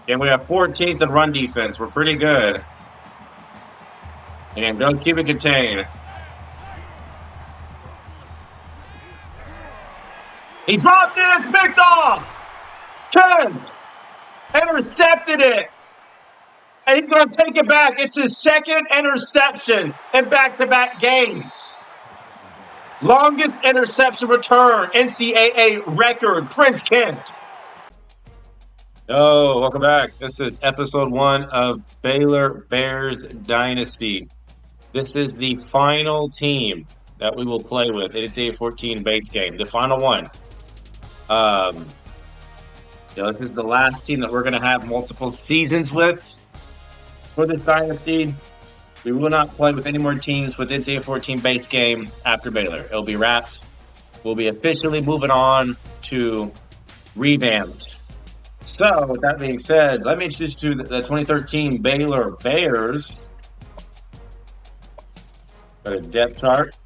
And we have 14th in run defense. We're pretty good. And don't keep it contained. He dropped it. It's picked off. Kent intercepted it. And he's going to take it back. It's his second interception in back-to-back games. Longest interception return, NCAA record, Prince Kent. Oh, welcome back. This is episode 1 of Baylor Bears Dynasty. This is the final team that we will play with in NCAA 14 base game. The final one. This is the last team that we're going to have multiple seasons with for this dynasty. We will not play with any more teams with NCAA 14 base game after Baylor. It'll be wraps. We'll be officially moving on to revamped. So, with that being said, let me introduce you to the 2013 Baylor Bears. Got a depth chart.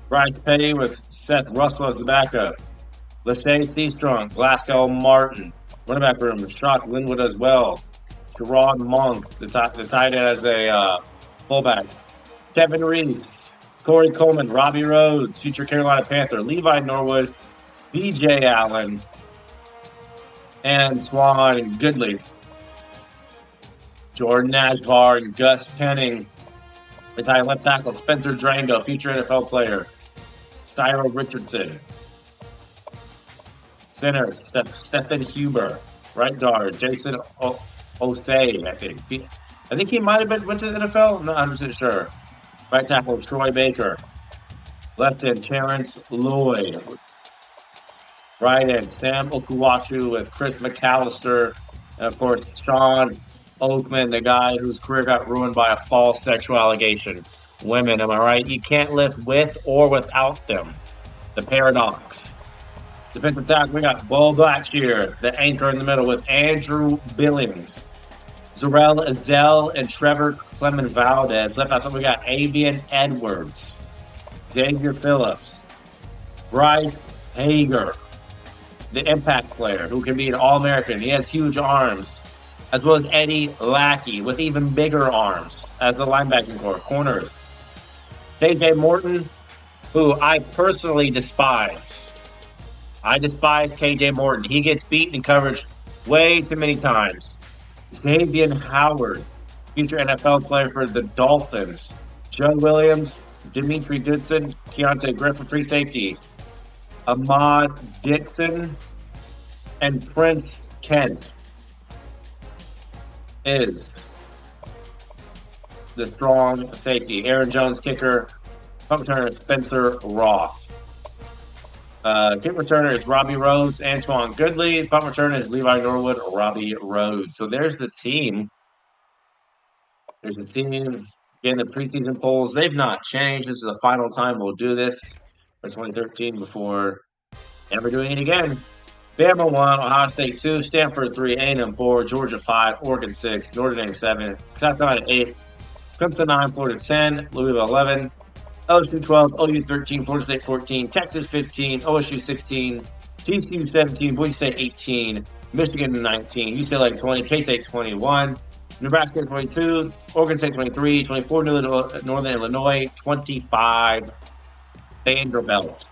Bryce Petty with Seth Russell as the backup. Lachey Seastrong, Glasgow Martin. Running back room, Shock Linwood as well. Gerard Monk, the tight end as a fullback. Devin Reese, Corey Coleman, Robbie Rhodes, future Carolina Panther, Levi Norwood, B.J. Allen, and Swan Goodley. Jordan Ashvar and Gus Penning. Retired left tackle, Spencer Drango, future NFL player. Cyril Richardson. Center, Stephen Huber. Right guard, Jason Osei, I think. I think he might have went to the NFL. I'm not 100% sure. Right tackle, Troy Baker. Left end, Terrence Lloyd. Right end, Sam Okuwachu with Chris McAllister. And, of course, Sean Oakman, the guy whose career got ruined by a false sexual allegation. Women, am I right? You can't live with or without them. The paradox. Defensive tackle, we got Bo Blackshear, the anchor in the middle with Andrew Billings. Zarel Azell and Trevor Clement Valdez. Left outside, we got Avian Edwards. Xavier Phillips. Bryce Hager, the impact player who can be an All-American. He has huge arms. As well as Eddie Lackey with even bigger arms as the linebacking core. Corners. J.J. Morton, who I personally despise. I despise K.J. Morton. He gets beaten in coverage way too many times. Xavier Howard, future NFL player for the Dolphins. Joe Williams, Dimitri Goodson, Keontae Griffin, free safety. Ahmad Dixon, and Prince Kent is the strong safety. Aaron Jones, kicker. Punt returner, Spencer Roth. Kick returner is Robbie Rhodes, Antoine Goodley. Punt returner is Levi Norwood, Robbie Rhodes. So there's the team. There's the team. Again, the preseason polls, they've not changed. This is the final time we'll do this for 2013 before ever doing it again. Bama 1, Ohio State 2, Stanford 3, A&M 4, Georgia 5, Oregon 6, Notre Dame 7, South Carolina 8, Clemson 9, Florida 10, Louisville 11, LSU 12, OU 13, Florida State 14, Texas 15, OSU 16, TCU 17, Boise State 18, Michigan 19, UCLA 20, K-State 21, Nebraska 22, Oregon State 23, 24, Northern Illinois 25, Vanderbilt.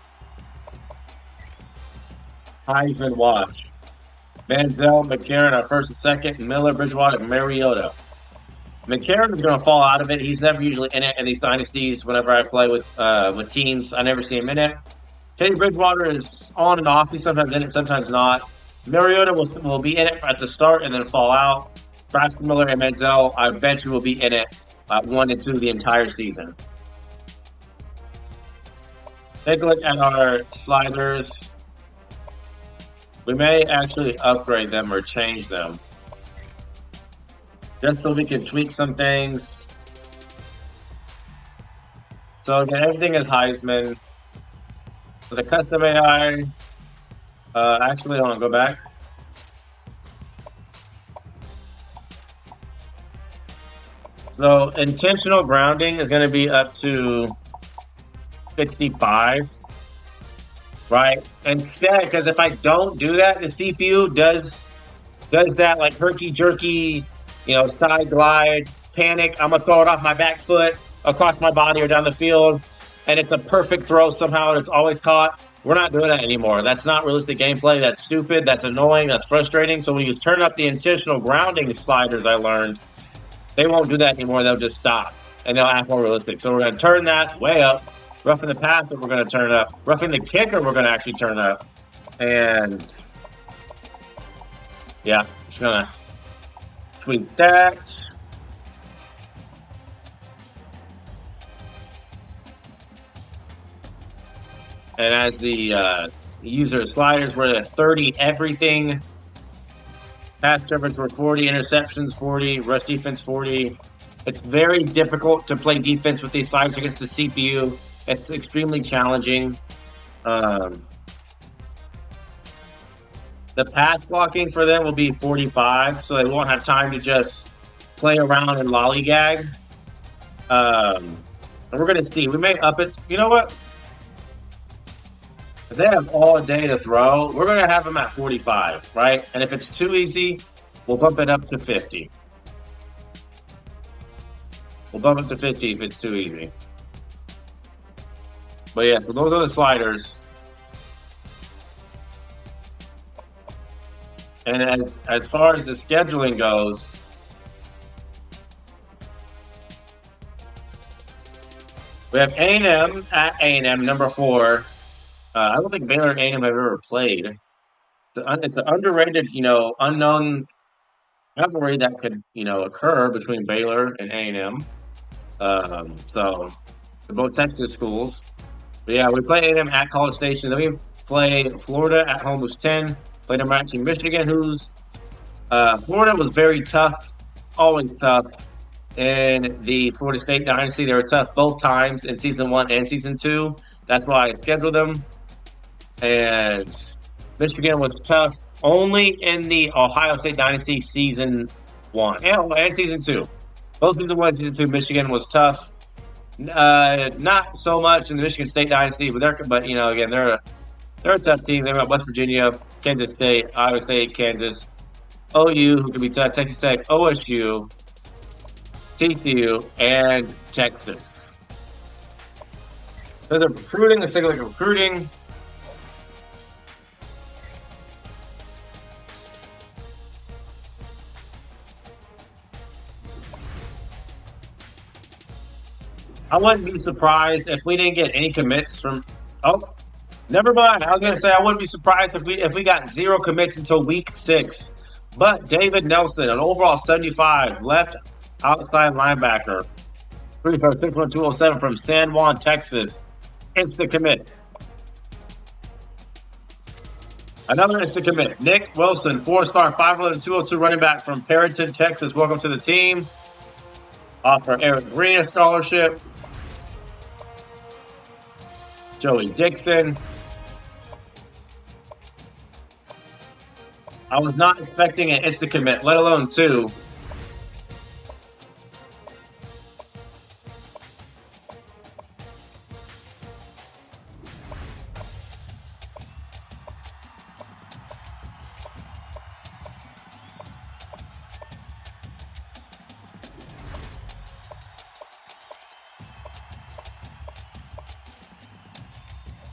Heisman watch. Manziel, McCarron are first and second, Miller, Bridgewater, and Mariota. McCarron is going to fall out of it. He's never usually in it in these dynasties. Whenever I play with teams, I never see him in it. Teddy Bridgewater is on and off. He's sometimes in it, sometimes not. Mariota will be in it at the start and then fall out. Braxton Miller and Manziel, I bet you will be in it 1 and 2 the entire season. Take a look at our sliders. We may actually upgrade them or change them, just so we can tweak some things. So again, everything is Heisman. For the custom AI, actually, hold on, go back. So intentional grounding is going to be up to 65. right? Instead, because if I don't do that, the CPU does that like herky jerky, side glide, panic. I'm gonna throw it off my back foot, across my body, or down the field, and it's a perfect throw somehow, and it's always caught. We're not doing that anymore. That's not realistic gameplay. That's stupid. That's annoying. That's frustrating. So when you turn up the intentional grounding sliders, I learned they won't do that anymore. They'll just stop and they'll act more realistic. So we're going to turn that way up. Roughing the passer, we're going to turn up. Roughing the kicker, we're going to actually turn up. And yeah, just going to tweak that. And as the user sliders, we're at 30 everything. Pass coverage were 40, interceptions 40, rush defense 40. It's very difficult to play defense with these sliders against the CPU. It's extremely challenging. The pass blocking for them will be 45, so they won't have time to just play around and lollygag. And we're going to see. We may up it. You know what? If they have all day to throw, we're going to have them at 45, right? And if it's too easy, we'll bump it up to 50. We'll bump it to 50 if it's too easy. But yeah, so those are the sliders. And as far as the scheduling goes, we have A&M at A&M, number 4. I don't think Baylor and A&M have ever played. It's an underrated, unknown rivalry that could, occur between Baylor and A&M. So they're both Texas schools. But yeah, we play A&M at College Station. Then we play Florida at home, who's 10. Play number 19 Michigan, who's Florida was very tough, always tough. In the Florida State Dynasty, they were tough both times in season 1 and season 2. That's why I scheduled them. And Michigan was tough only in the Ohio State Dynasty season 1 and season 2. Both season 1 and season 2, Michigan was tough. Not so much in the Michigan State Dynasty, but again, they're a tough team. They've got West Virginia, Kansas State, Iowa State, Kansas, OU, who could be tough, Texas Tech, OSU, TCU, and Texas. There's a recruiting. Let's take a look at recruiting. I wouldn't be surprised if we didn't get any commits from. Oh, never mind. I was going to say I wouldn't be surprised if we got 0 commits until week 6. But David Nelson, an overall 75, left outside linebacker, 6'1", from San Juan, Texas, instant commit. Another instant commit. Nick Wilson, 4-star, 5'11", 202 running back from Perryton, Texas. Welcome to the team. Offer Eric Green a scholarship. Joey Dixon. I was not expecting an instant commit, let alone 2.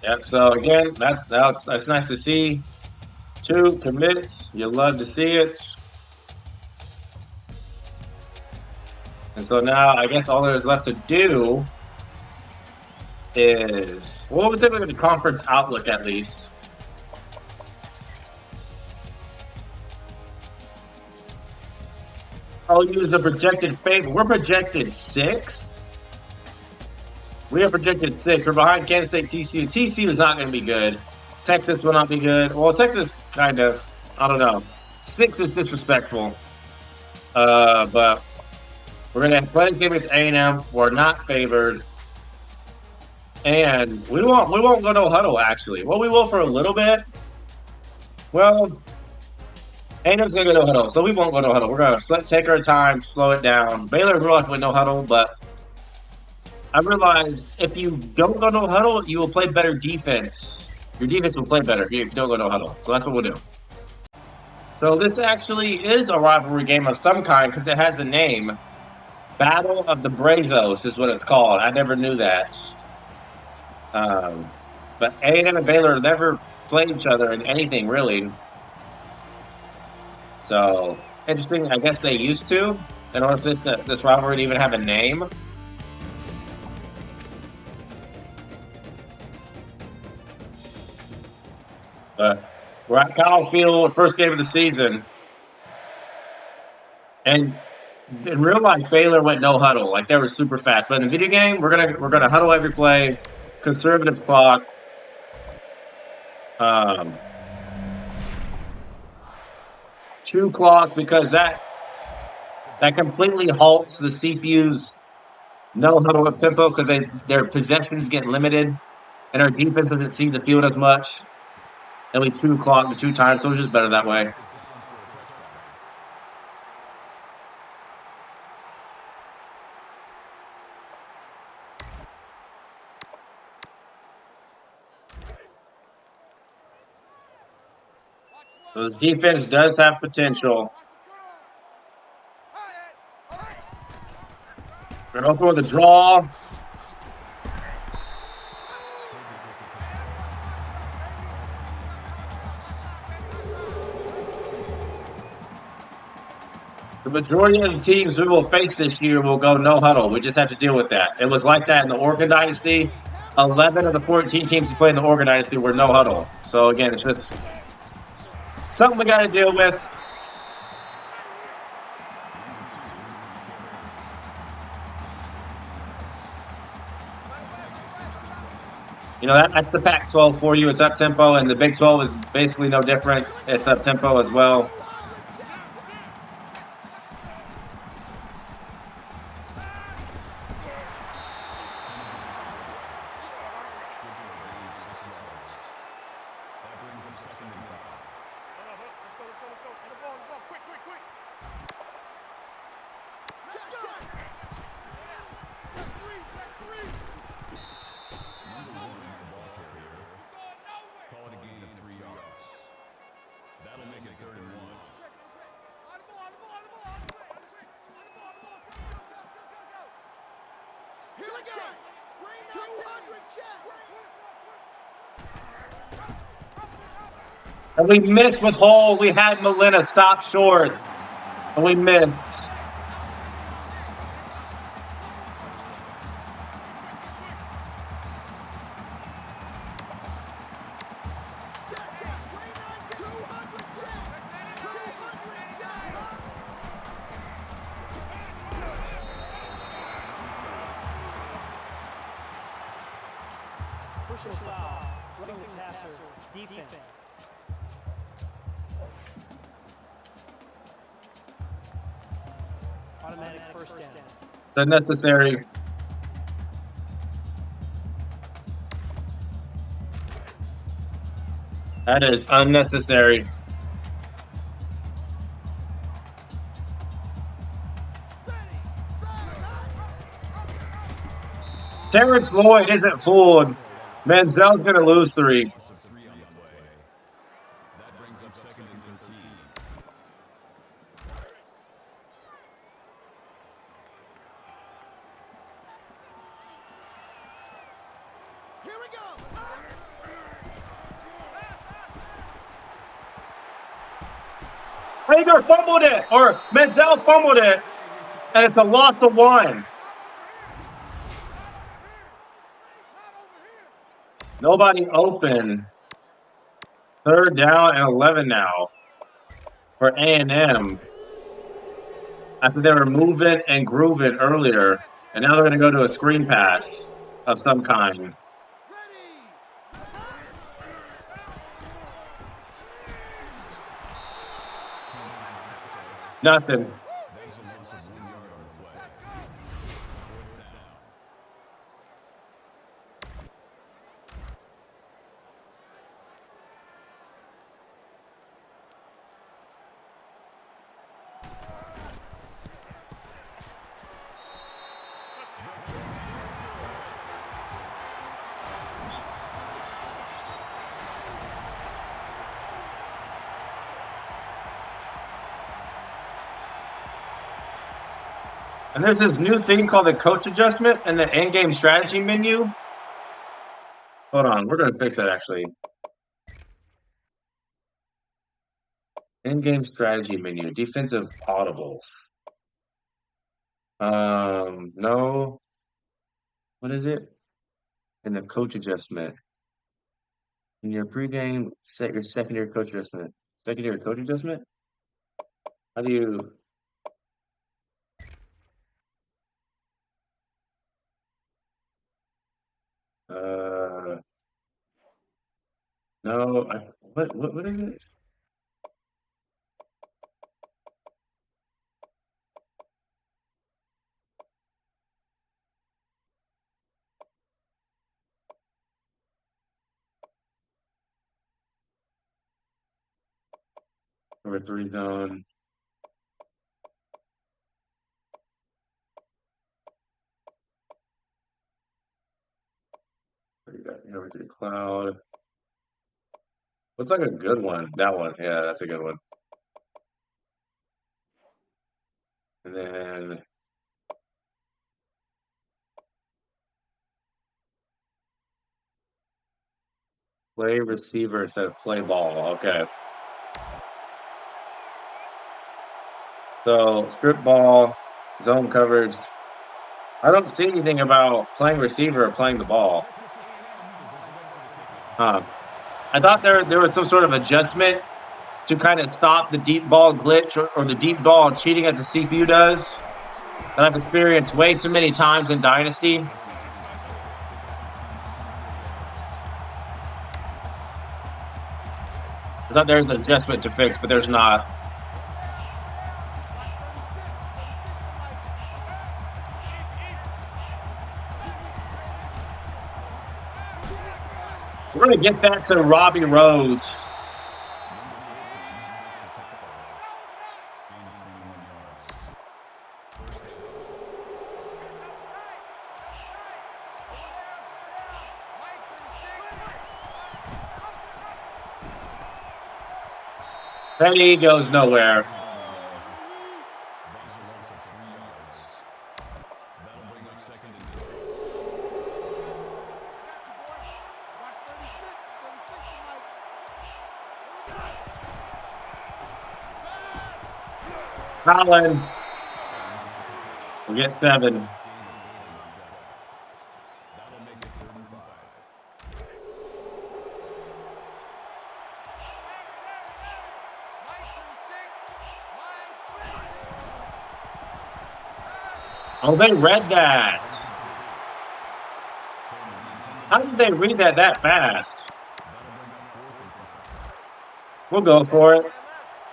Yep. So again, that's nice to see. 2 commits. You love to see it. And so now, I guess all there's left to do is we'll take a look at the conference outlook at least. I'll use the projected favorite. We're projected 6. We are projected 6. We're behind Kansas State, TCU. TCU is not going to be good. Texas will not be good. Well, Texas kind of. I don't know. 6 is disrespectful. But we're going to play this game against A&M. We're not favored. And we won't go no huddle, actually. Well, we will for a little bit. Well, A&M's going to go no huddle, so we won't go no huddle. We're going to take our time, slow it down. Baylor grew up with no huddle, but I realized if you don't go no huddle, you will play better defense Your defense will play better if you don't go no huddle. So that's what we'll do. So this actually is a rivalry game of some kind because it has a name. Battle of the Brazos is what it's called. I never knew that. But A&M and Baylor never played each other in anything really. So interesting. I guess they used to. In order for this rivalry to even have a name. But we're at Kyle Field, first game of the season. And in real life, Baylor went no huddle. Like they were super fast. But in the video game, we're gonna huddle every play, conservative clock. 2 clock because that completely halts the CPU's no huddle up tempo because their possessions get limited and our defense doesn't see the field as much. And we 2 clock the 2 times, so it's just better that way. So this defense does have potential. We're going to go for the draw. The majority of the teams we will face this year will go no huddle. We just have to deal with that. It was like that in the Oregon Dynasty. 11 of the 14 teams who play in the Oregon Dynasty were no huddle. So again, it's just something we got to deal with. You know, that's the Pac-12 for you. It's up-tempo, and the Big 12 is basically no different. It's up-tempo as well. And we missed with Hole. We had Molina stop short. And we missed. Personal foul. Roughing the passer. Defense. Automatic first down. It's unnecessary. That is unnecessary. Terrence Lloyd isn't fooled. Manziel's going to lose 3. Hager fumbled it, or Manziel fumbled it, and it's a loss of 1. Nobody open. 3rd down and 11 now for A&M. After they were moving and grooving earlier, and now they're going to go to a screen pass of some kind. Nothing. And there's this new thing called the coach adjustment in the in-game strategy menu. Hold on, we're gonna fix that actually. In-game strategy menu, defensive audibles. No. What is it? In the coach adjustment. In your pregame, set your secondary coach adjustment. Secondary coach adjustment? How do you? Uh, no. What is it? Number 3 zone. What do you got? Number 3 cloud. What's like a good one? That one. Yeah, that's a good one. And then play receiver instead of play ball. Okay. So strip ball, zone coverage. I don't see anything about playing receiver or playing the ball. I thought there was some sort of adjustment to kind of stop the deep ball glitch or the deep ball cheating that the CPU does that I've experienced way too many times in Dynasty. I thought there's an adjustment to fix, but there's not. We're going to get that to Robbie Rhodes. Petty goes nowhere. Colin will get 7. Oh, they read that. How did they read that fast? We'll go for it.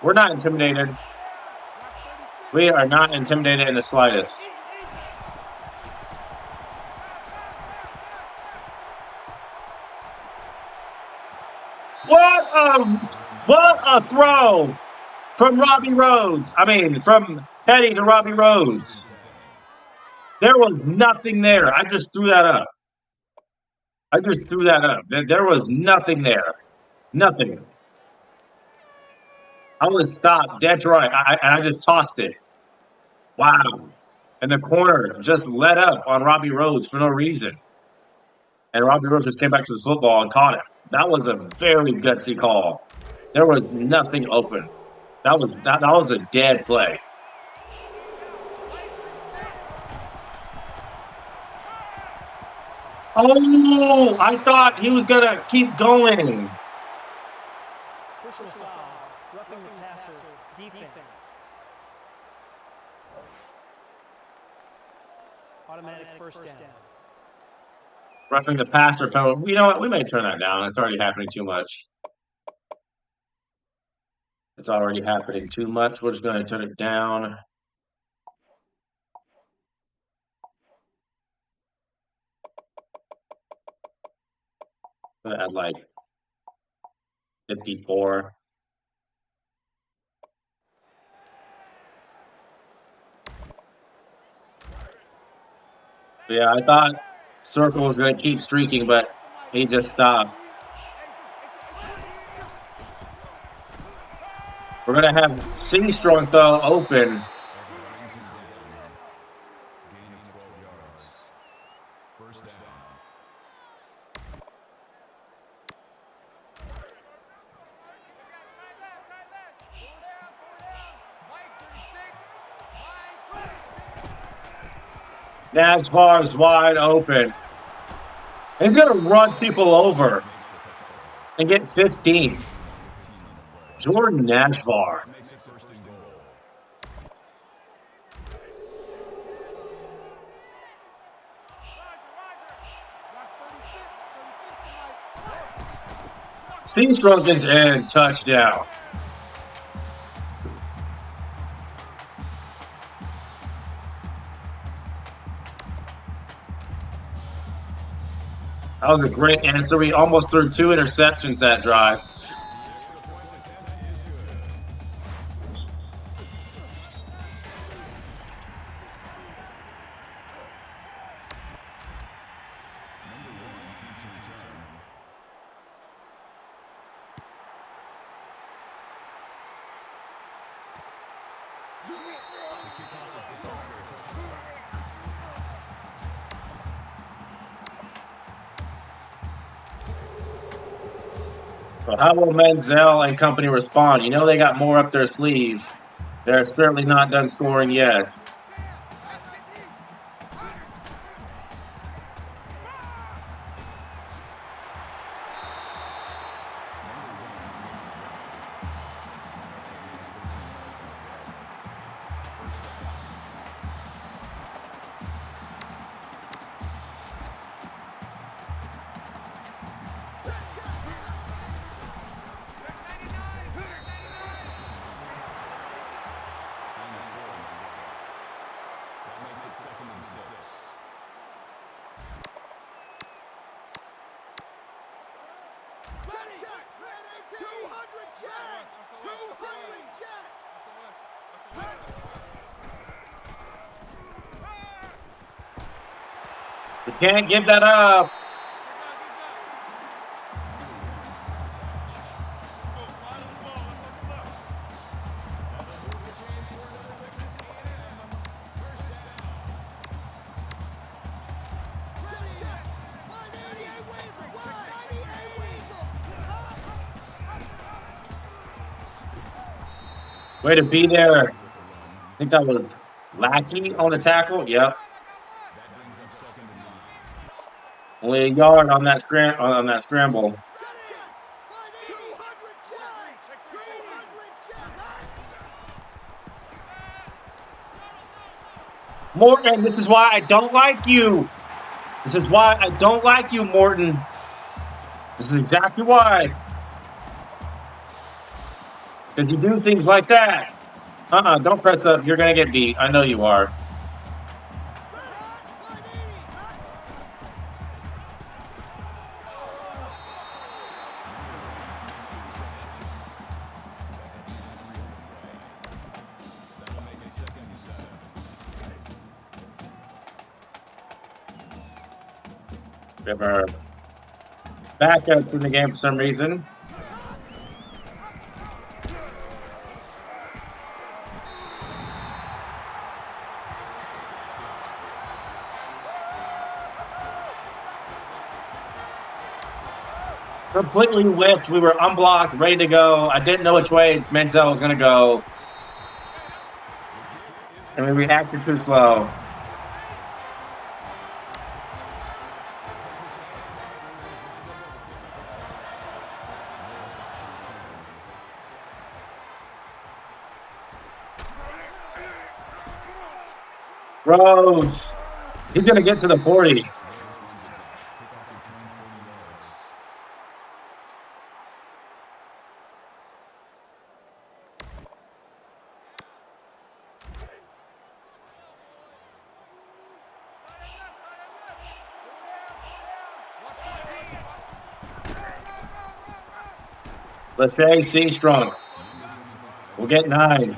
We're not intimidated. We are not intimidated in the slightest. What a throw from Robbie Rhodes. I mean, from Petty to Robbie Rhodes. There was nothing there. I just threw that up. There was nothing there. Nothing. I was stopped dead to right. I just tossed it. Wow. And the corner just let up on Robbie Rhodes for no reason. And Robbie Rhodes just came back to the football and caught it. That was a very gutsy call. There was nothing open. That was a dead play. Oh, I thought he was going to keep going. Personal foul. Roughing the passer. Defense. Automatic first down. Roughing the passer penalty. You know what? We may turn that down. It's already happening too much. It's already happening too much. We're just going to turn it down. At like 54. Yeah, I thought Circle was going to keep streaking, but he just stopped. We're going to have C Strong though open. Nashvar's wide open. He's going to run people over and get 15. Jordan Nashvar. Seastrunk is in. Touchdown. That was a great answer. We almost threw 2 interceptions that drive. So how will Menzel and company respond? You know they got more up their sleeve. They're certainly not done scoring yet. You can't give that up. Way to be there. I think that was Lackey on the tackle. Yep. Only a yard on that scramble. Morton, this is why I don't like you. This is why I don't like you, Morton. This is exactly why. Because you do things like that. Don't press up. You're going to get beat. I know you are. We have our backups in the game for some reason. Completely whipped. We were unblocked, ready to go. I didn't know which way Menzel was going to go. And we reacted too slow. Rhodes. He's going to get to the 40. Let's say C-Strong. We'll get 9.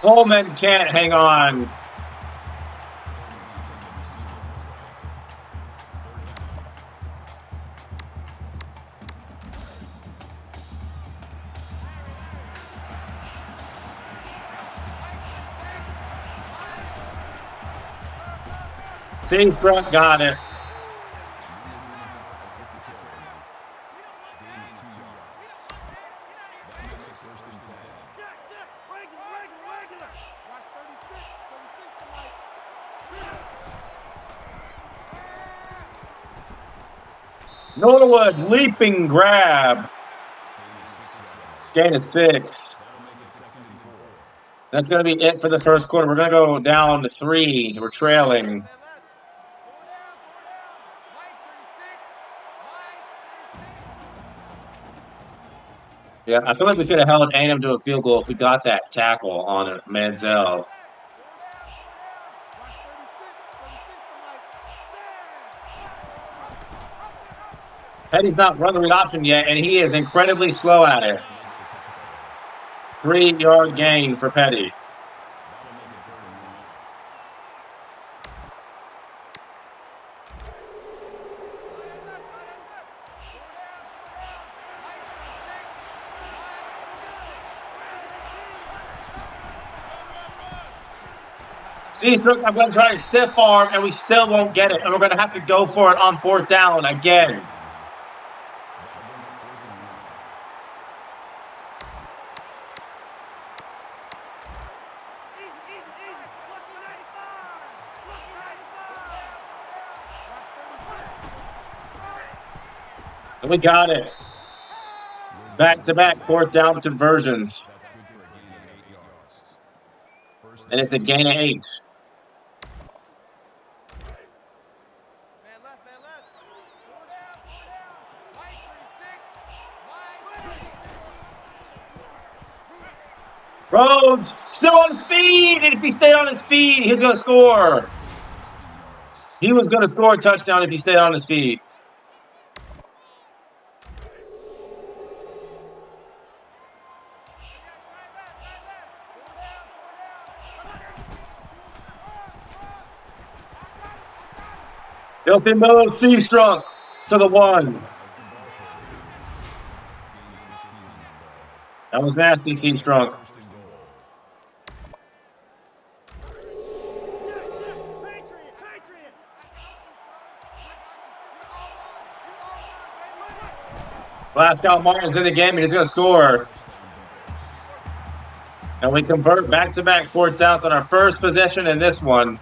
Coleman can't hang on. C-Struck got it. Norwood, leaping grab. Gain of 6. That's going to be it for the first quarter. We're going to go down to 3. We're trailing. Yeah, I feel like we could have held A&M to a field goal if we got that tackle on Manziel. Petty's not run the read option yet, and he is incredibly slow at it. 3-yard gain for Petty. C-Struck, I'm going to try to stiff arm, and we still won't get it. And we're going to have to go for it on 4th down again. And we got it. Back-to-back 4th down conversions. And it's a gain of 8. Rhodes still on his feet, and if he stayed on his feet, he's going to score. He was going to score a touchdown if he stayed on his feet. Filthy move, C-Strunk to the 1. That was nasty, C-Strunk. Glasgow Martin's in the game, and he's going to score. And we convert back-to-back 4th downs on our first possession in this one.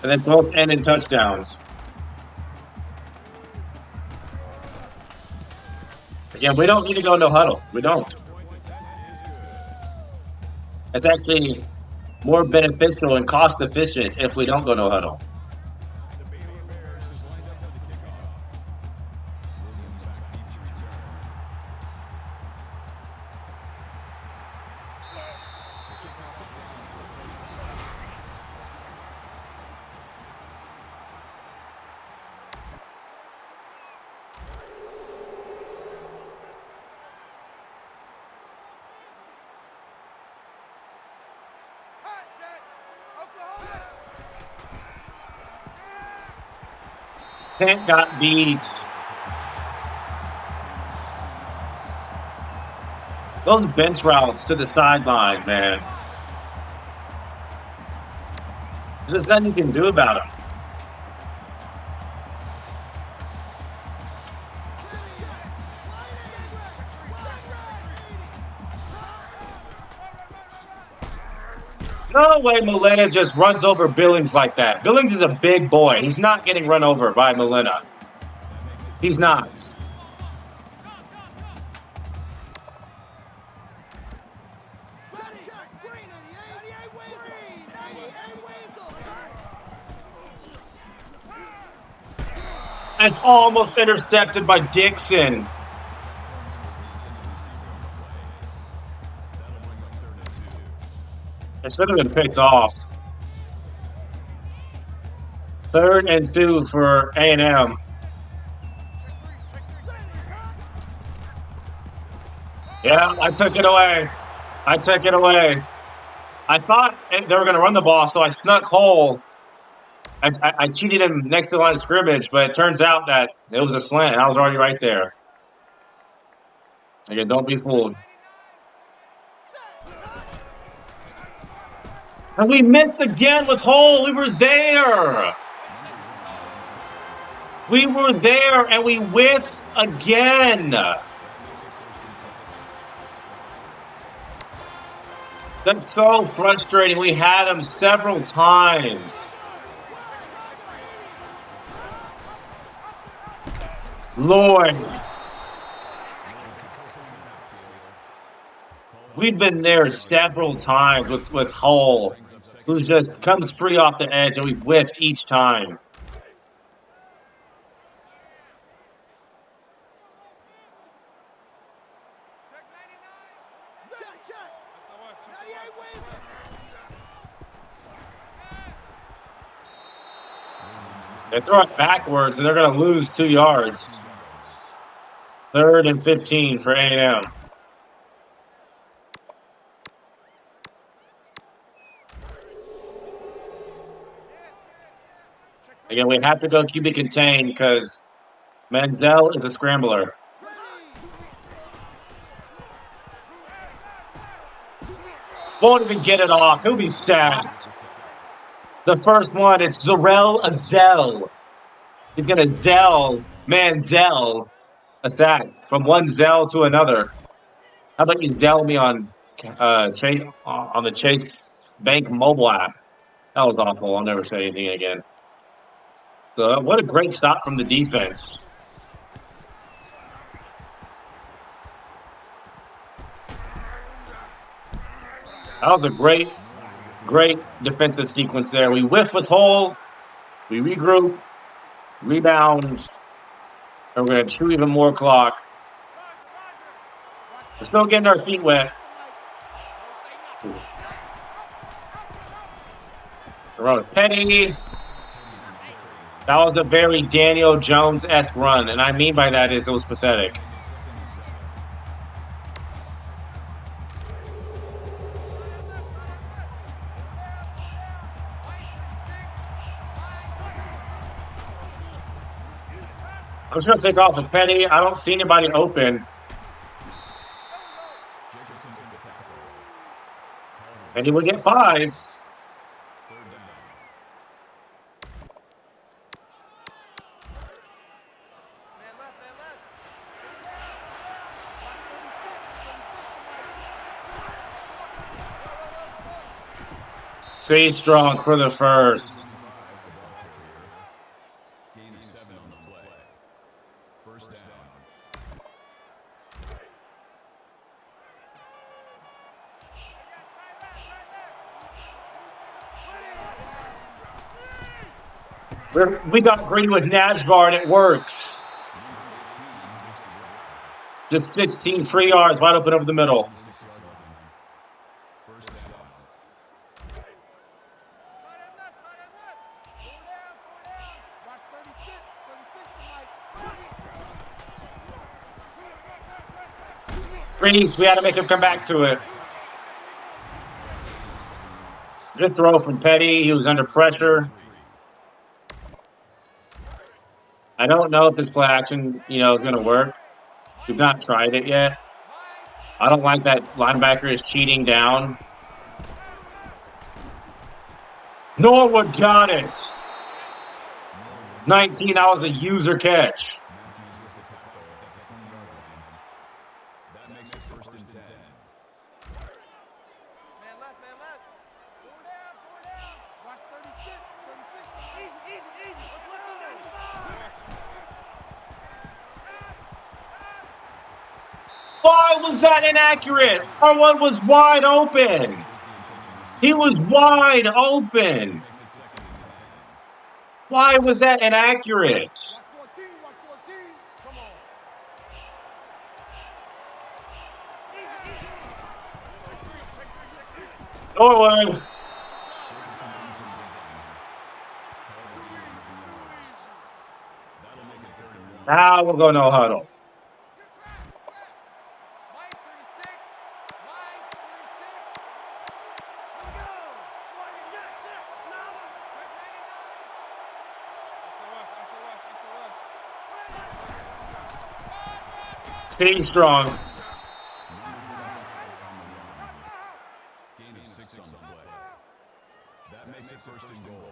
And then both end in touchdowns. Again, we don't need to go no huddle. We don't. It's actually more beneficial and cost efficient if we don't go no huddle. Kent got beat. Those bench routes to the sideline, man. There's nothing you can do about them. No way Molina just runs over Billings like that. Billings is a big boy. He's not getting run over by Molina. He's not. It's almost intercepted by Dixon. It should have been picked off. 3rd and 2 for A&M. Yeah, I took it away. I thought they were going to run the ball, so I snuck Cole. I cheated him next to the line of scrimmage, but it turns out that it was a slant. I was already right there. Again, don't be fooled. And we missed again with Hole. We were there. We were there and we whiff again. That's so frustrating. We had him several times. Lord. We've been there several times with Hull, who just comes free off the edge, and we've whiffed each time. They throw it backwards, and they're going to lose 2 yards. 3rd and 15 for A&M. Again, we have to go QB contain because Manziel is a scrambler. Won't even get it off. He'll be sacked. The first one, it's Zarel Azel. He's going to Zell Manziel a sack from one Zell to another. How about you Zell me on the Chase Bank mobile app? That was awful. I'll never say anything again. So what a great stop from the defense. That was a great defensive sequence there. We whiff with Hull. We regroup, rebound, and we're going to chew even more clock. We're still getting our feet wet. Petty. That was a very Daniel Jones-esque run, and I mean by that is it was pathetic. I'm just going to take off with Petty. I don't see anybody open. And he would get 5. Stay strong for the first. We got greedy with Najvar and it works. Just 16 free yards wide open over the middle. Reese, we had to make him come back to it. Good throw from Petty. He was under pressure. I don't know if this play action, is going to work. We've not tried it yet. I don't like that linebacker is cheating down. Norwood got it. 19, that was a user catch. Why was that inaccurate? Our one was wide open. He was wide open. Why was that inaccurate? Norwood. Now we'll go no huddle. Stay strong. Gain of 6 on the play. That makes it 1st and goal.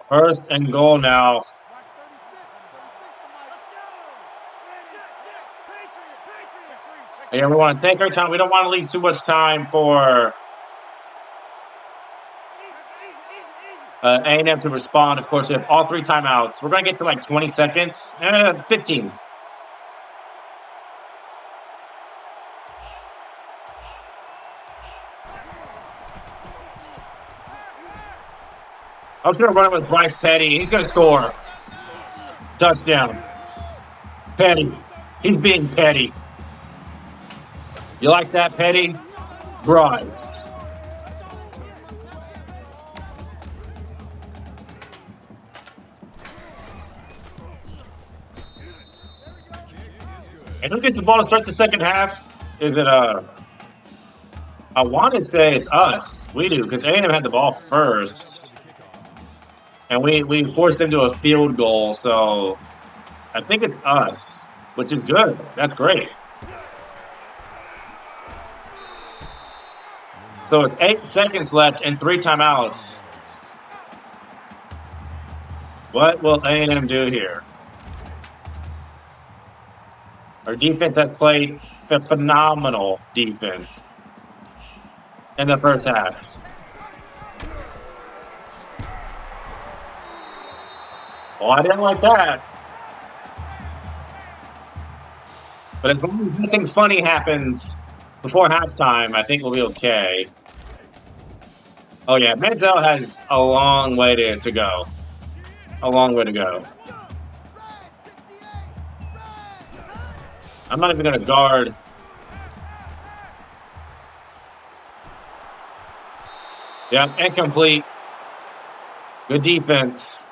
First and goal now Yeah, we want to take our time. We don't want to leave too much time for A&M to respond. Of course, we have all 3 timeouts. We're going to get to like 20 seconds. 15. I was going to run it with Bryce Petty. He's going to score. Touchdown. Petty. He's being petty. You like that, Petty? Bryce. And who gets the ball to start the second half? Is it I want to say it's us. We do, because A&M had the ball first. And we forced them to a field goal, so I think it's us, which is good. That's great. So it's 8 seconds left and 3 timeouts. What will A&M do here? Our defense has played a phenomenal defense in the first half. Well, I didn't like that. But as long as nothing funny happens before halftime, I think we'll be okay. Oh, yeah. Manziel has a long way to go. A long way to go. I'm not even going to guard. Yeah, incomplete. Good defense.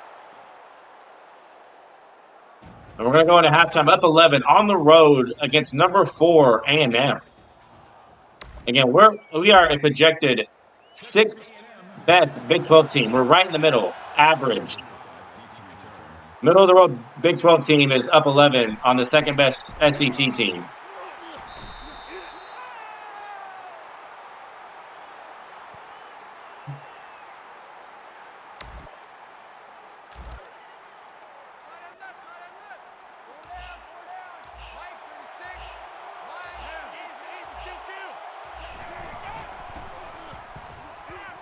And we're going to go into halftime up 11 on the road against number 4 A&M. Again, we are a projected 6th best Big 12 team. We're right in the middle, average. Middle of the road Big 12 team is up 11 on the 2nd best SEC team.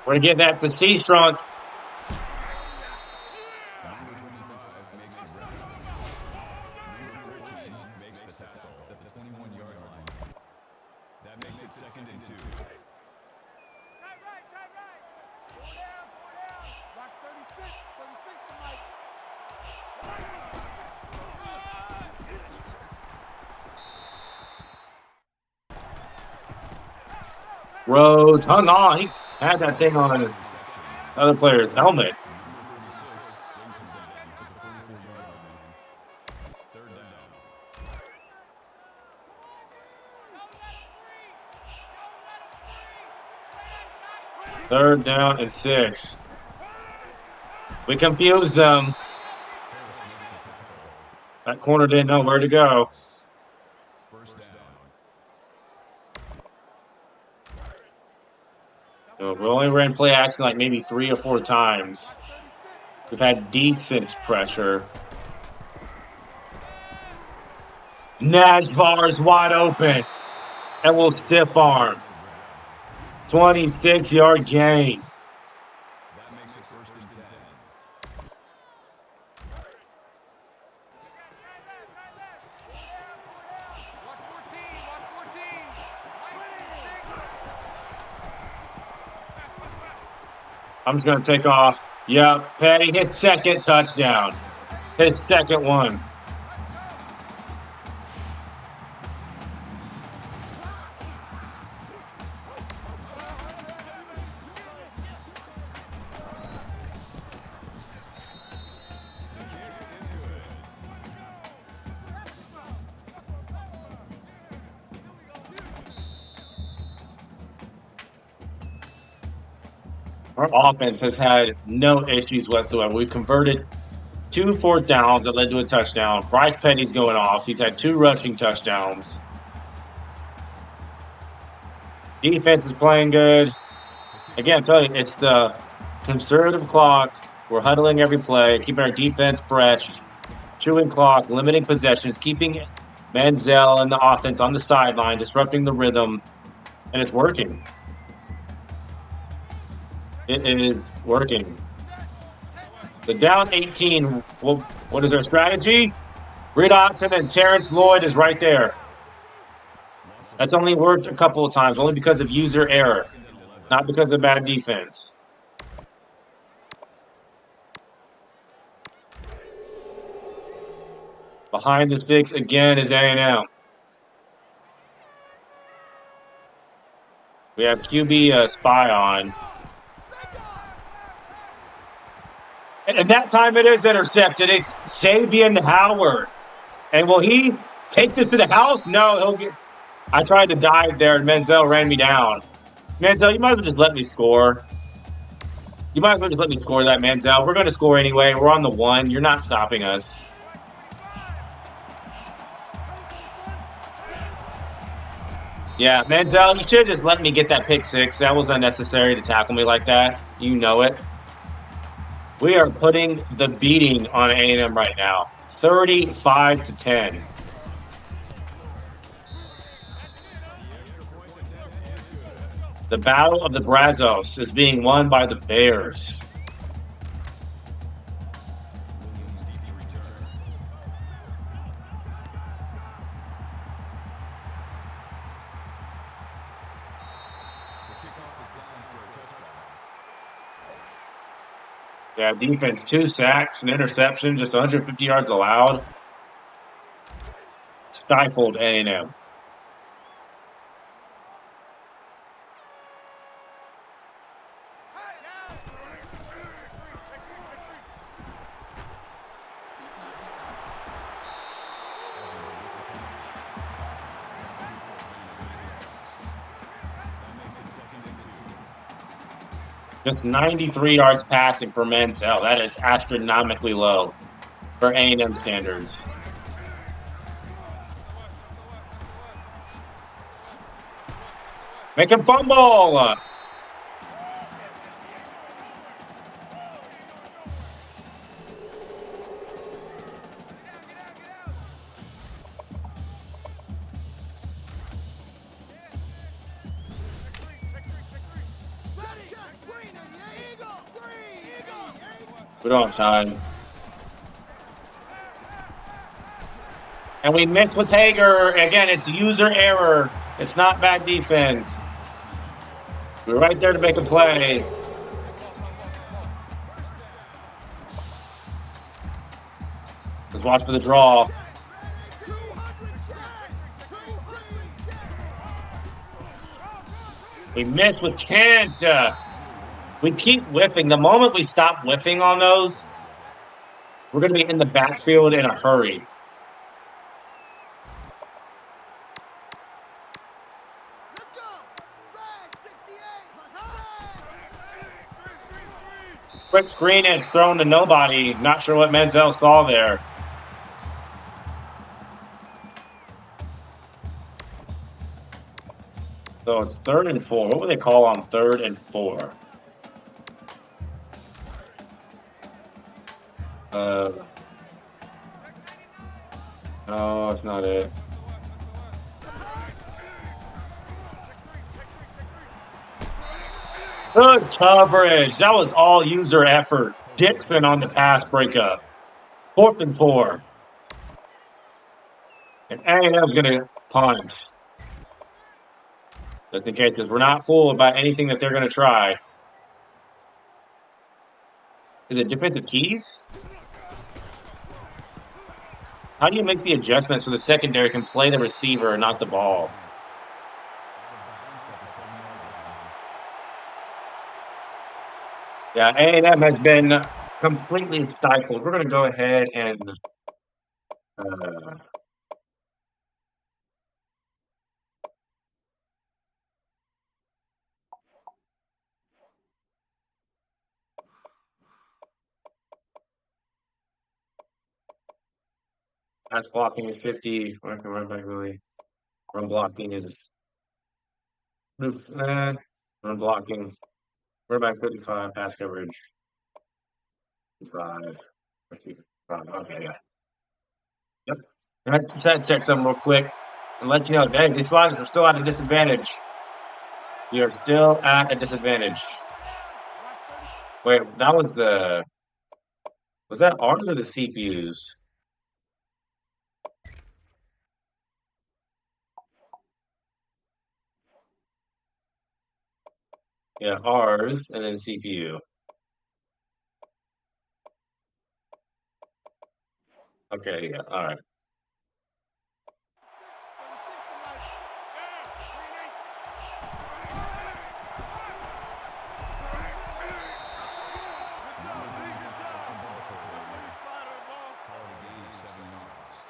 We're going to give that to C-Strong. Rhodes hung on. He had that thing on the other player's helmet. Third down and 6. We confused them. That corner didn't know where to go. So we only ran play action like maybe 3 or 4 times. We've had decent pressure. Najvar's wide open. And we'll stiff arm. 26-yard gain. That makes it 1st and 10. I'm just going to take off. Yep, Petty, his 2nd touchdown. His 2nd one. Our offense has had no issues whatsoever. We've converted 2 4th downs that led to a touchdown. Bryce Petty's going off. He's had 2 rushing touchdowns. Defense is playing good. Again, I'm telling you, it's the conservative clock. We're huddling every play, keeping our defense fresh, chewing clock, limiting possessions, keeping Manziel and the offense on the sideline, disrupting the rhythm, and it's working. It is working. So down 18. Well, what is their strategy? Reed Otson and Terrence Lloyd is right there. That's only worked a couple of times, only because of user error, not because of bad defense. Behind the sticks again is A&M. We have QB spy on. And that time it is intercepted. It's Sabian Howard. And will he take this to the house? No, he'll get. I tried to dive there, and Manziel ran me down. Manziel, you might as well just let me score. You might as well just let me score that, Manziel. We're going to score anyway. We're on the 1. You're not stopping us. Yeah, Manziel, you should have just let me get that pick 6. That was unnecessary to tackle me like that. You know it. We are putting the beating on A&M right now. 35-10. The Battle of the Brazos is being won by the Bears. Yeah, defense, 2 sacks, an interception, just 150 yards allowed. Stifled A&M. Just 93 yards passing for Manziel. That is astronomically low for A&M standards. Make him fumble. We don't have time. And we missed with Hager. Again, it's user error. It's not bad defense. We're right there to make a play. Let's watch for the draw. We missed with Kent. We keep whiffing. The moment we stop whiffing on those, we're going to be in the backfield in a hurry. Quick screen, and it's thrown to nobody. Not sure what Manziel saw there. So it's 3rd and 4. What would they call on 3rd and 4? No, it's not it. Good coverage. That was all user effort. Dixon on the pass breakup. 4th and 4. And A&M's going to punt. Just in case, because we're not fooled about anything that they're going to try. Is it defensive keys? How do you make the adjustments so the secondary can play the receiver and not the ball? Yeah, A&M has been completely stifled. We're going to go ahead and pass blocking is 50. Run back really. Run blocking is run blocking. Run back 55. Pass coverage 55. 55. Okay, yeah. Yep. Let's check something real quick and let you know, hey, these sliders are still at a disadvantage. You're still at a disadvantage. Wait, that was that ours or the CPUs? Yeah, ours and then CPU. Okay, yeah, all right.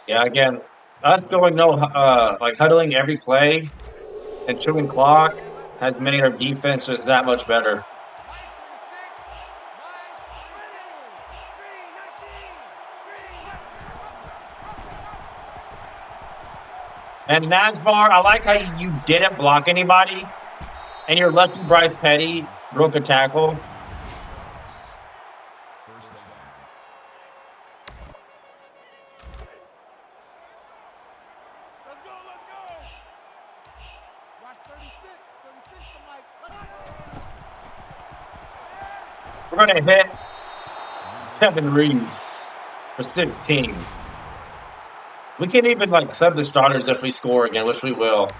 Yeah, again, us going no, like huddling every play and chewing clock has made our defense just that much better. And Nazbar, I like how you didn't block anybody, and you're lucky Bryce Petty broke a tackle. First down. Let's go. Watch 36 to Mike. We're going to hit Kevin Reeves for 16. We can even like sub the starters if we score again, which we will.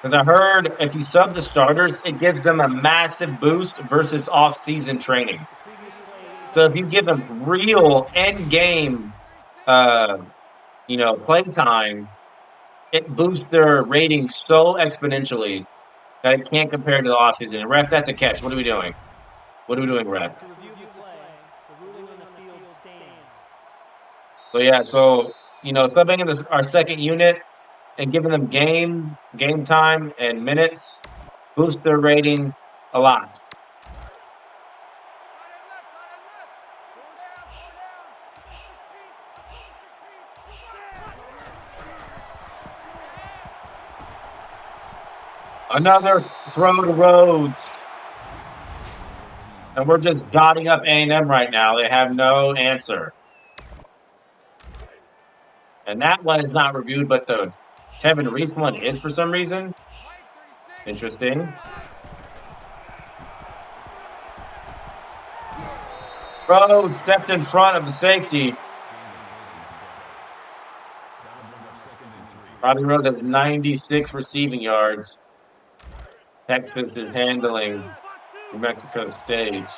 Because I heard if you sub the starters, it gives them a massive boost versus off-season training. So if you give them real end-game, play time, it boosts their rating so exponentially that it can't compare to the off-season. Ref, that's a catch. What are we doing? What are we doing, Ref? To review the play, the ruling on the field stands. So subbing in our second unit and giving them game time and minutes boosts their rating a lot. Another throw to Rhodes. And we're just dotting up A&M right now. They have no answer. And that one is not reviewed, but the Kevin Reese one is for some reason. Interesting. Rhodes stepped in front of the safety. Robbie Rhodes has 96 receiving yards. Texas is handling New Mexico State.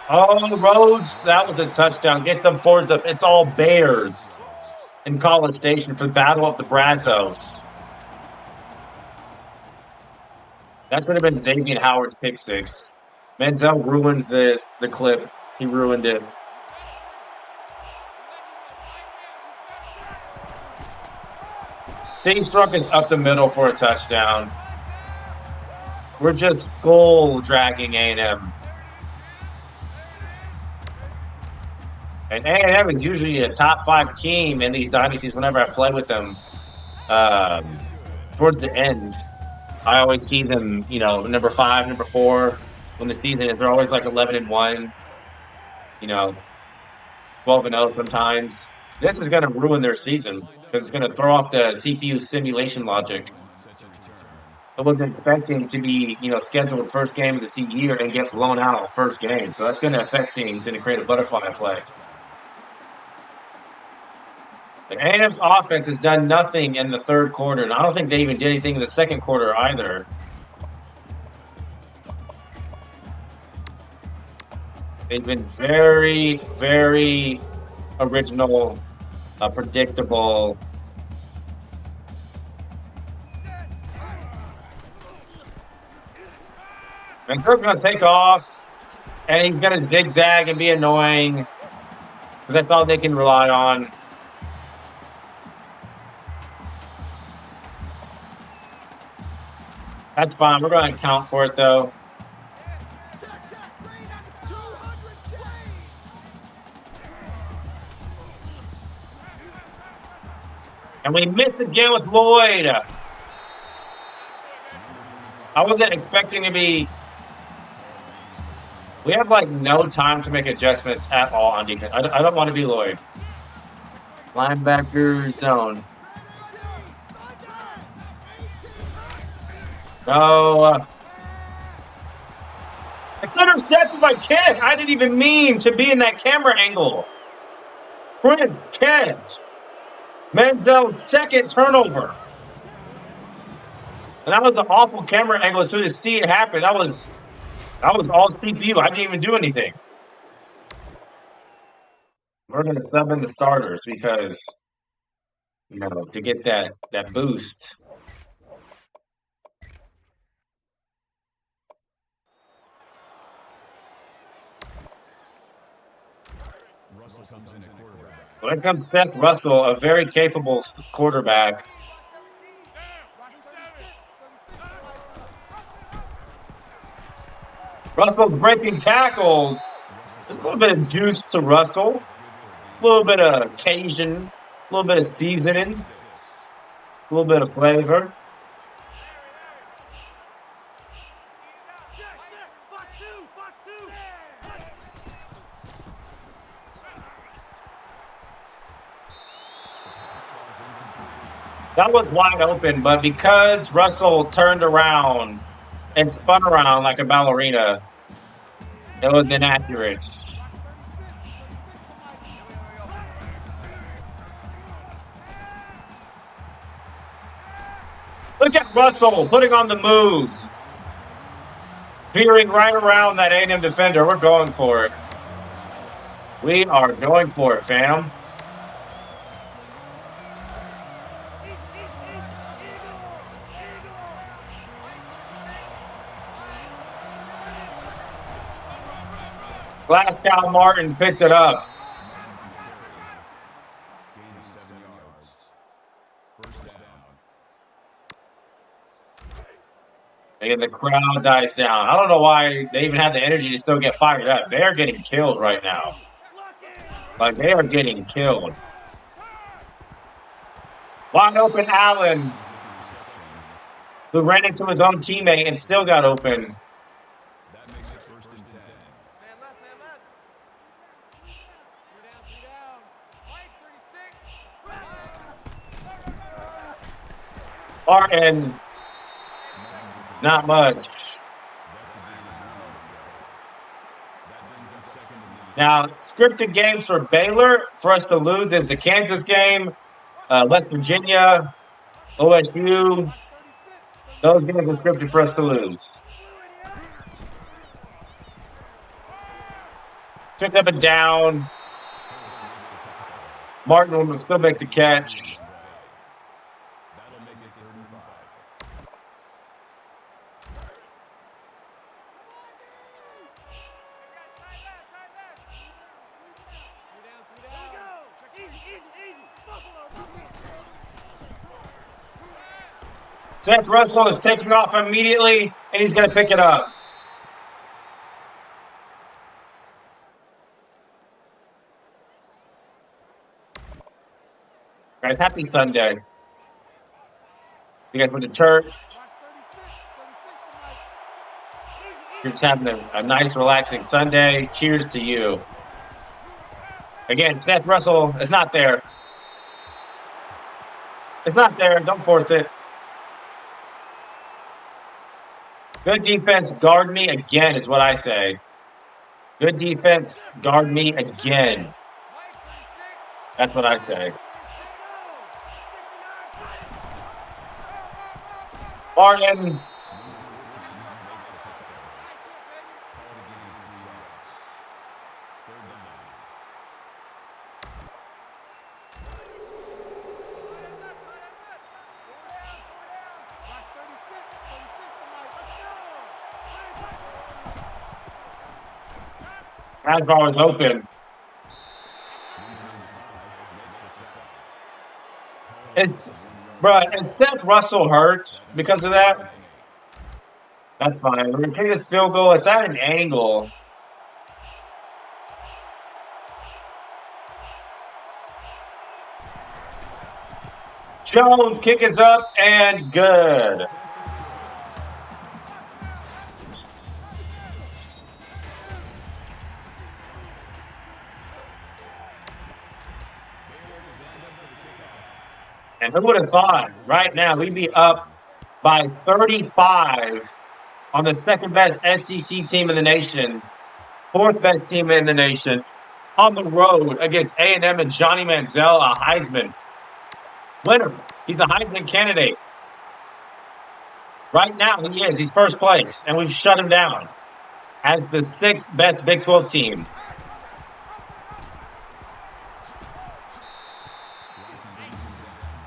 Oh, Rhodes, that was a touchdown. Get them boards up. It's all Bears in College Station for the Battle of the Brazos. That should have been Xavier Howard's pick six. Menzel ruined the clip. He ruined it. Struck is up the middle for a touchdown. We're just skull dragging A&M. And A&M is usually a top 5 team in these dynasties whenever I play with them. Towards the end, I always see them, number 5, number 4 when the season is. They're always like 11-1, 12-0 sometimes. This is going to ruin their season because it's going to throw off the CPU simulation logic. I wasn't expecting to be, scheduled first game of the year and get blown out first game. So that's going to affect things and create a butterfly play. Like A&M's offense has done nothing in the third quarter, and I don't think they even did anything in the second quarter either. They've been very, very original, predictable. Mantel's going to take off, and he's going to zigzag and be annoying because that's all they can rely on. That's fine. We're going to account for it, though. And we miss again with Lloyd. I wasn't expecting to be. We have like no time to make adjustments at all on defense. I don't want to be Lloyd. Linebacker zone. No. It's intercepted by Kent. I didn't even mean to be in that camera angle. Prince Kent. Menzel's second turnover. And that was an awful camera angle as soon as see it happen. That was all CPU. I didn't even do anything. We're gonna sub in the starters because to get that boost. Russell comes in at quarterback. When it comes to Seth Russell, a very capable quarterback. Russell's breaking tackles. There's a little bit of juice to Russell. A little bit of Cajun. A little bit of seasoning. A little bit of flavor. That was wide open, but because Russell turned around and spun around like a ballerina, it was inaccurate. Look at Russell putting on the moves. Veering right around that A&M defender. We're going for it. We are going for it, fam. Glasgow Martin picked it up. Gain of 7 yards. First down. And the crowd dies down. I don't know why they even have the energy to still get fired up. They are getting killed right now. Like, they are getting killed. Wide open Allen, who ran into his own teammate and still got open. That makes it first and 10. Man left, man left. Two down. White 36. Martin, not much. That's a deal. That brings us second and 9. Now, scripted games for Baylor for us to lose is the Kansas game, West Virginia, OSU. Those games are scripted for us to lose. Picked up and down. Martin will still make the catch. That'll make it 35. Seth Russell is taking off immediately, and he's going to pick it up. Guys, happy Sunday. You guys went to church. You're just having a nice, relaxing Sunday. Cheers to you. Again, Seth Russell is not there. It's not there. Don't force it. Good defense, guard me again, is what I say. Good defense, guard me again. That's what I say. Martin. Hasbro was open. Is Seth Russell hurt because of that? That's fine. We're going to take this field goal. It's at an angle. Jones, kick is up and good. And who would have thought right now we'd be up by 35 on the second best SEC team in the nation, fourth best team in the nation, on the road against A&M and Johnny Manziel, a Heisman winner. He's a Heisman candidate. Right now, he is. He's first place, and we've shut him down as the sixth best Big 12 team.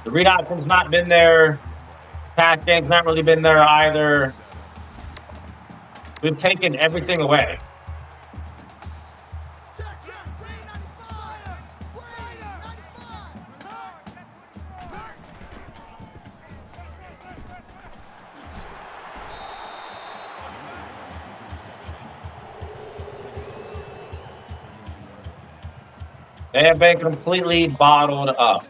The read option's not been there. Pass game's not really been there either. We've taken everything away. They have been completely bottled up.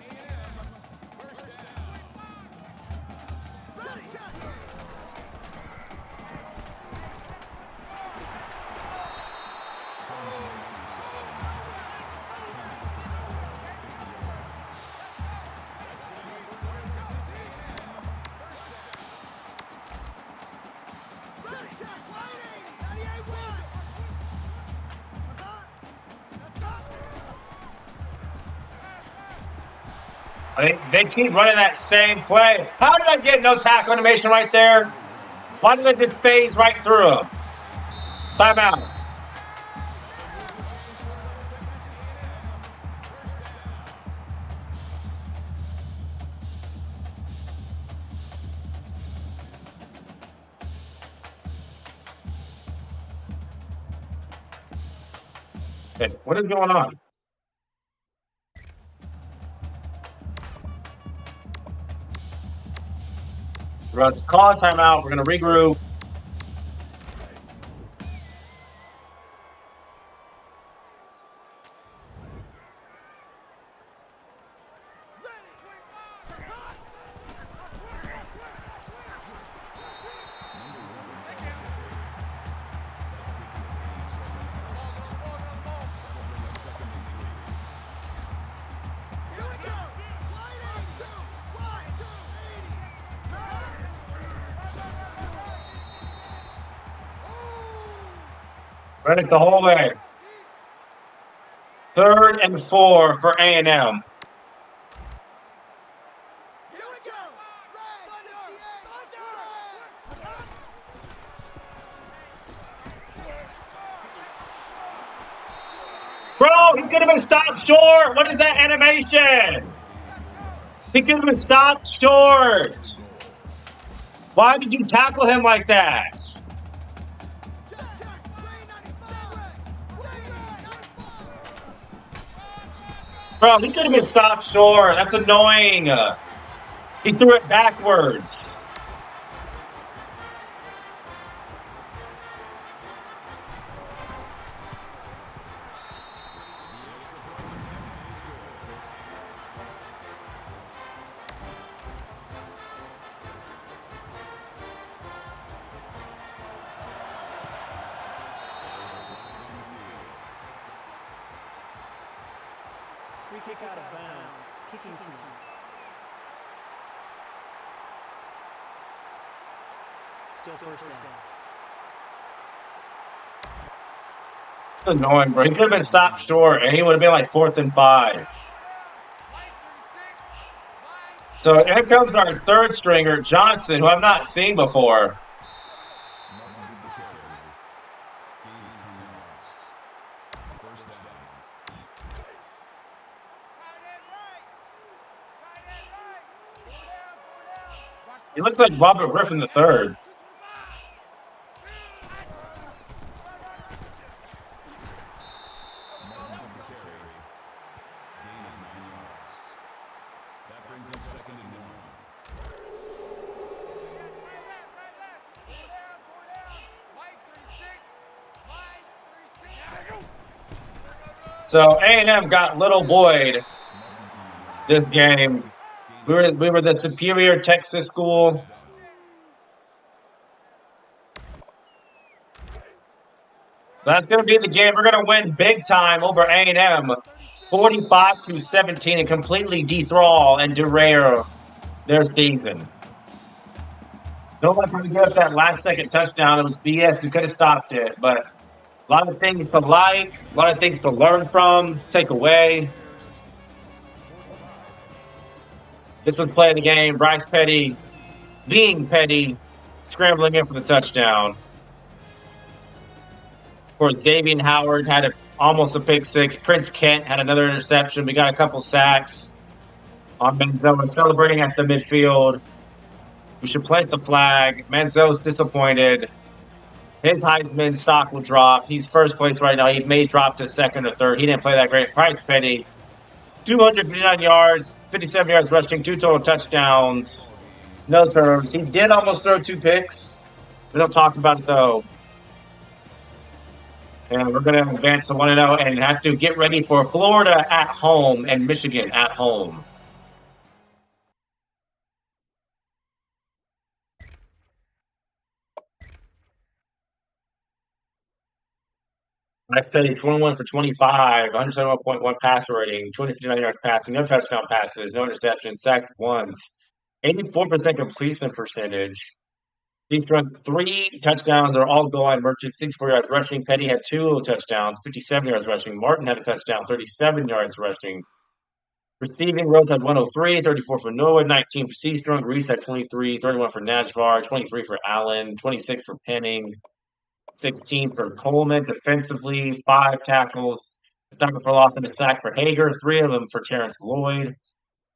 They keep running that same play. How did I get no tackle animation right there? Why did it just phase right through him? Timeout. Okay, what is going on? We're going to call a timeout. We're going to regroup. Run it the whole way. 3rd and 4 for A&M. Bro, he could have been stopped short. What is that animation? He could have been stopped short. Why did you tackle him like that? Bro, he could have been stopped short. That's annoying. He threw it backwards. Free kick out of bounds. Kicking team. Still first down. It's annoying, bro. He could have been stopped short, and he would have been like 4th and 5. So here comes our 3rd stringer, Johnson, who I've not seen before. He looks like Robert Griffin III. So A&M got Little Boyd this game. We were the superior Texas school. That's going to be the game. We're going to win big time over A&M, 45-17, and completely dethrall and derail their season. Nobody could give up that last second touchdown. It was BS. We could have stopped it, but a lot of things to like, a lot of things to learn from, take away. This was play of the game. Bryce Petty, being Petty, scrambling in for the touchdown. Of course, Xavier Howard had almost a pick six. Prince Kent had another interception. We got a couple sacks on Manziel. Celebrating at the midfield. We should plant the flag. Manziel's disappointed. His Heisman stock will drop. He's first place right now. He may drop to second or third. He didn't play that great. Bryce Petty, 259 yards, 57 yards rushing, 2 total touchdowns, no turnovers. He did almost throw 2 picks. We don't talk about it, though. And we're going to advance to 1-0 and have to get ready for Florida at home and Michigan at home. I say 21 for 25, 171.1 passer rating, 259 yards passing, no touchdown passes, no interceptions, sacked 1, 84% completion percentage. He's thrown 3 touchdowns. They're all goal line merchant, 64 yards rushing. Petty had 2 touchdowns, 57 yards rushing. Martin had a touchdown, 37 yards rushing. Receiving, Rose had 103, 34 for Noah, 19 for Seastrunk. Reese had 23, 31 for Najvar, 23 for Allen, 26 for Penning. 16 for Coleman defensively, 5 tackles, a tackle for loss and a sack for Hager, 3 of them for Terrence Lloyd,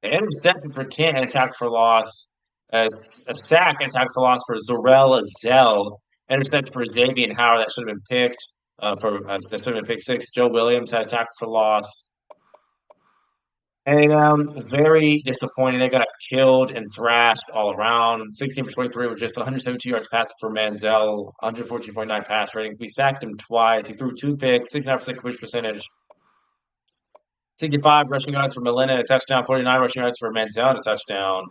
an interception for Kent and a tackle for loss, a sack and a tackle for loss for Zorel Azell, interception for Xavier Howard that should have been picked that should have been picked 6. Joe Williams had a tackle for loss. And very disappointing. They got killed and thrashed all around. 16 for 23 was just 172 yards passing for Manziel, 114.9 pass rating. We sacked him twice. He threw 2 picks, 69% completion percentage. 65 rushing yards for Melina, a touchdown. 49 rushing yards for Manziel, a touchdown.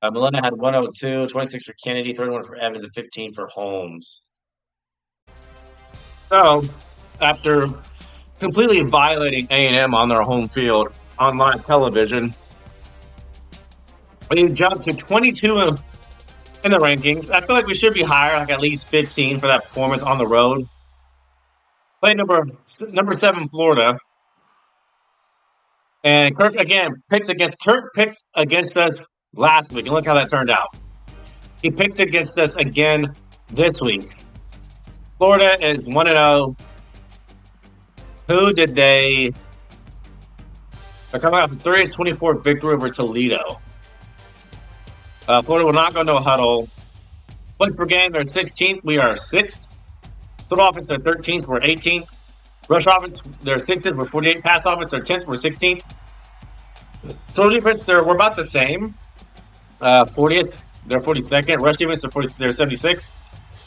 Melina had 102, 26 for Kennedy, 31 for Evans, and 15 for Holmes. So, after completely violating A&M on their home field, on live television, we jumped to 22 in the rankings. I feel like we should be higher, like at least 15 for that performance on the road. Played number 7 Florida, and Kirk again picked against us last week, and look how that turned out. He picked against us again this week. Florida is 1-0. Who did they? They're coming off a 30-24 victory over Toledo. Florida will not go into a huddle. Points per game, they're 16th. We are 6th. Total offense, they're 13th. We're 18th. Rush offense, they're 6th. We're 48th. Pass offense, they're 10th. We're 16th. Total defense, they're about the same. 40th. They're 42nd. Rush defense, they're 76th.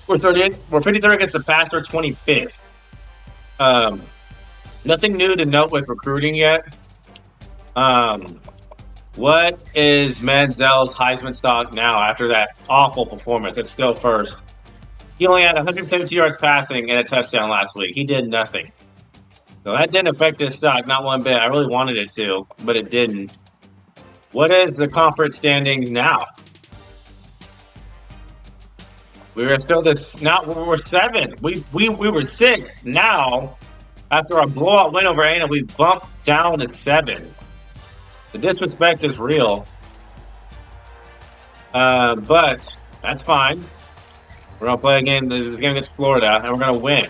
We're 38th. We're 53rd against the pass. They're 25th. Nothing new to note with recruiting yet. What is Manziel's Heisman stock now after that awful performance? It's still first. He only had 172 yards passing and a touchdown last week. He did nothing. So that didn't affect his stock, not one bit. I really wanted it to, but it didn't. What is the conference standings now? We were still now we're 7th. We were 6th. Now, after our blowout win over A&M, we bumped down to 7. The disrespect is real. But that's fine. We're going to play again this game against Florida, and we're going to win.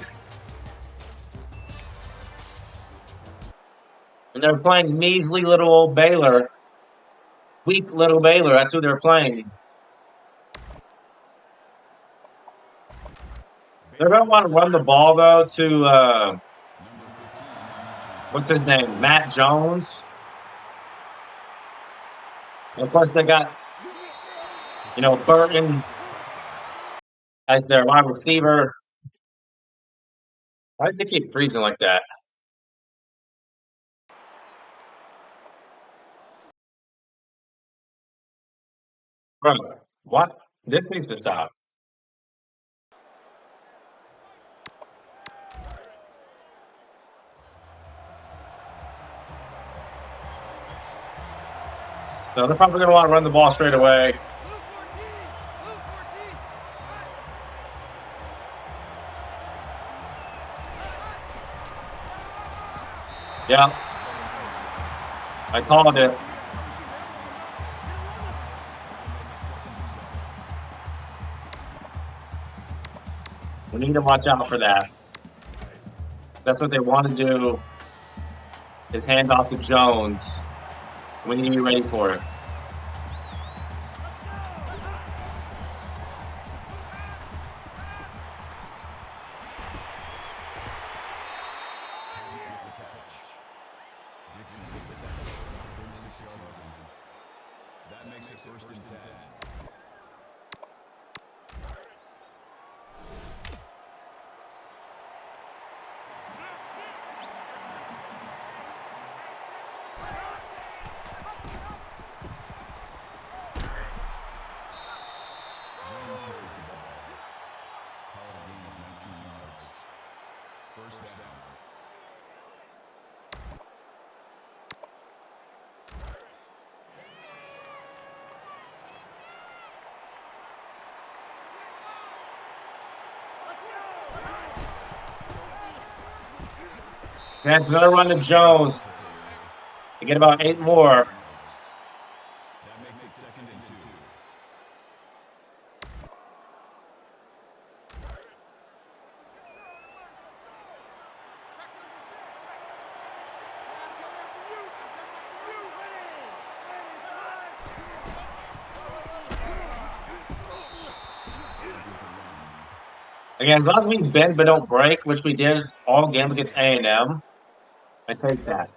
And they're playing measly little old Baylor. Weak little Baylor. That's who they're playing. They're going to want to run the ball, though, to, what's his name? Matt Jones. Of course, they got, Burton as their wide receiver. Why does it keep freezing like that? Bro, what? This needs to stop. So they're probably going to want to run the ball straight away. Blue 14. Blue 14. Yeah. I called it. We need to watch out for that. That's what they want to do, is hand off to Jones. We need to be ready for it. That makes it first and 10. Jones carries the ball. Call it a gain of 19 yards. First down. That's another run to Jones. They get about 8 more. That makes it second and 2. Again, as long as we bend but don't break, which we did all game against A&M, I take that.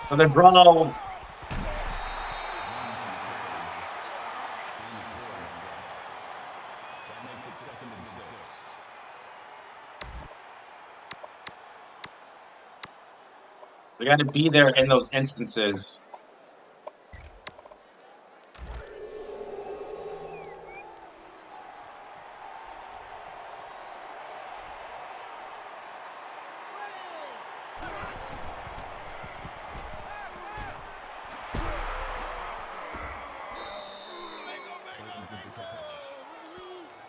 So the draw. That makes it second and 6. We got to be there in those instances.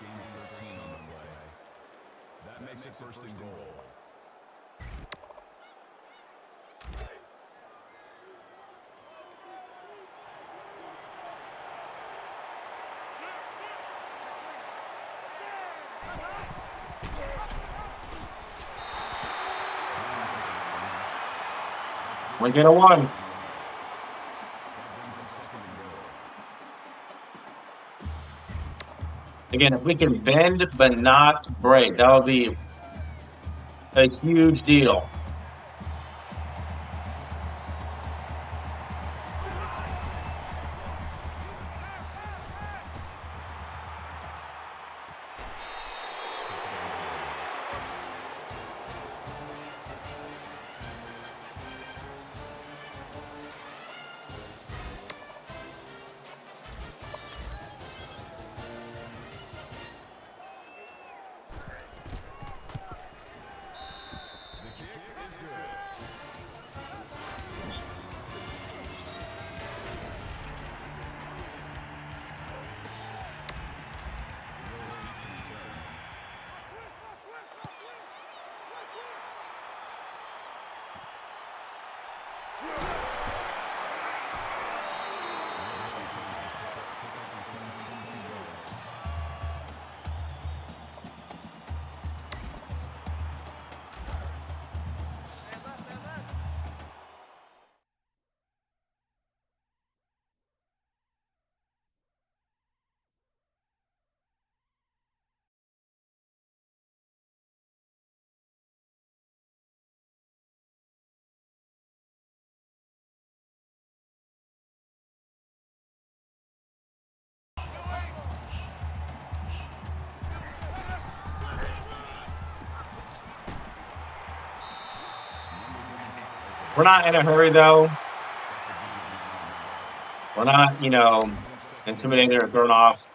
Gain of 13 on the play. That makes it first and goal. We get a 1. That brings it second and goal. Again, if we can bend but not break, that would be a huge deal. The kick is good. We're not in a hurry, though. We're not, intimidated or thrown off.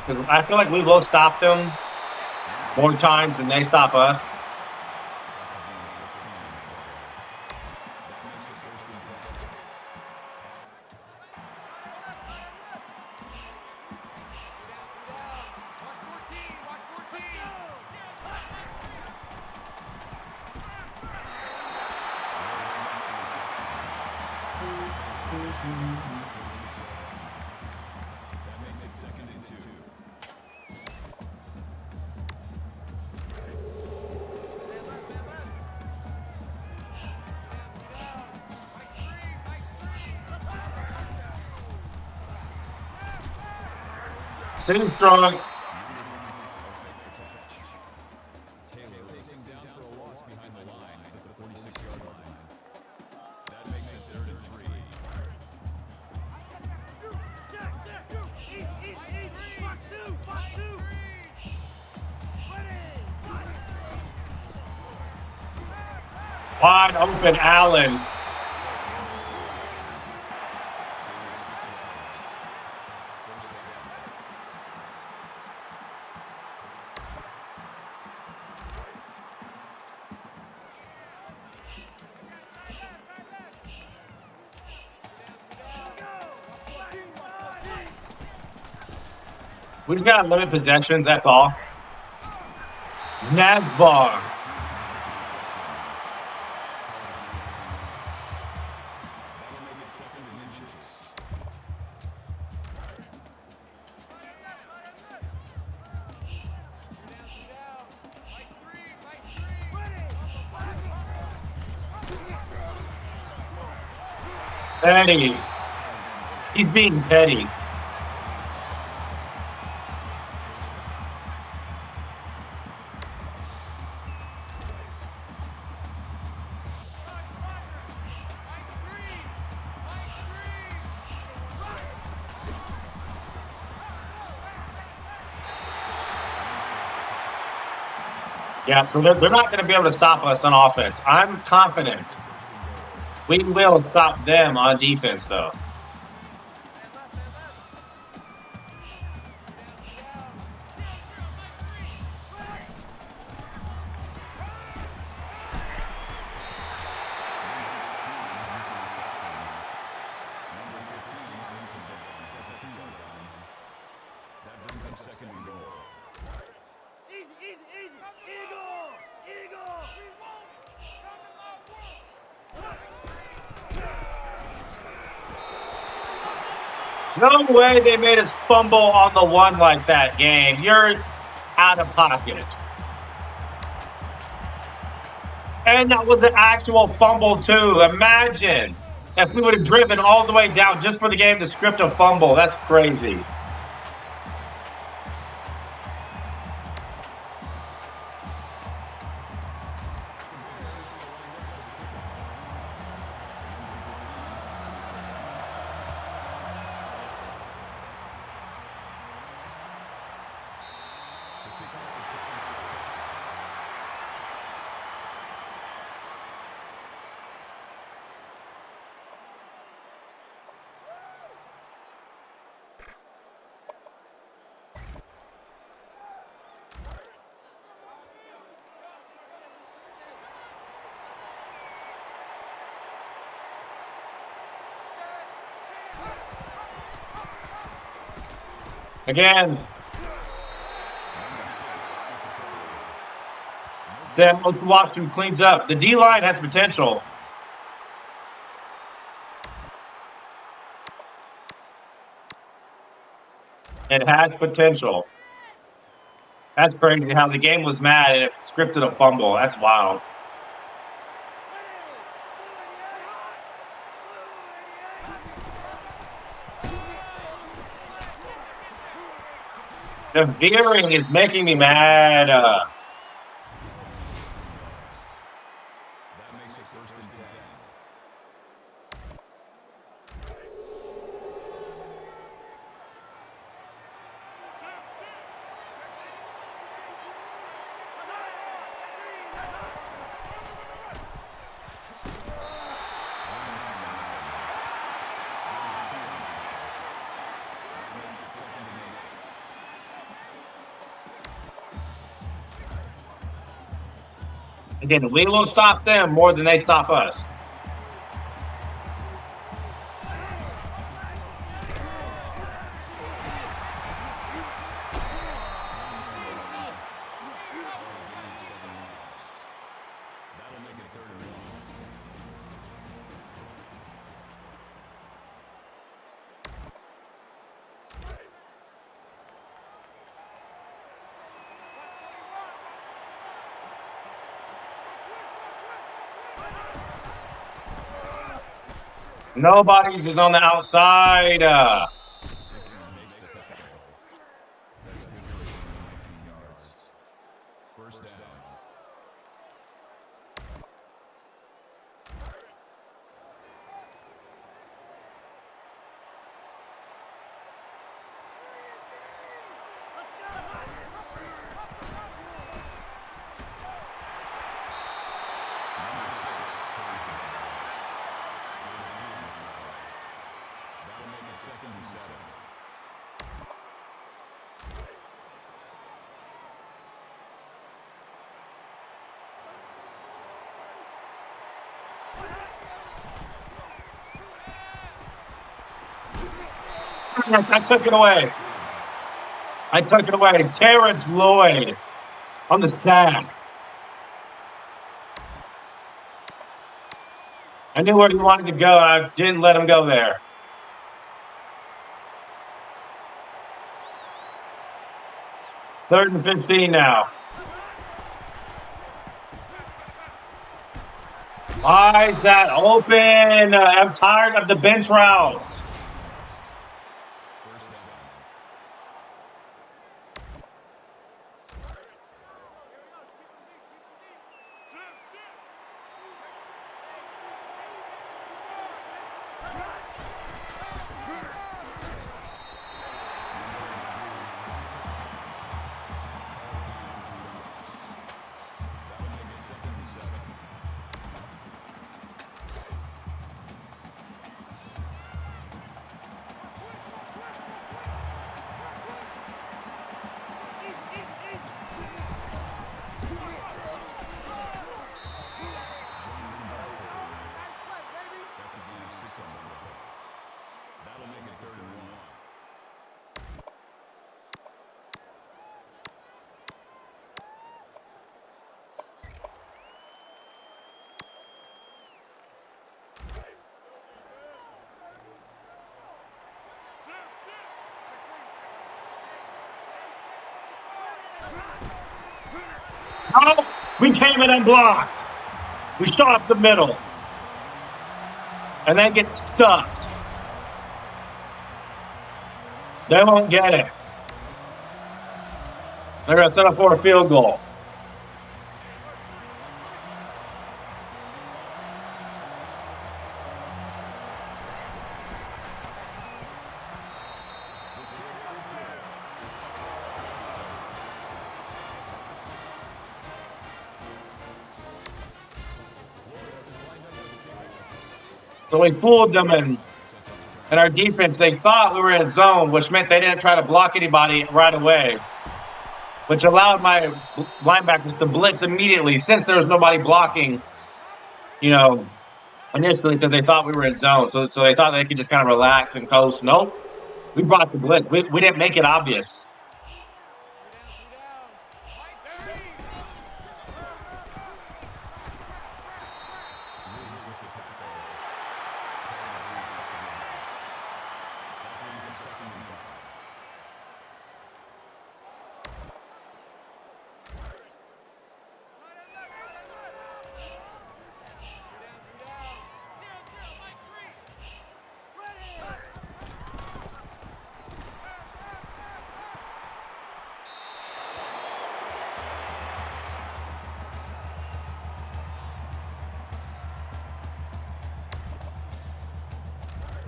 'Cause I feel like we will stop them more times than they stop us. That makes it 2nd and 2. Sitting strong. Taylor racing down for a loss behind the line at the 46-yard line. That makes it 3rd and 3. Wide open Allen. We just gotta limit possessions, that's all. Nazvar. That'll make it 2nd and inches. Petty. He's being petty. Yeah, so they're not going to be able to stop us on offense. I'm confident. We will stop them on defense, though. That brings him 2nd and goal. No way they made us fumble on the one like that, game. You're out of pocket. And that was an actual fumble, too. Imagine if we would have driven all the way down just for the game to script a fumble. That's crazy. Again. Sam Otuatu cleans up. The D-line has potential. It has potential. That's crazy how the game was mad and it scripted a fumble. That's wild. The veering is making me mad. That makes it 1st and 10. Again, we will stop them more than they stop us. That'll make it 3rd and 1. Nobody's is on the outside. Dixon makes the tackle. That's good for 19 yards. 1st down. Number 6 carries the ball. That'll make it 2nd and 7. I took it away. I took it away. Terrence Lloyd on the sack. I knew where he wanted to go. I didn't let him go there. Third and 15 now. Why is that open? I'm tired of the bench routes. 1st down. That'll make it 2nd and 7. That's a gain of 6 on the play. That'll make it 3rd and 1. Oh, we came in unblocked. We shot up the middle. And then get stuffed. They won't get it. They're going to set up for a field goal. So we fooled them, and our defense, they thought we were in zone, which meant they didn't try to block anybody right away, which allowed my linebackers to blitz immediately since there was nobody blocking, initially because they thought we were in zone. So they thought they could just kind of relax and coast. Nope. We brought the blitz. We didn't make it obvious.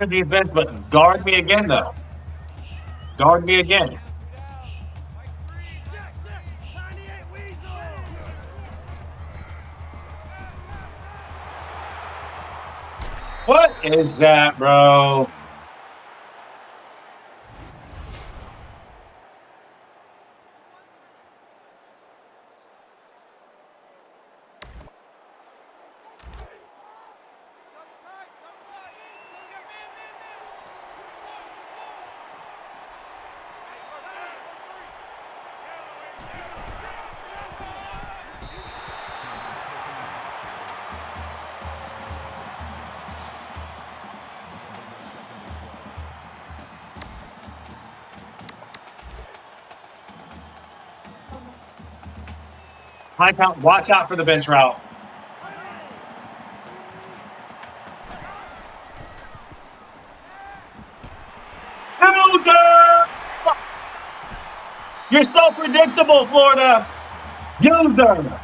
Defense, but guard me again, though. Guard me again. What is that, bro? High count. Watch out for the bench route. User! You're so predictable, Florida. User!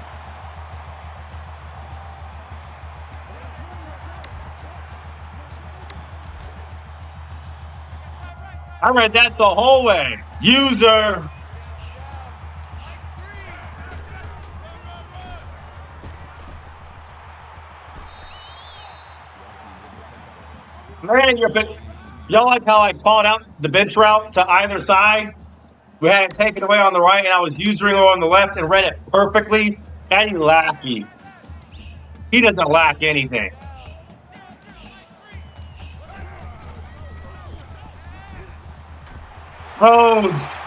I read that the whole way. User! Man, y'all like how I called out the bench route to either side? We had it taken away on the right, and I was using it on the left and read it perfectly. Eddie Lackey. He doesn't lack anything. Rhodes.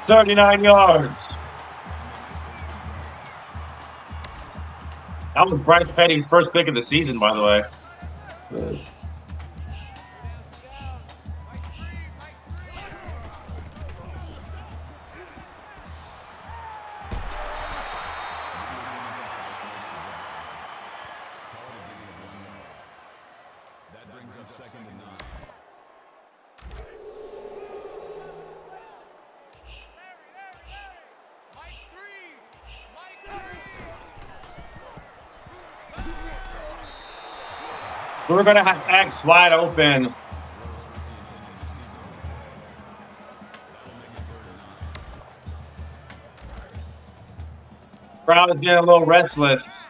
39 yards. That was Bryce Petty's first pick of the season, by the way. That brings up 2nd and 9. We're going to have X wide open. Crowd is getting a little restless.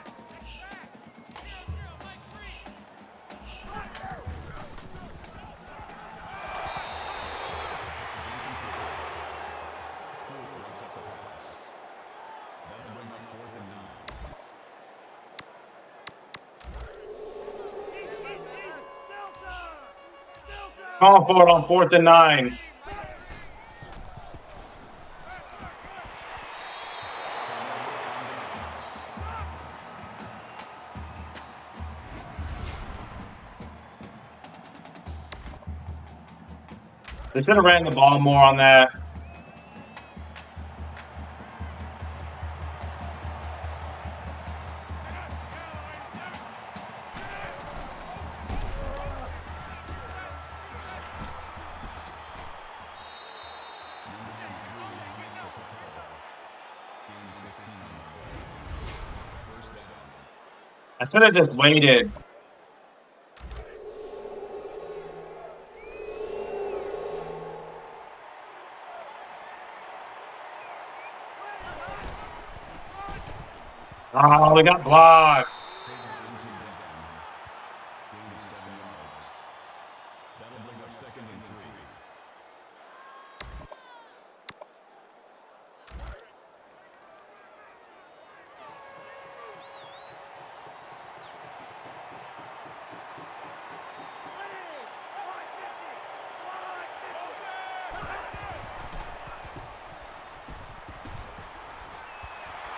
Call for it on 4th and 9. They should have ran the ball more on that. I should have just waited. Oh, we got blocks. That'll bring up 2nd and 3.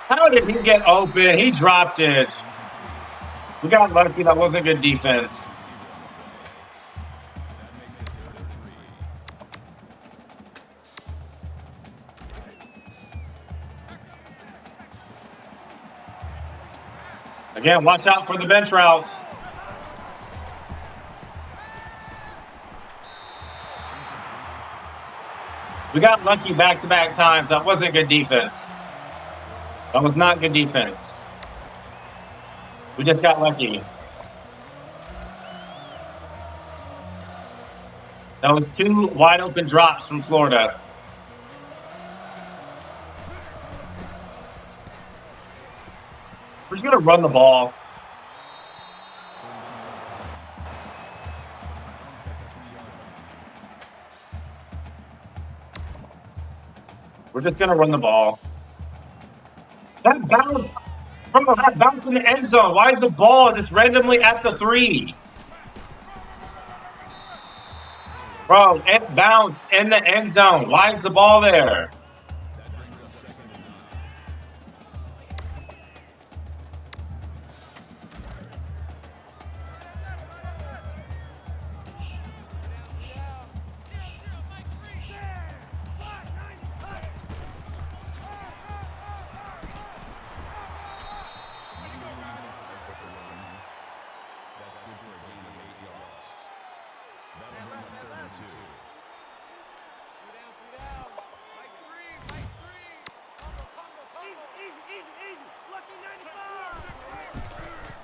How did he get open? He dropped it. We got lucky. That wasn't good defense. Again, watch out for the bench routes. We got lucky back-to-back times. That wasn't good defense. That was not good defense. We just got lucky. That was 2 wide open drops from Florida. We're just going to run the ball. We're just going to run the ball. That bounce in the end zone. Why is the ball just randomly at the 3? Bro, it bounced in the end zone. Why is the ball there? Mike three, Mike three. Combo, combo, combo. Easy, easy, easy. Lucky 95.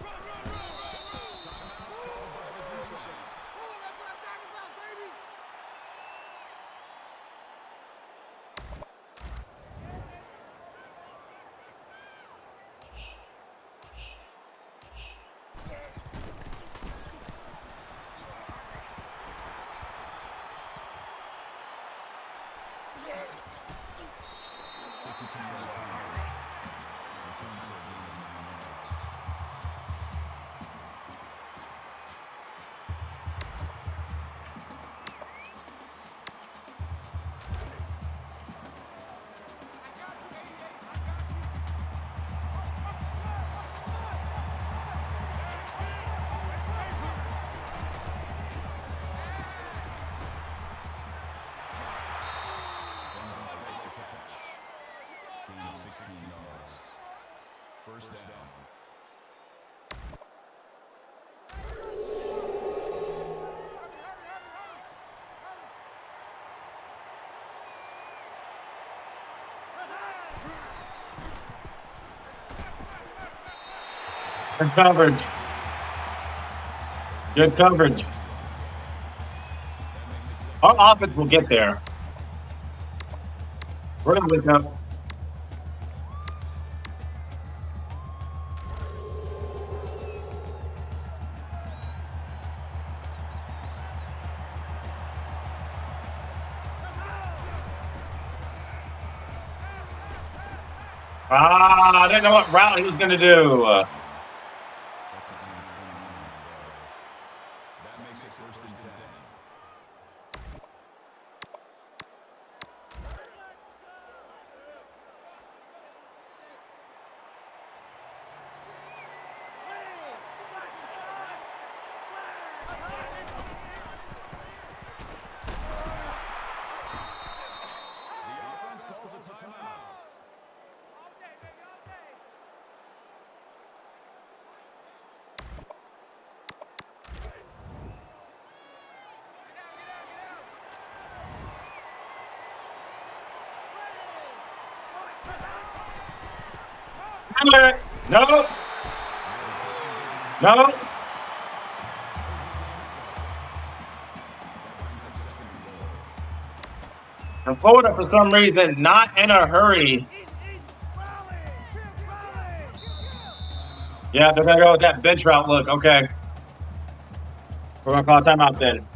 Run, run, run, run, run. Ooh, that's what I'm talking about, baby. I got you, 88. I got you. Gain of 16 yards. First down. Good coverage. Good coverage. Our offense will get there. We're gonna wake up. I didn't know what route he was gonna do. That's a 21. That makes it first and 10. The offense calls a timeout. All day, baby, all day. Get out, get out, get out. No. No. And Florida, for some reason, not in a hurry. Yeah, they're going to go with that bench route look. Okay. We're going to call a timeout then.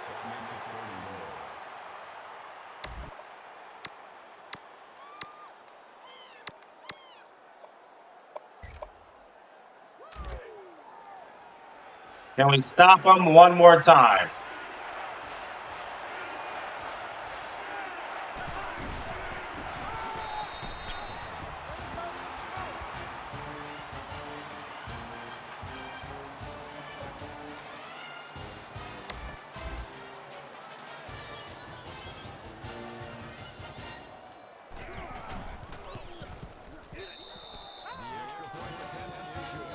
That makes it 30 and goal. Can we stop them one more time? The extra point attempt is good.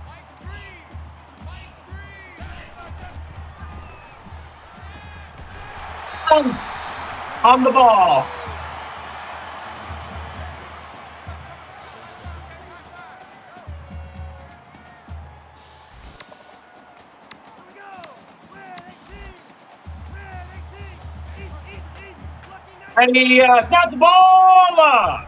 Mike three, Mike three. On the ball. And he snaps the ball.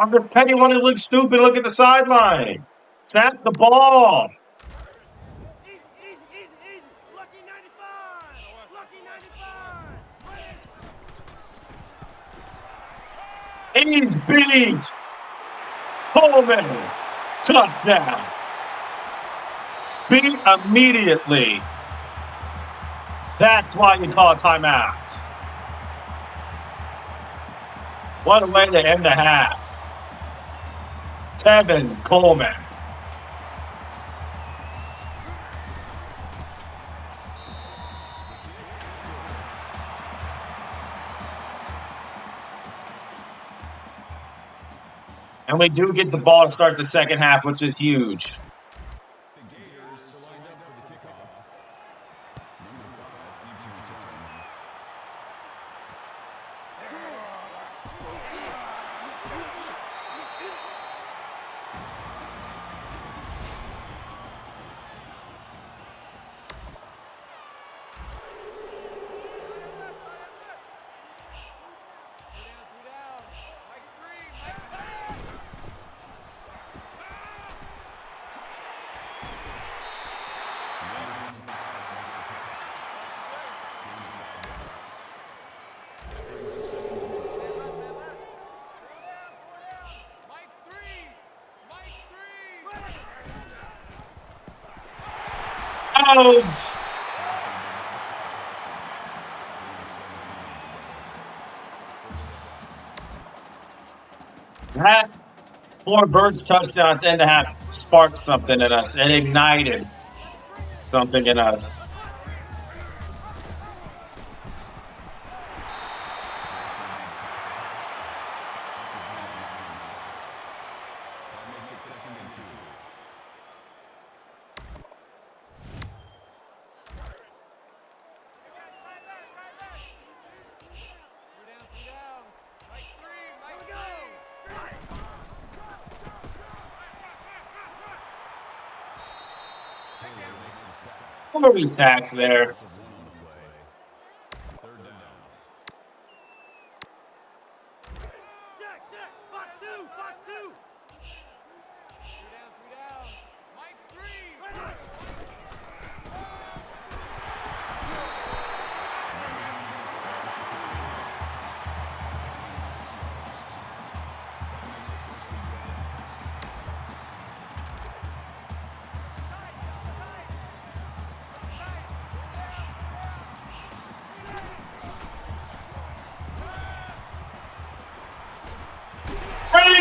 I'm just petty one to look stupid. Look at the sideline. Snap the ball. Easy, easy, easy, easy. Lucky 95. Lucky 95. He's beat. Coleman. Touchdown. Beat immediately. That's why you call a timeout. What a way to end the half. Tevin Coleman. And we do get the ball to start the second half, which is huge. The Gators are lined up for the kickoff. Number 5, defensive return. Ouch! That poor Bird's touchdown at the end of the half sparked something in us. It ignited something in us. That makes it 2nd and 2. Taylor makes the sack. How many sacks there? This is 1 on the play. 3rd down. Jack, Jack, Fox 2, Fox 2. 3 down, Mike 3.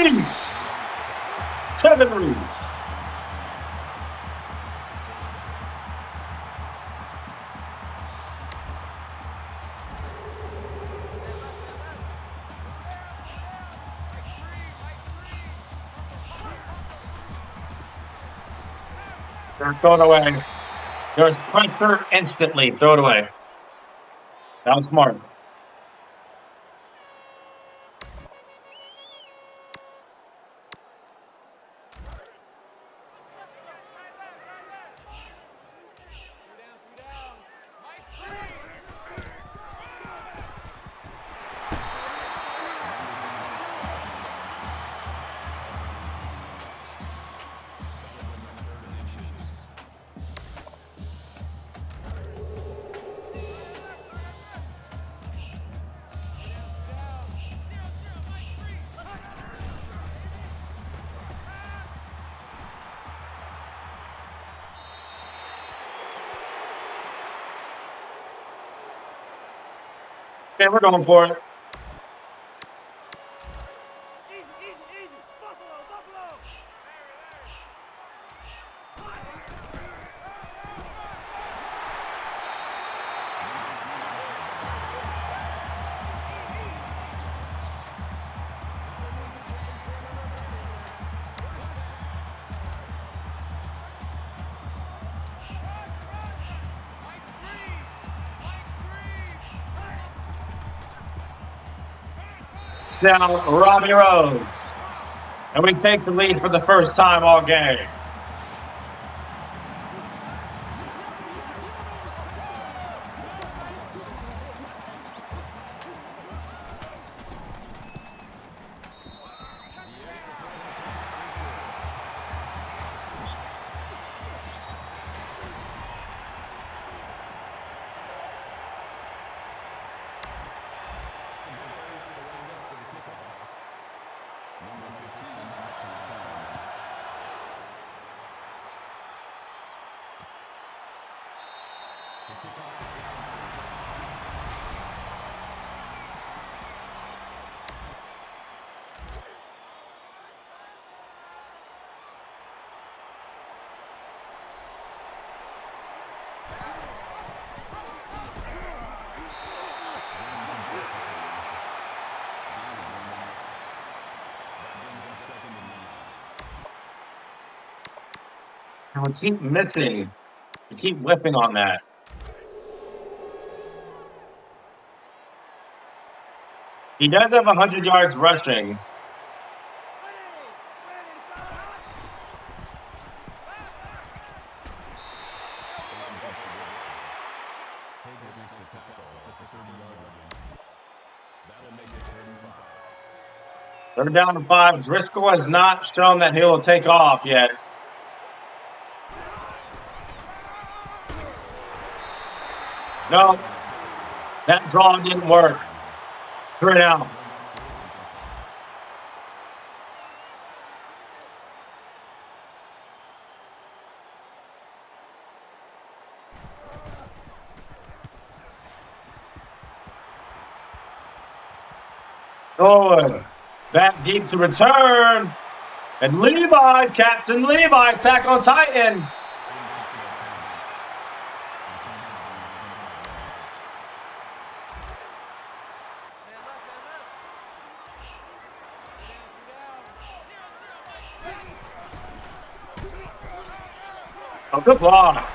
Reese! Tevin Reese. Throw it away. There's pressure instantly. Throw it away. That was smart. Okay, we're going for it. Easy, easy, easy. Buffalo, Buffalo. Down Robbie Rhodes. And we take the lead for the first time all game. The And we keep missing. We keep whipping on that. He does have 100 yards rushing. Hager makes the tackle at the 30-yard line. That'll make it 3rd and 5. They're down to 5. Driscoll has not shown that he will take off yet. No, that draw didn't work. 3 down. Good. Back deep to return. And Levi, Captain Levi, tackle Titan. Oh, good block.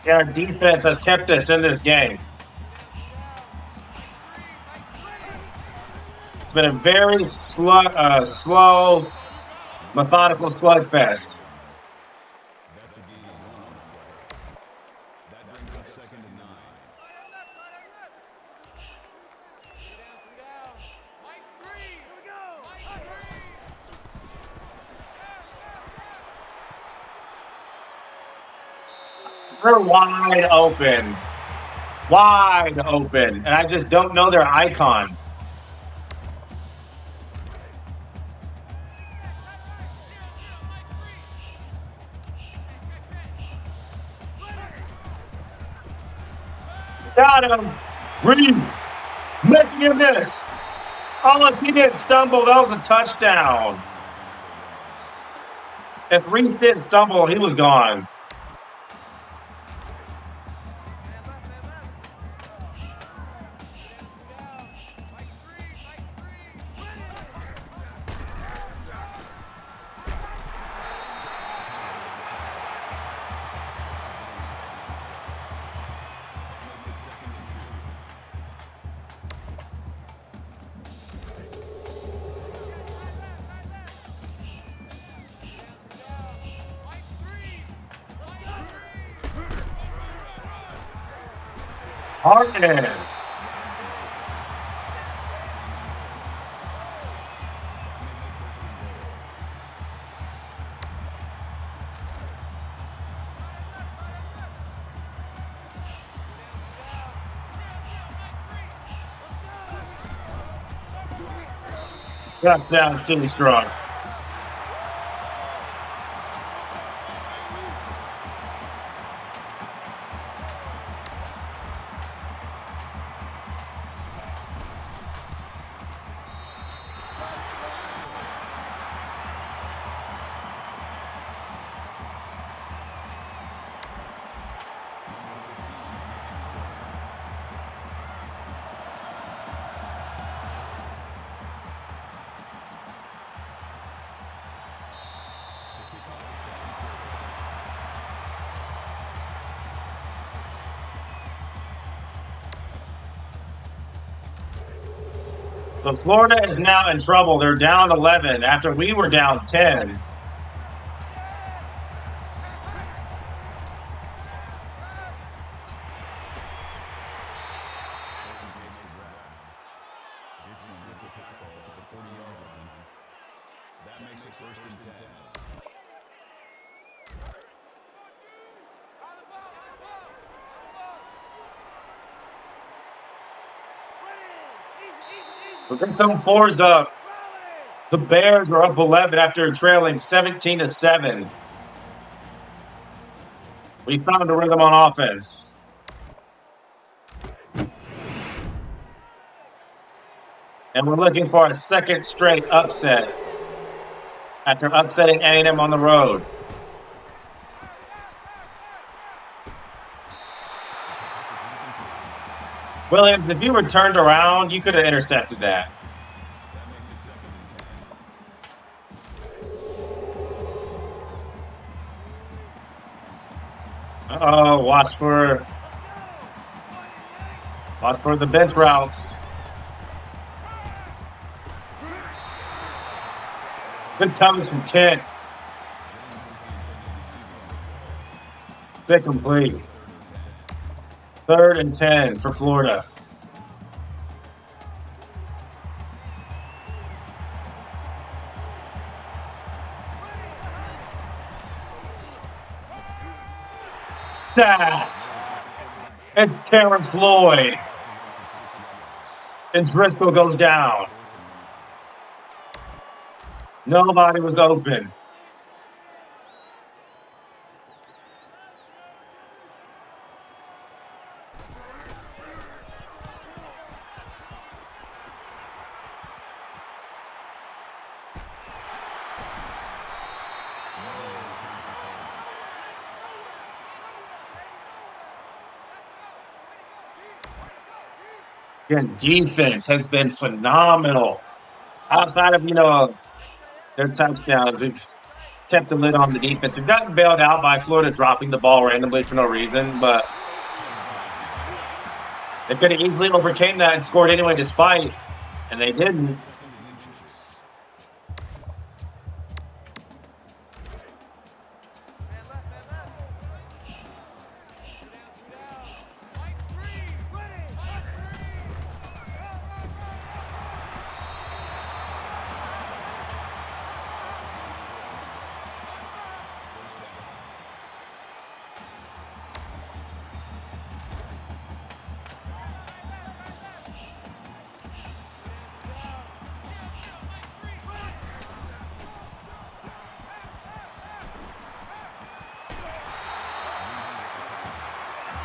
Yeah, our defense has kept us in this game. It's been a very slow, methodical slugfest. That's a gain of 1 on the play. That brings us 2nd and 9. They're wide open. Wide open. And I just don't know their icon. Got him. Reese making him miss. Oh, if he didn't stumble, that was a touchdown. If Reese didn't stumble, he was gone. Hartman. Touchdown, City Strong. So Florida is now in trouble. They're down 11 after we were down 10. That makes it 1st and 10. We'll get them 4s up. The Bears are up 11 after trailing 17-7. We found a rhythm on offense. And we're looking for a second straight upset after upsetting A&M on the road. Williams, if you were turned around, you could have intercepted that. That makes it 2nd and 10. Uh-oh, watch for the bench routes. Good coverage from Kent. It's incomplete. 3rd and 10 for Florida. That. It's Terrence Lloyd. And Driscoll goes down. Nobody was open. Again, defense has been phenomenal. Outside of, their touchdowns, we've kept the lid on the defense. We've gotten bailed out by Florida dropping the ball randomly for no reason, but they could have easily overcame that and scored anyway despite, and they didn't.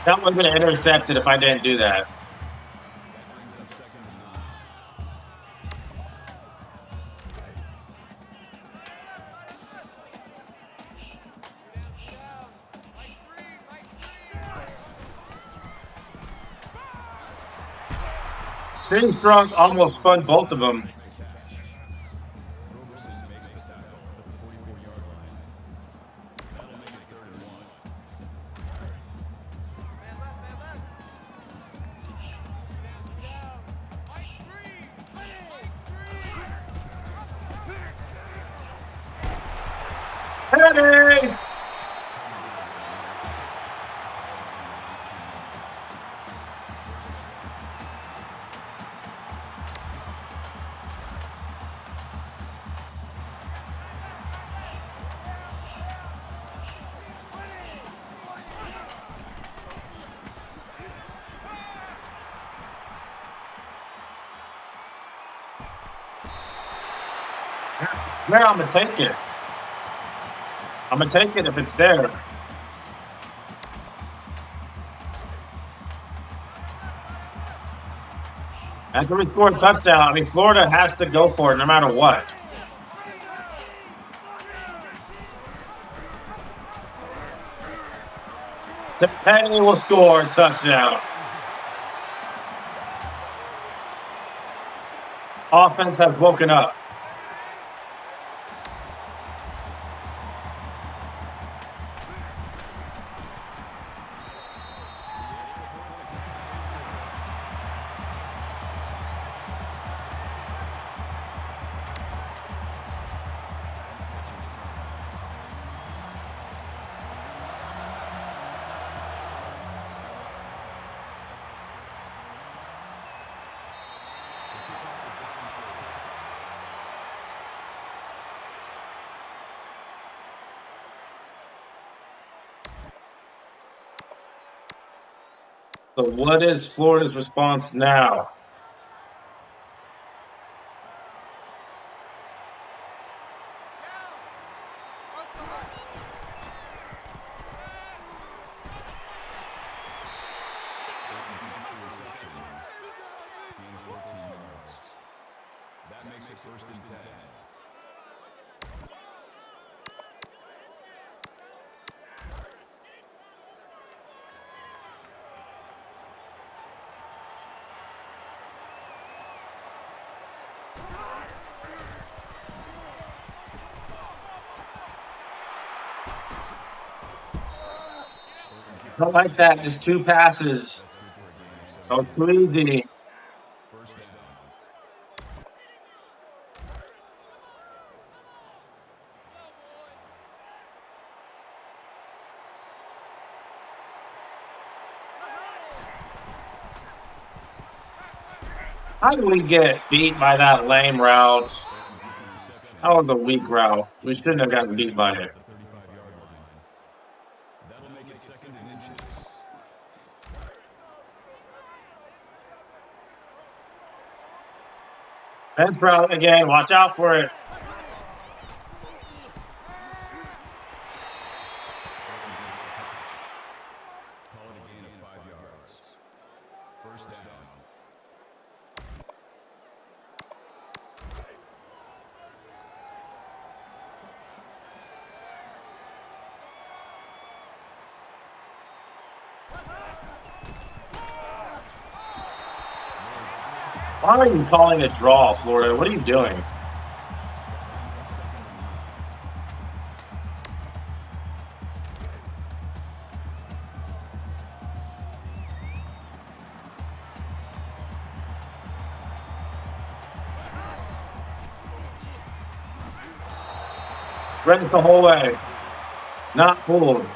That would have been intercepted if I didn't do that. Staying strong almost spun both of them. Ready! It's there, I'm going to take it. I'm going to take it if it's there. After we score a touchdown, I mean, Florida has to go for it no matter what. Penny will score a touchdown. Offense has woken up. So what is Florida's response now? first and 10. Don't like that. Just 2 passes. That was too easy. First down. How did we get beat by that lame route? That was a weak route. We shouldn't have gotten beat by it. The 35-yard line. That'll make it second and inches. Bench route again. Watch out for it. Call it a gain of 5 yards. First down. Why are you calling a draw, Florida? What are you doing? Read it the whole way. Not fooled.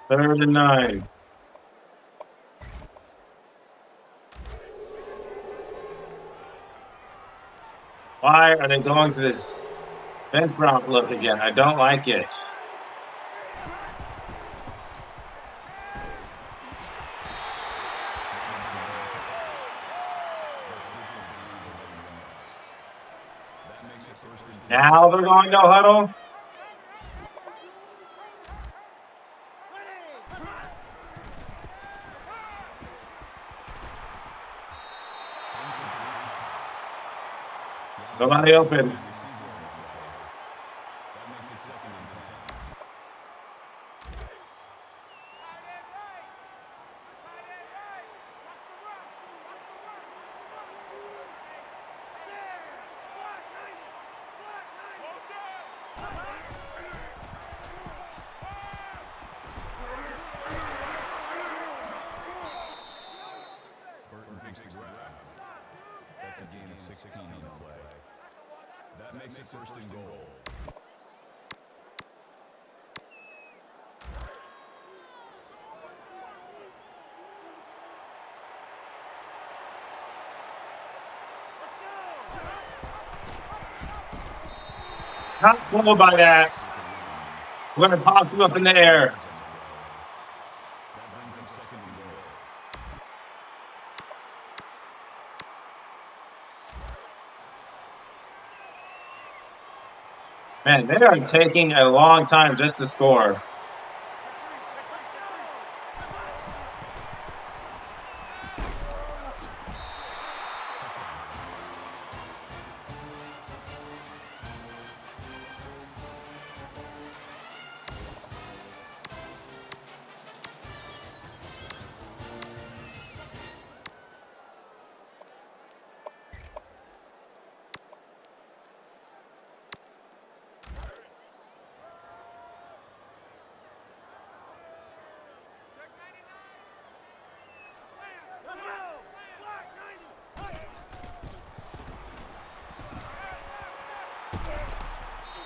Third and 9. Why are they going to this bench route look again? I don't like it. That makes it first and 10. Now they're going no huddle. Nobody open. That makes it second and 10. Burton makes the grab. That's a gain of 16 on the play. That makes it first and goal. Not fooled by that. We're going to toss him up in the air. That brings him second and goal. Man, they are taking a long time just to score.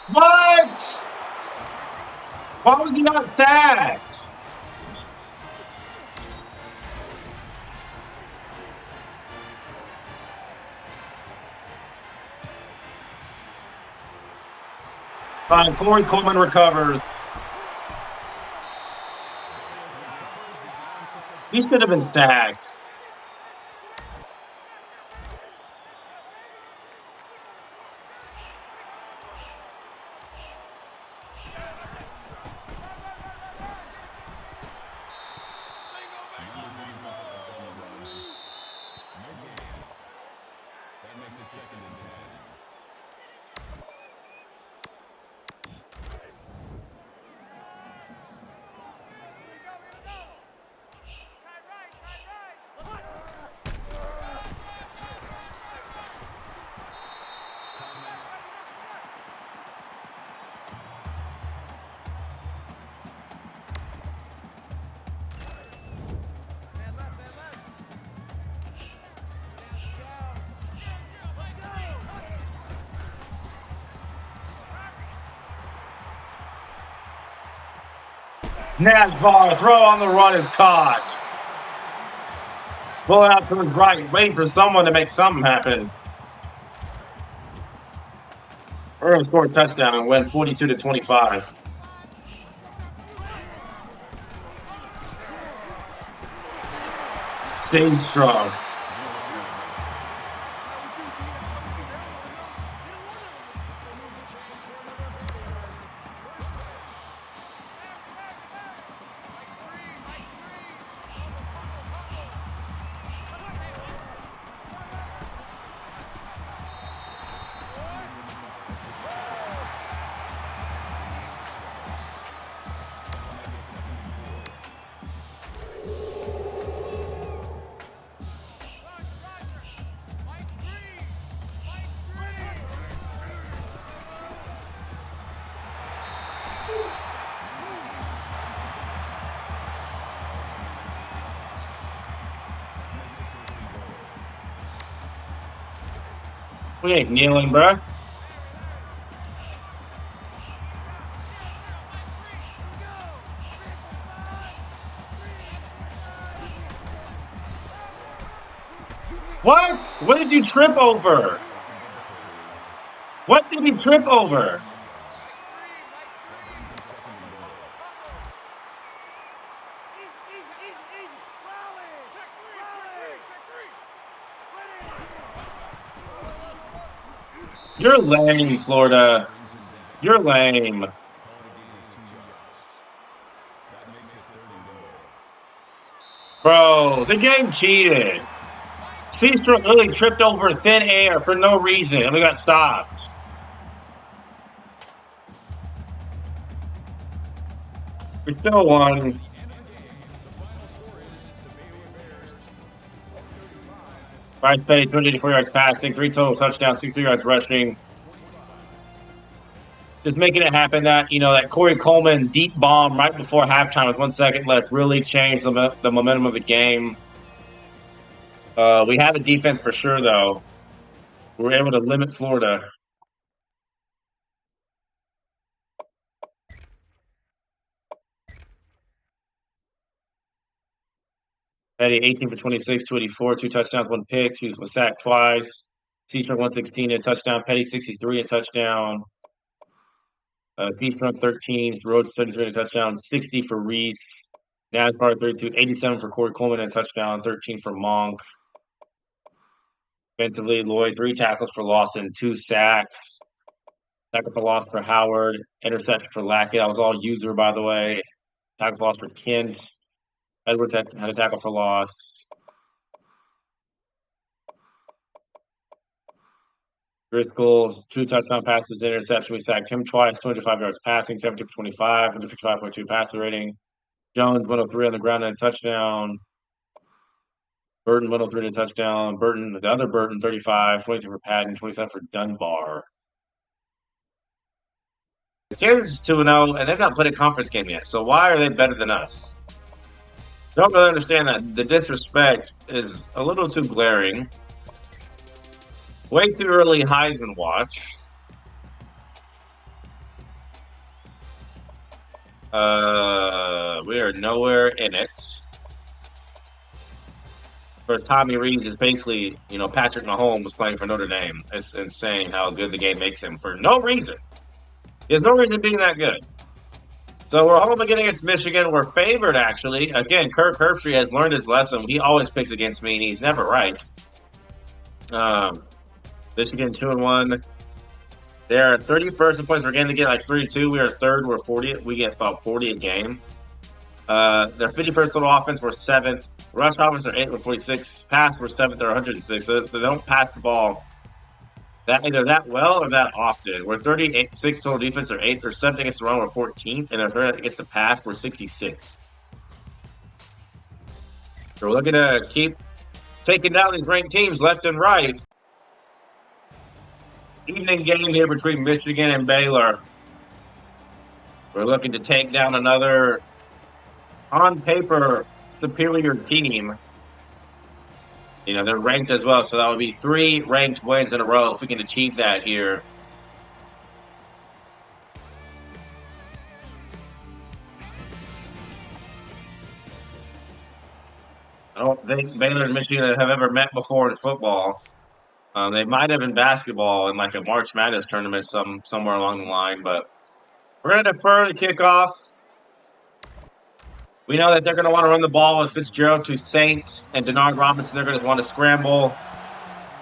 What? Why was he not sacked? Fine, Corey Coleman recovers. He should have been sacked. makes it 2nd and 10. NASCAR throw on the run is caught. Pulling out to his right, waiting for someone to make something happen. We're going to score a touchdown and win 42-25. Stay strong. We ain't kneeling, bruh. What? What did you trip over? What did he trip over? You're lame, Florida. You're lame. Bro, the game cheated. Seastruck really tripped over thin air for no reason, and we got stopped. We still won. Bryce Petty, 284 yards passing, 3 total touchdowns, 63 yards rushing. Just making it happen that, that Corey Coleman deep bomb right before halftime with 1 second left really changed the momentum of the game. We have a defense for sure, though. We were able to limit Florida. Petty, 18 for 26, 284, 2 touchdowns, 1 pick. He was sacked twice. Seastrunk, 116, a touchdown. Petty, 63, a touchdown. Seastrunk, 13. Rhodes, 73, a touchdown. 60 for Reese. NASCAR, 32. 87 for Corey Coleman, a touchdown. 13 for Monk. Offensively, Lloyd, 3 tackles for Lawson, 2 sacks. Tackle for loss for Howard. Interception for Lackey. That was all user, by the way. Tackle for loss for Kent. Edwards had a tackle for loss. Driscoll, 2 touchdown passes, interception. We sacked him twice, 205 yards passing, 70 for 25, 155.2 passer rating. Jones, 103 on the ground and a touchdown. Burton, 103 and a touchdown. Burton, the other Burton, 35, 23 for Patton, 27 for Dunbar. Kansas is 2-0, and they've not played a conference game yet. So why are they better than us? Don't really understand that. The disrespect is a little too glaring. Way too early Heisman watch. We are nowhere in it. For Tommy Rees is basically, Patrick Mahomes playing for Notre Dame. It's insane how good the game makes him for no reason. There's no reason being that good. So we're home again against Michigan. We're favored, actually. Again, Kirk Herbstreit has learned his lesson. He always picks against me, and he's never right. Michigan 2-1. They're 31st in points per game. They get like 32. We are third. We're 40. We get about 40 a game. Their 51st total offense. We're 7th. Rush offense are 8th with 46. Pass, we're 7th. They're 106. So they don't pass the ball That either that well or that often. We're 36 total defense, or 8th or 7th against the run, we're 14th, and then third against the pass, we're 66th. So we're looking to keep taking down these ranked teams left and right. Evening game here between Michigan and Baylor. We're looking to take down another, on paper, superior team. You know, they're ranked as well, so that would be 3 ranked wins in a row if we can achieve that here. I don't think Baylor and Michigan have ever met before in football. They might have in basketball in like a March Madness tournament somewhere along the line, but we're going to defer the kickoff. We know that they're going to want to run the ball with Fitzgerald to Saint and Denard Robinson. They're going to want to scramble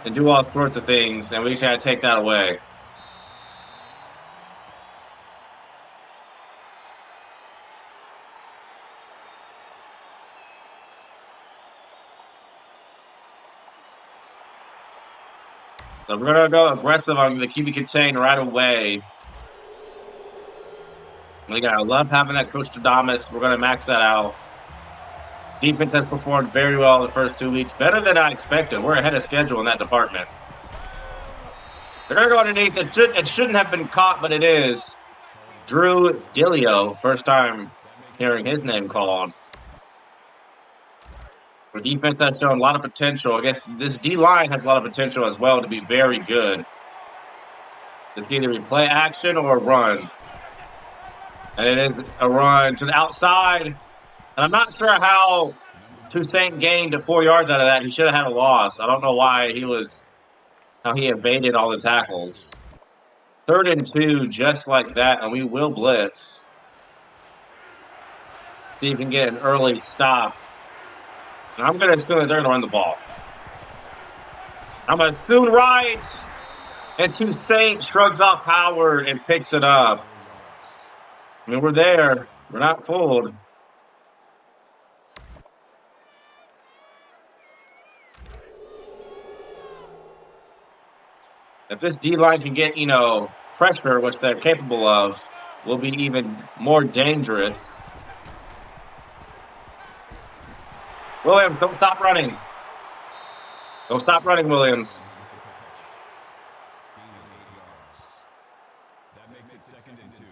and do all sorts of things, and we just got to take that away. So we're going to go aggressive on the QB contain right away. I love having that Coach Stradamus. We're going to max that out. Defense has performed very well the first 2 weeks. Better than I expected. We're ahead of schedule in that department. They're going to go underneath. It shouldn't have been caught, but it is. Drew Dilio, first time hearing his name called. The defense has shown a lot of potential. I guess this D-line has a lot of potential as well to be very good. This can either be play action or a run. And it is a run to the outside. And I'm not sure how Toussaint gained 4 yards out of that. He should have had a loss. I don't know why how he evaded all the tackles. 3rd and 2, just like that, and we will blitz. See if we can get an early stop. And I'm going to assume that they're going to run the ball. I'm going to assume right. And Toussaint shrugs off Howard and picks it up. I mean, we're there. We're not fooled. If this D-line can get, pressure, which they're capable of, we'll be even more dangerous. Williams, don't stop running. Don't stop running, Williams. That makes it 2nd and 2.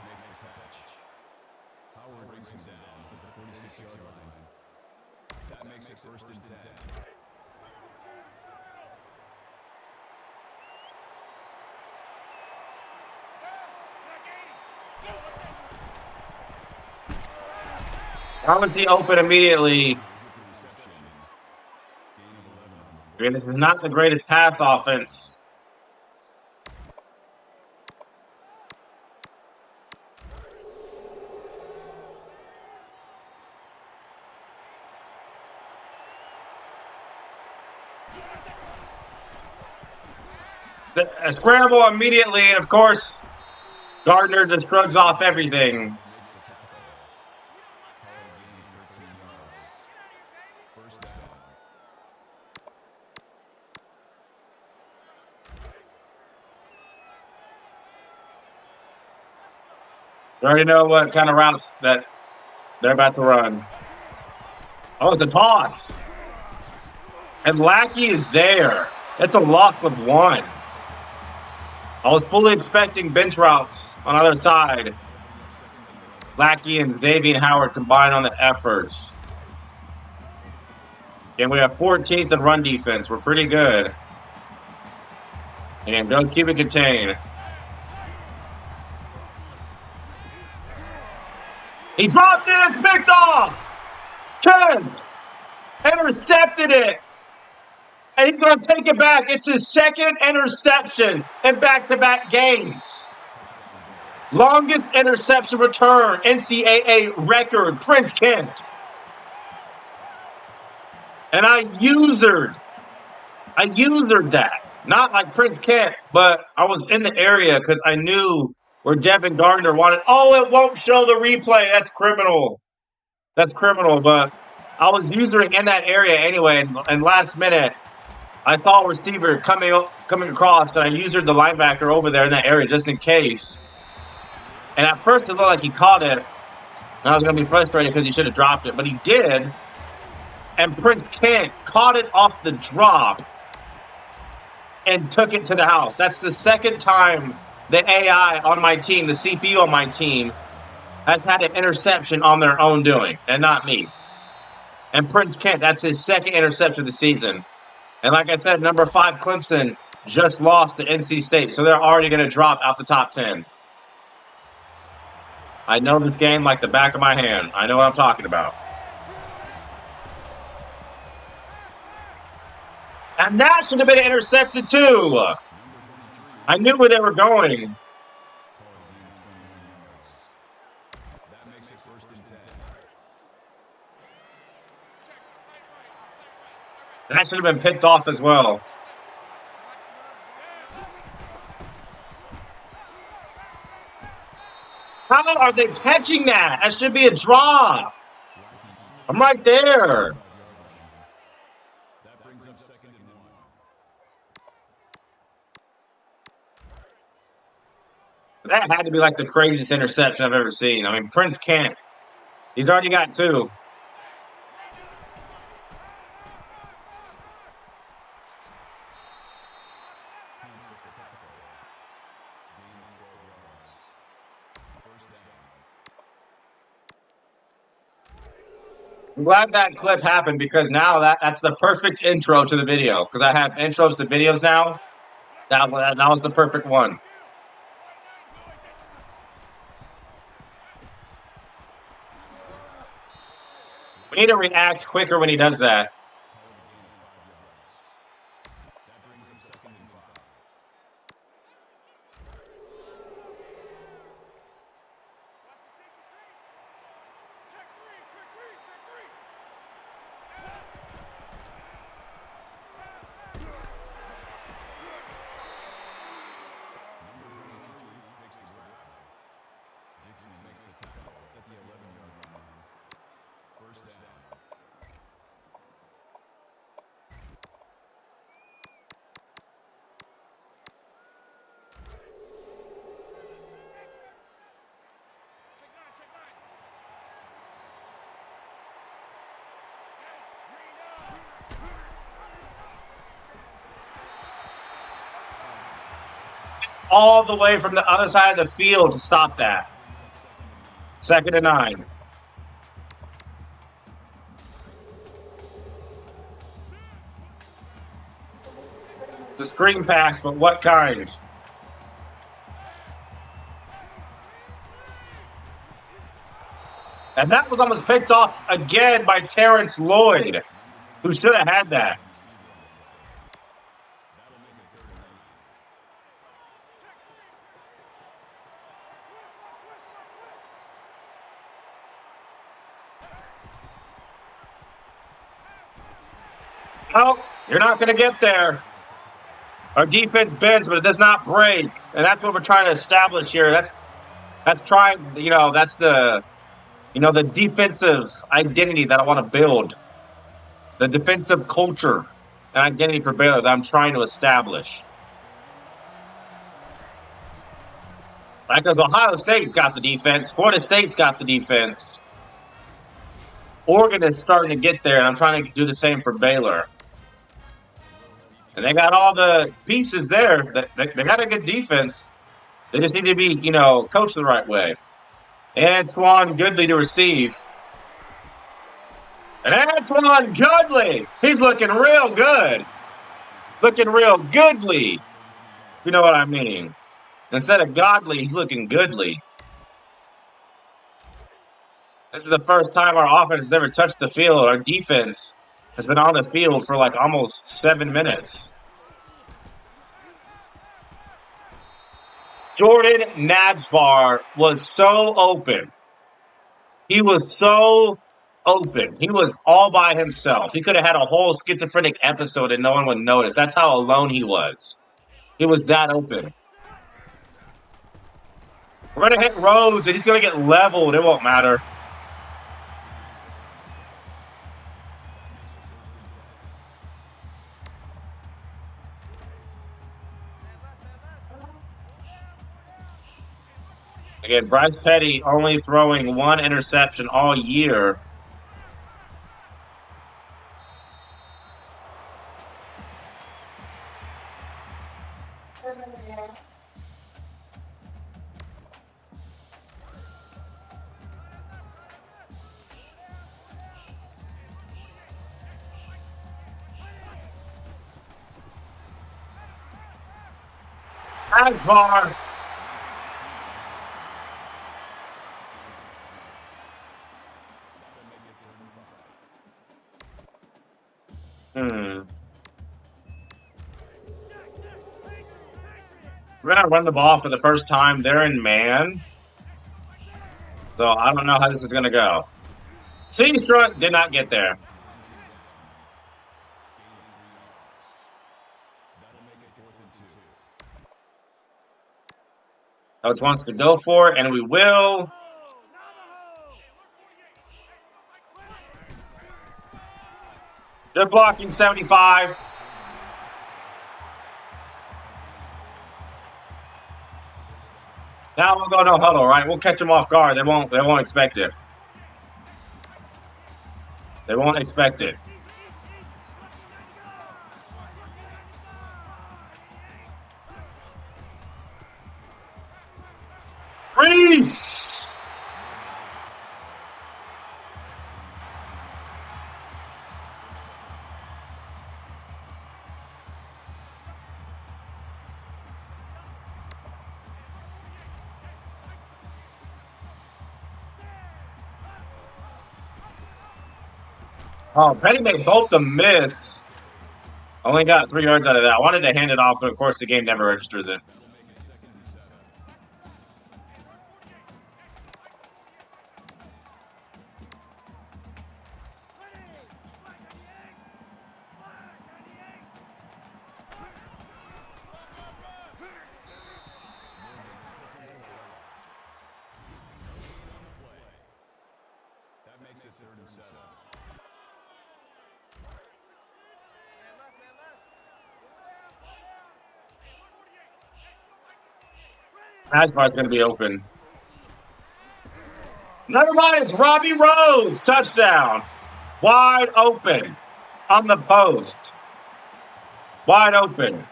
Makes the catch. Howard brings him down at the 46-yard line. That makes it 1st and 10. How was he open immediately? I mean, this is not the greatest pass offense. A scramble immediately, and of course, Gardner just shrugs off everything. You already know what kind of routes that they're about to run. Oh, it's a toss. And Lackey is there. That's a loss of 1. I was fully expecting bench routes on either side. Lackey and Xavier Howard combined on the efforts. And we have 14th in run defense. We're pretty good. And go keep it contained. He dropped it and picked off. Kent intercepted it. And he's going to take it back. It's his 2nd interception in back-to-back games. Longest interception return, NCAA record, Prince Kent. And I usered that. Not like Prince Kent, but I was in the area because I knew where Devin Gardner wanted. Oh, it won't show the replay. That's criminal. That's criminal. But I was usering in that area anyway. And last minute, I saw a receiver coming across, and I usered the linebacker over there in that area just in case. And at first, it looked like he caught it. And I was going to be frustrated because he should have dropped it, but he did. And Prince Kent caught it off the drop and took it to the house. That's the second time the AI on my team, the CPU on my team, has had an interception on their own doing, and not me. And Prince Kent, that's his second interception of the season. And like I said, number 5 Clemson just lost to NC State, so they're already going to drop out the top 10. I know this game like the back of my hand. I know what I'm talking about. And that should have been intercepted too. I knew where they were going. That makes it 1st and 10. That should have been picked off as well. How are they catching that? That should be a drop. I'm right there. That brings up 2nd and 1. That had to be like the craziest interception I've ever seen. I mean, Prince Kent, he's already got 2. I'm glad that clip happened because now that's the perfect intro to the video. Because I have intros to videos now. That was the perfect one. We need to react quicker when he does that. That brings up 2nd and 5. Dixon makes the tackle at the 11-yard line. 1st down. All the way from the other side of the field to stop that. 2nd and 9. It's a screen pass, but what kind? And that was almost picked off again by Terrence Lloyd, who should have had that. No, you're not going to get there. Our defense bends, but it does not break, and that's what we're trying to establish here. That's trying. That's the defensive identity that I want to build, the defensive culture and identity for Baylor that I'm trying to establish. Because Ohio State's got the defense, Florida State's got the defense. Oregon is starting to get there, and I'm trying to do the same for Baylor. And they got all the pieces there. They got a good defense. They just need to be, coached the right way. Antoine Goodley to receive. And Antoine Goodley, he's looking real good. Looking real goodly. You know what I mean. Instead of godly, he's looking goodly. This is the first time our offense has ever touched the field. Our defense has been on the field for like almost 7 minutes. Jordan Nadsvar was so open. He was so open. He was all by himself. He could have had a whole schizophrenic episode and no one would notice. That's how alone he was. He was that open. We're gonna hit Rhodes and he's gonna get leveled. It won't matter. Again, Bryce Petty only throwing one interception all year. As far. We're gonna run the ball for the first time. They're in man. So I don't know how this is gonna go. Seastruck did not get there. Coach wants to go for it, and we will. They're blocking 75. Now we'll go no huddle, right? We'll catch them off guard. They won't expect it. They won't expect it. Freeze! Oh, Petty made both the miss. Only got 3 yards out of that. I wanted to hand it off, but of course the game never registers it. That makes it 3rd and 7. Asbar's going to be open. Never mind, it's Robbie Rhodes. Touchdown. Wide open on the post. Wide open.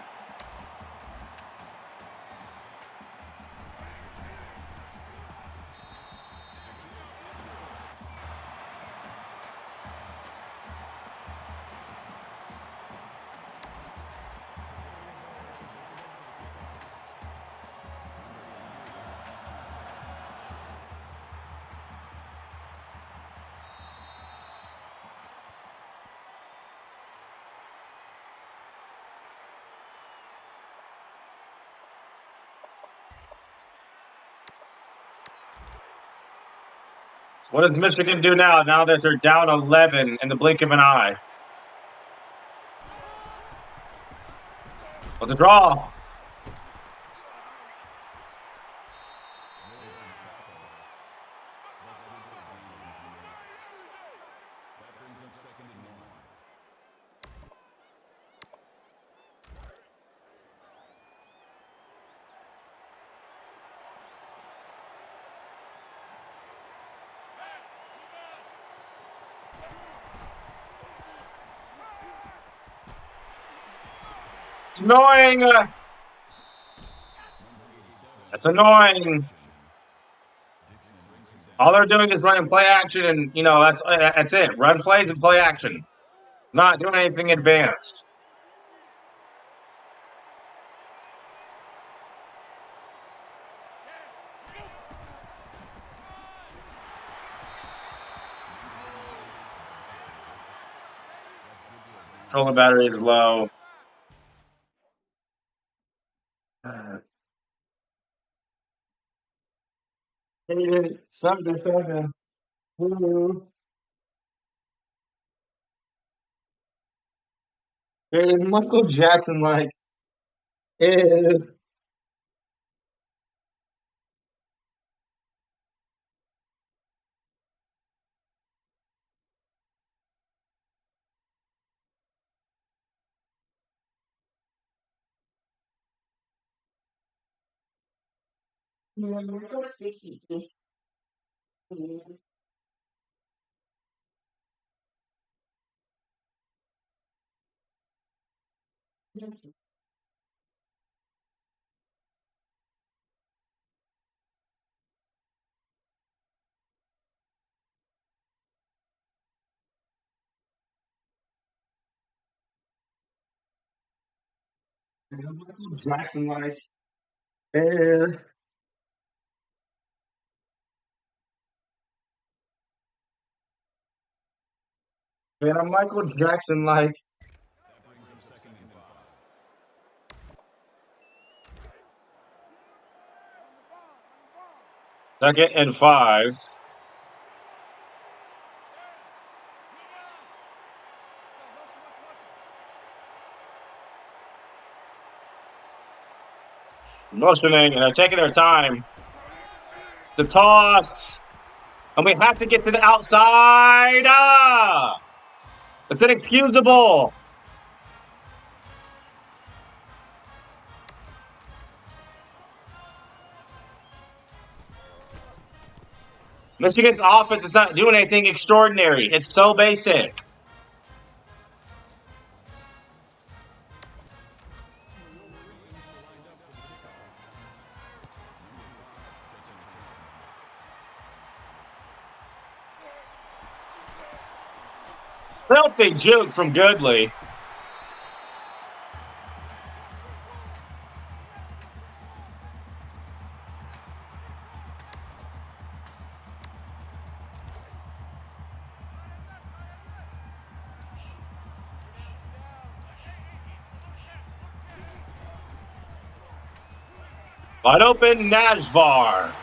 What does Michigan do now that they're down 11 in the blink of an eye? What's a draw? That brings up 2nd and 9. It's annoying. That's annoying. All they're doing is running play action, and that's it. Run plays and play action. Not doing anything advanced. Controller battery is low. 7-7. Woo. And Michael Jackson, like, eh. Michael Jackson, like, eh. And Michael Jackson, like, That brings up second and 5. second and 5. Motioning, and they're taking their time. The toss. And we have to get to the outside. Ah! It's inexcusable. Michigan's offense is not doing anything extraordinary. It's so basic. Filthy juke from Goodley. Wide open, Najvar.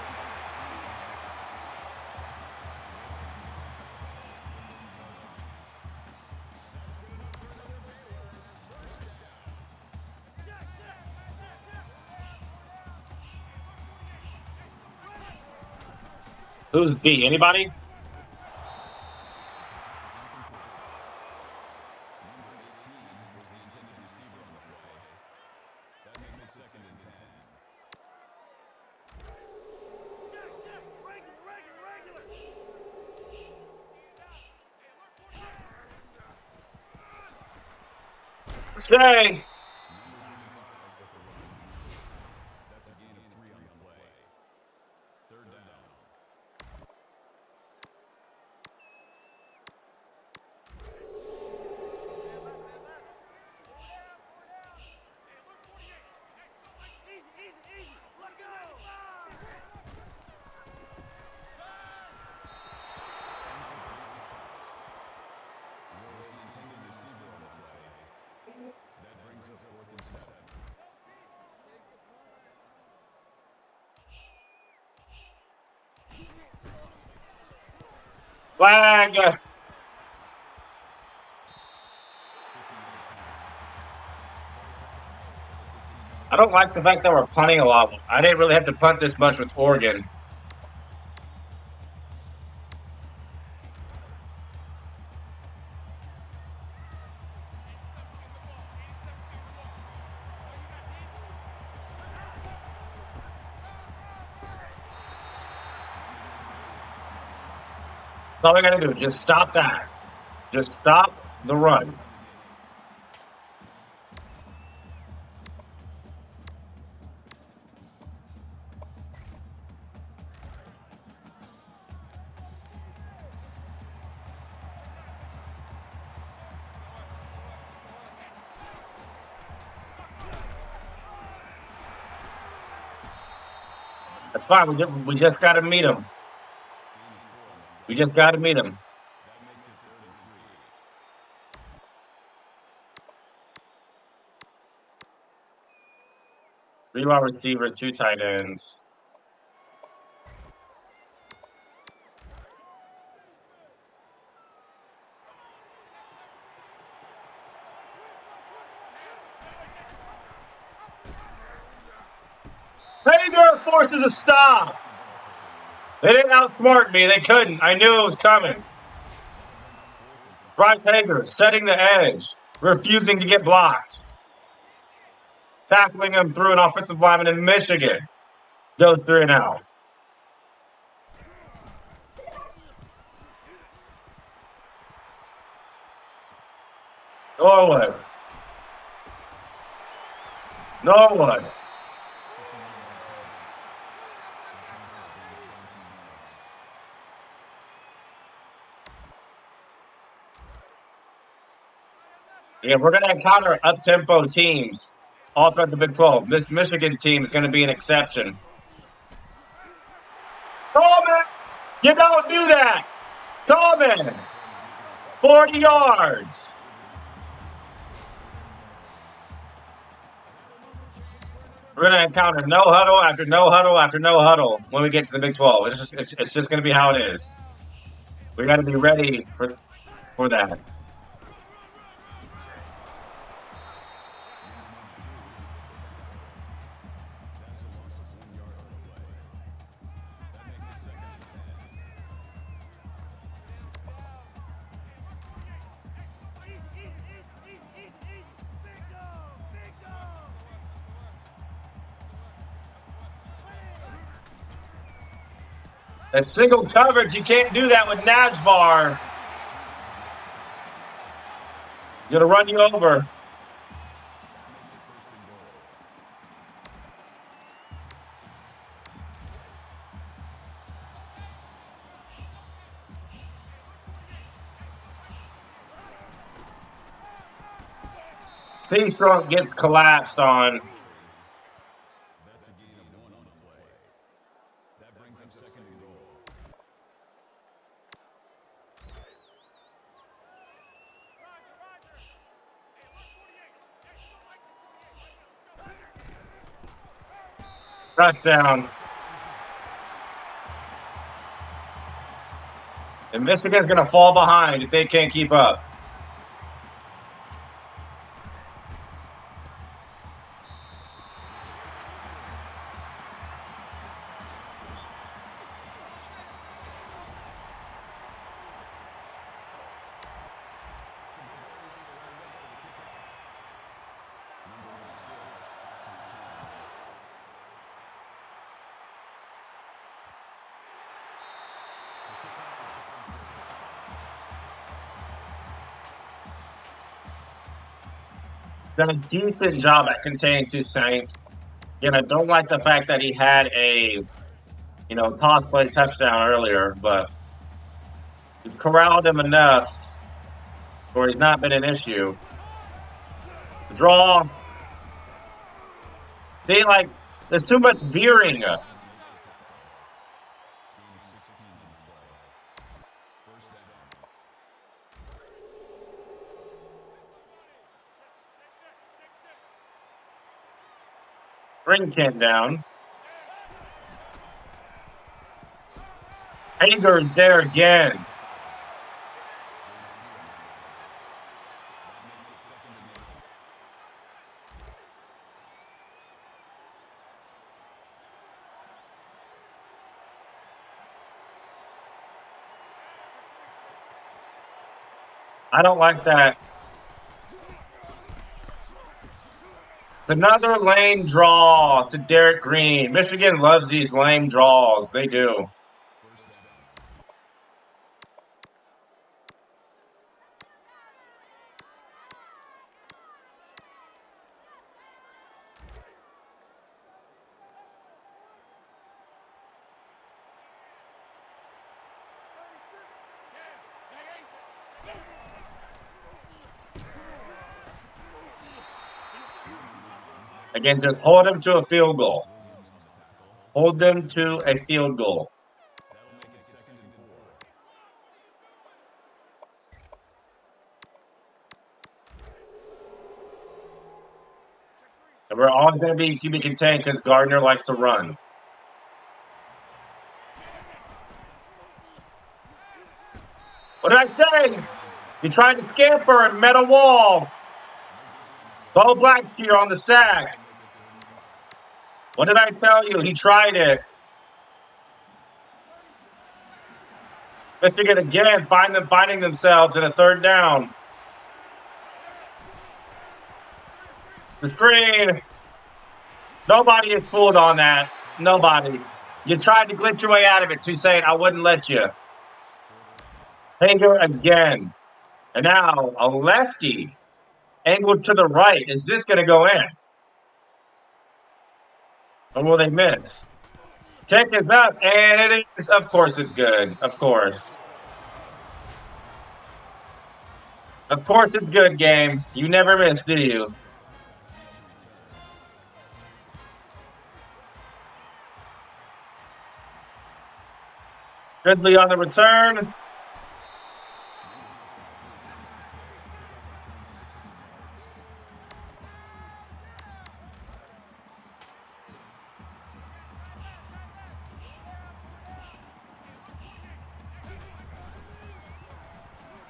Who's B? Anybody? That makes it second and 10. Say. That's a gain of 3 on the play. Third down. Intended receiver on the play. That brings up 4th and 7. Flag. I don't like the fact that we're punting a lot. I didn't really have to punt this much with Oregon. That's all we got to do. Just stop that. Just stop the run. That's fine. We just got to meet them. We just got to meet them. That makes it 3rd and 3. 3 wide receivers, 2 tight ends. forces a stop. They didn't outsmart me. They couldn't. I knew it was coming. Bryce Hager setting the edge, refusing to get blocked. Tackling him through an offensive lineman in Michigan. Goes 3 and out. Norwood. Yeah, we're going to encounter up-tempo teams all throughout the Big 12. This Michigan team is going to be an exception. Coleman! You don't do that! Coleman! 40 yards! We're going to encounter no huddle after no huddle after no huddle when we get to the Big 12. It's just going to be how it is. We got to be ready for that. A single coverage, you can't do that with Najvar. Gonna run you over. C-Strunk gets collapsed on. That's a gain of 1 on the play. That brings up 2nd and goal. Touchdown. And Michigan's going to fall behind if they can't keep up. Done a decent job at containing Toussaint. Again, I don't like the fact that he had a, toss play touchdown earlier, but he's corralled him enough where he's not been an issue. The draw. See, there's too much veering. Bring Kent down. Hager's there again. I don't like that. Another lame draw to Derek Green. Michigan loves these lame draws. They do. Again, just hold them to a field goal. Hold them to a field goal. That'll make it 2nd and 4. And we're always going to be QB contained because Gardner likes to run. What did I say? You tried to scamper and met a wall. Bo Blackskeer on the sack. What did I tell you? He tried it. Michigan again, finding themselves in a third down. The screen. Nobody is fooled on that. Nobody. You tried to glitch your way out of it, Toussaint. I wouldn't let you. Hager again. And now a lefty angled to the right. Is this going to go in? Or will they miss? Kick is up, and it is. Of course it's good. Of course. Of course it's good, game. You never miss, do you? Ridley on the return.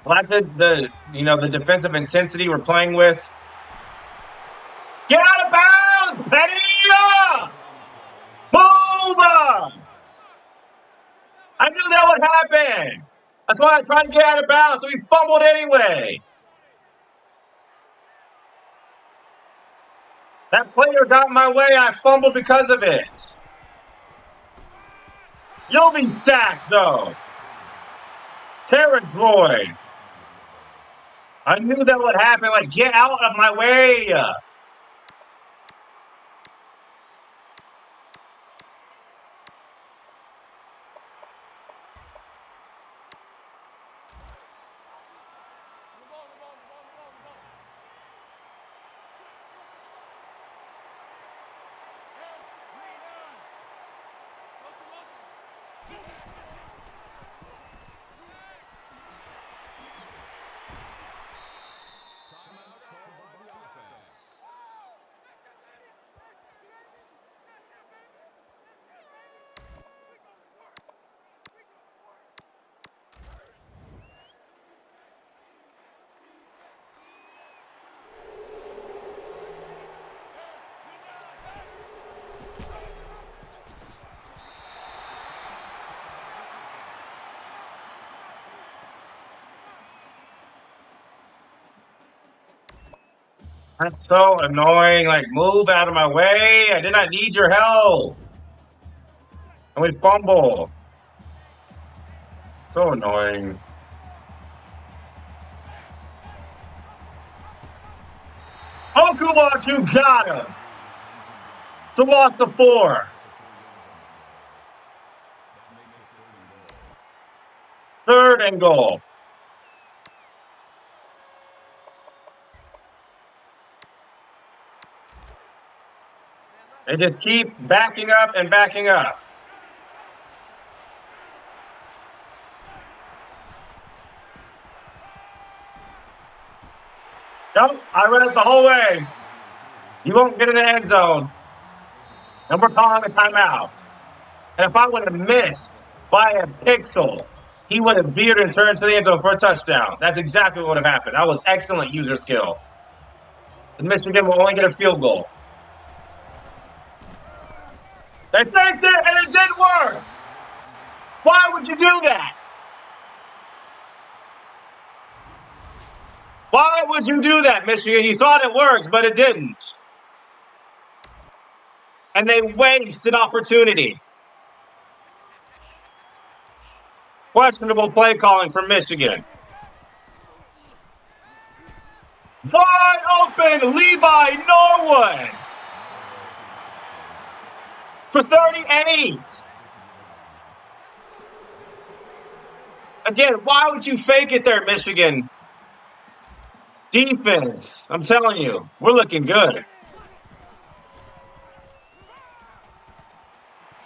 Like the defensive intensity we're playing with. Get out of bounds, Penny! Move! I knew that would happen. That's why I tried to get out of bounds, so he fumbled anyway. That player got in my way. I fumbled because of it. You'll be sacked, though. Terrence Boyd. I knew that would happen. Like, get out of my way. That's so annoying. Like, move out of my way. I did not need your help. And we fumble. So annoying. Oh, Kumar, you got him. So lost the 4. Third and goal. They just keep backing up and backing up. Nope, I read it the whole way. You won't get in the end zone. And we're calling a timeout. And if I would have missed by a pixel, he would have veered and turned to the end zone for a touchdown. That's exactly what would have happened. That was excellent user skill. And Michigan will only get a field goal. They faked it, and it didn't work. Why would you do that? Why would you do that, Michigan? You thought it worked, but it didn't. And they wasted opportunity. Questionable play calling from Michigan. Wide open, Levi Norwood for 38. Again, why would you fake it there, Michigan? Defense, I'm telling you, we're looking good.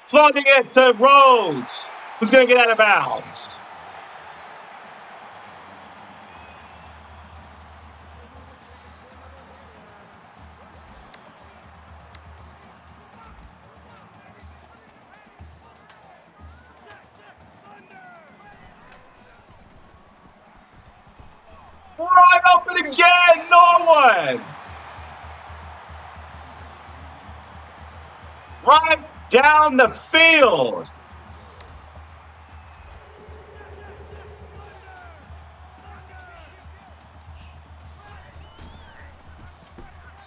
Floating it to Rhodes, who's going to get out of bounds. Wide open again, Norwood. right down the field.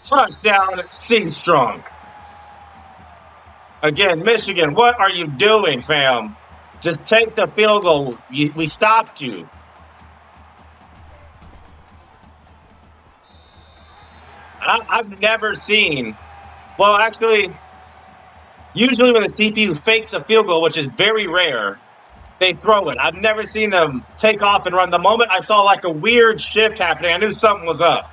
Touchdown, C-Strong. Again, Michigan, what are you doing, fam? Just take the field goal. We stopped you. I've never seen. Well, actually, usually when the CPU fakes a field goal, which is very rare, they throw it. I've never seen them take off and run. The moment I saw like a weird shift happening, I knew something was up.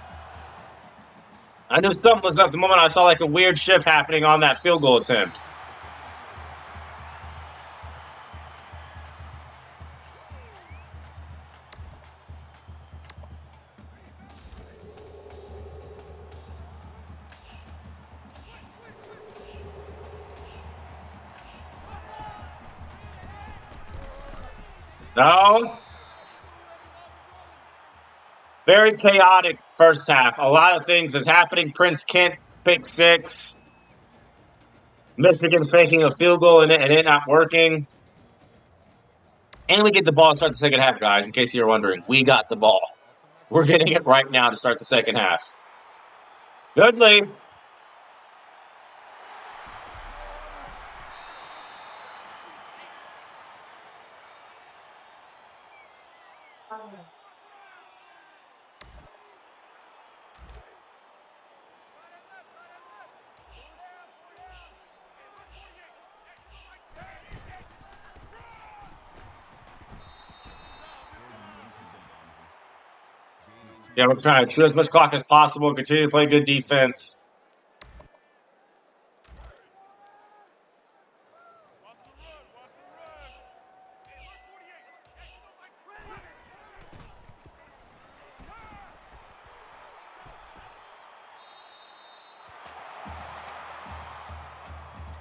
I knew something was up the moment I saw like a weird shift happening on that field goal attempt. No. Very chaotic first half. A lot of things is happening. Prince Kent, pick six. Michigan faking a field goal and it not working. And we get the ball to start the second half, guys, in case you're wondering. We got the ball. We're getting it right now to start the second half. Good lead. Yeah, we're trying to chew as much clock as possible and continue to play good defense.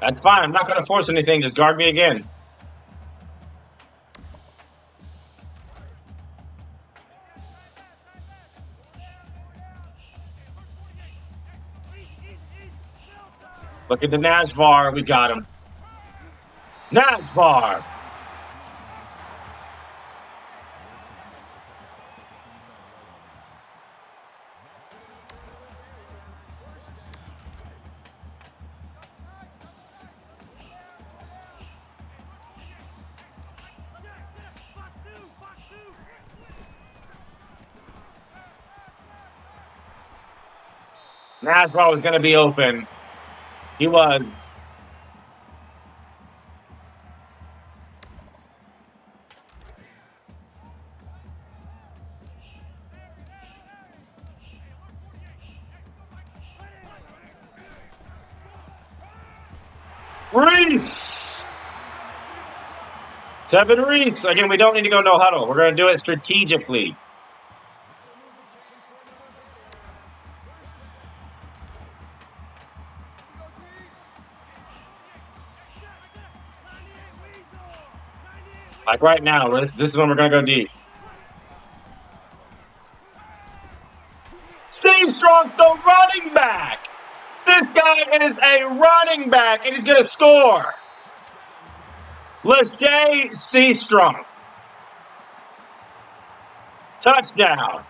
That's fine. I'm not going to force anything. Just guard me again. Look at the Nashvar. We got him. Nashvar. Nashvar was going to be open. He was. Reese! Tevin Reese. Again, we don't need to go no huddle. We're going to do it strategically. Like right now, this is when we're going to go deep. Steve Strong, the running back. This guy is a running back, and he's going to score. Lachey C. Strong. Touchdown.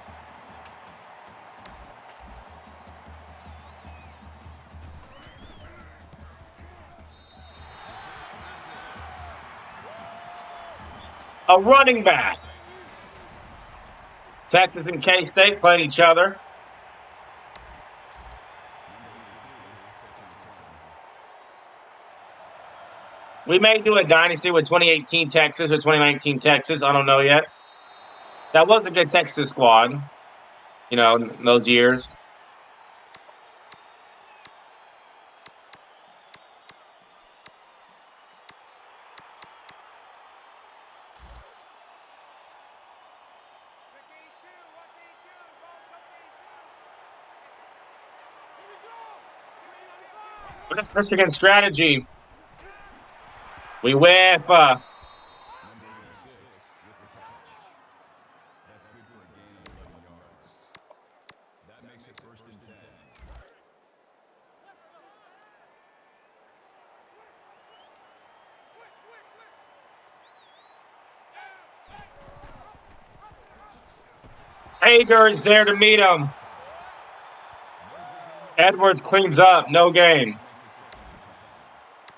A running back. Texas and K-State playing each other. We may do a Dynasty with 2018 Texas or 2019 Texas. I don't know yet. That was a good Texas squad, you know, in those years. But that's Michigan's strategy. We whiff. Hager is there to meet him. Edwards cleans up. No game.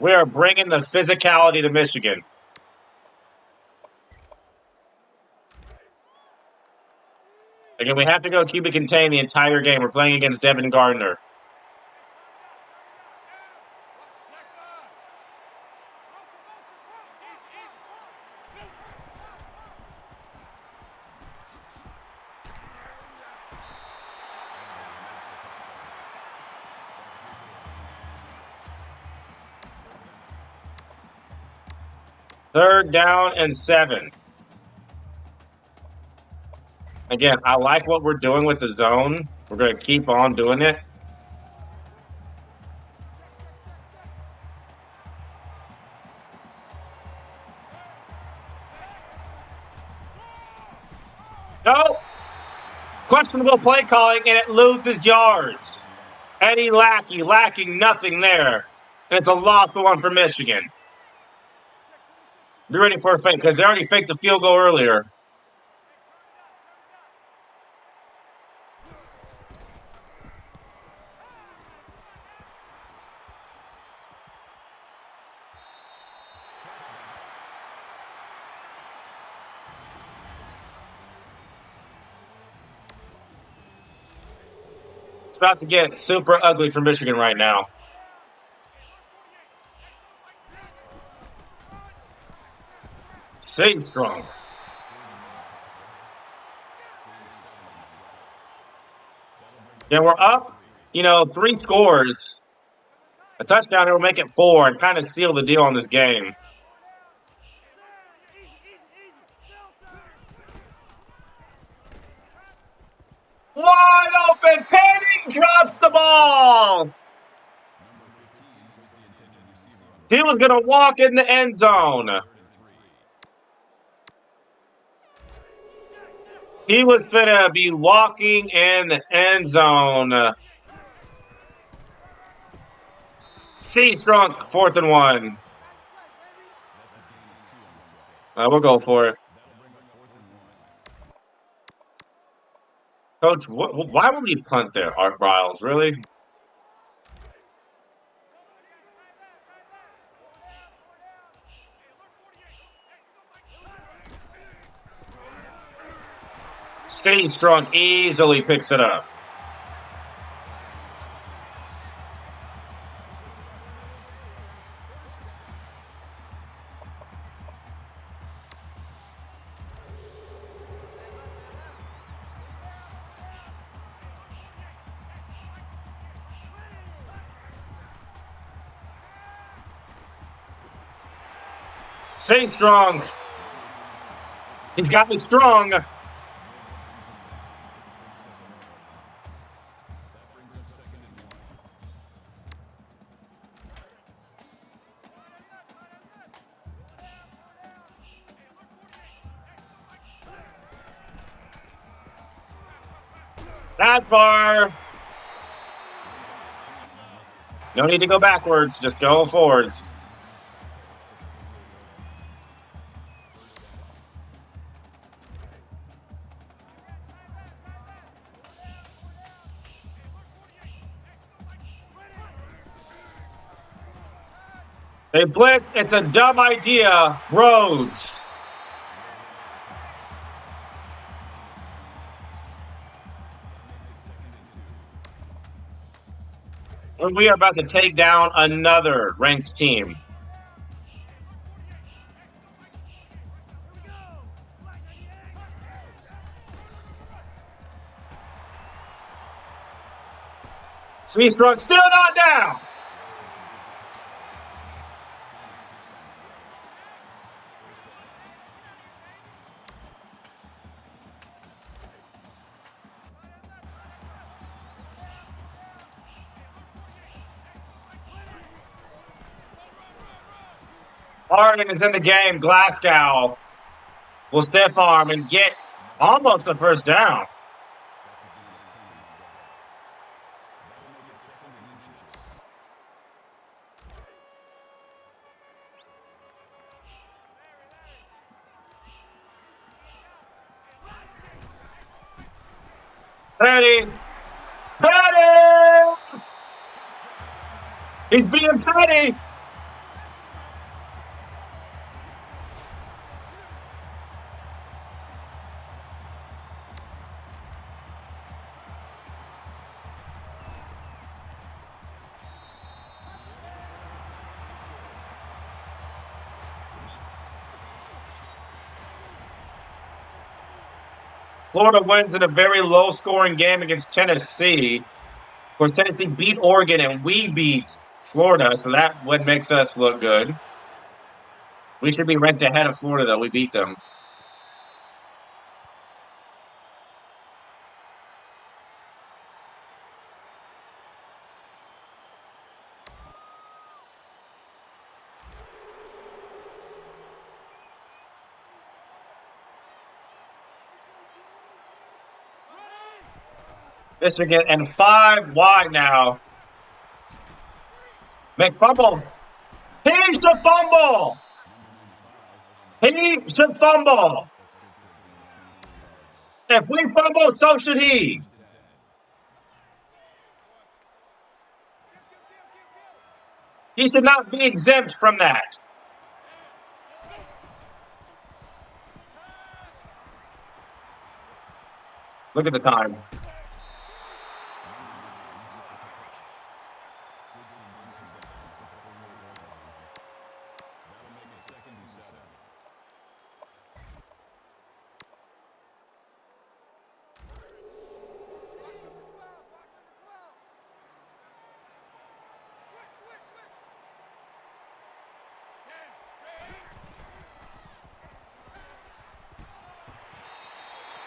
We are bringing the physicality to Michigan. Again, we have to go QB contain the entire game. We're playing against Devin Gardner. Third down and 7. Again, I like what we're doing with the zone. We're going to keep on doing it. No! Questionable play calling, and it loses yards. Eddie Lackey lacking nothing there. And it's a loss of 1 for Michigan. Be ready for a fake, because they already faked a field goal earlier. It's about to get super ugly for Michigan right now. Stay strong. Yeah, we're up, 3 scores. A touchdown here will make it 4 and kind of seal the deal on this game. Wide open, Penning drops the ball. He was going to walk in the end zone. He was going to be walking in the end zone. C strong, 4th and 1. We'll go for it. Coach, why would we punt there, Art Briles? Really? Stay strong easily picks it up. Stay strong. He's got me strong. That's far. No need to go backwards. Just go forwards. They blitz. It's a dumb idea. Rhodes. And we are about to take down another ranked team. Smith-Strong still not down. Harding is in the game. Glasgow will stiff arm and get almost the first down. Petty! Petty! He's being petty! Florida wins in a very low-scoring game against Tennessee. Of course, Tennessee beat Oregon and we beat Florida, so that what makes us look good. We should be ranked ahead of Florida, though. We beat them. Michigan and 5 wide now. McFumble. He should fumble. He should fumble. If we fumble, so should he. He should not be exempt from that. Look at the time.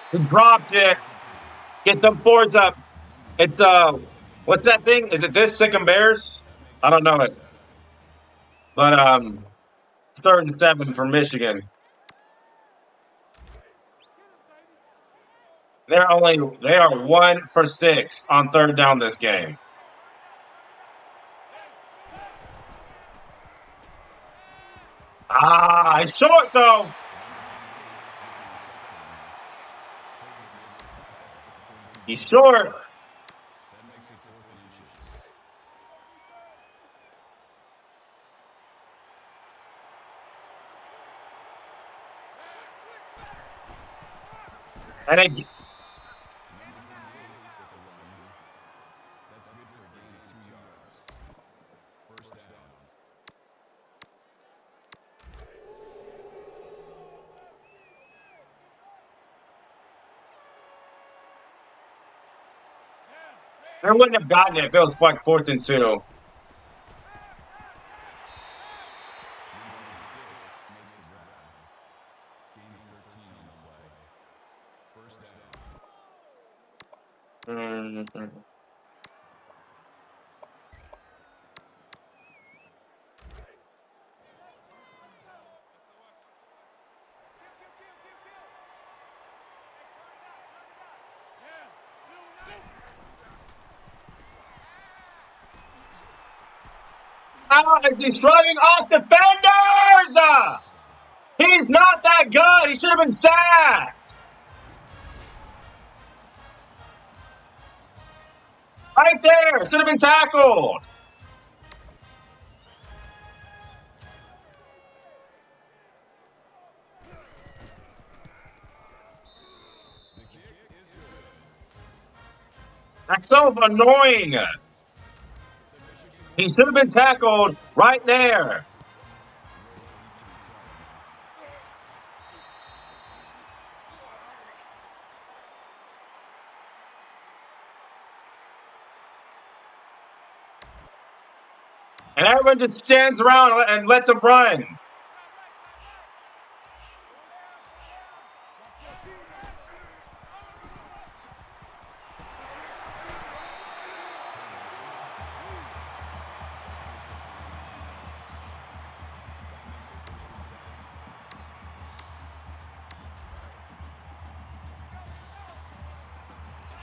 He dropped it. Get them 4s up. It's what's that thing? Is it this Sick and Bears? I don't know it. But it's 3rd and 7 for Michigan. They are 1 for 6 on 3rd down this game. He's short though. He's short. And it, they wouldn't have gotten it if it was like 4th and 2. Is he shrugging off defenders? He's not that good. He should have been sacked. Right there. Should have been tackled. That's so annoying. He should have been tackled right there. And everyone just stands around and lets him run.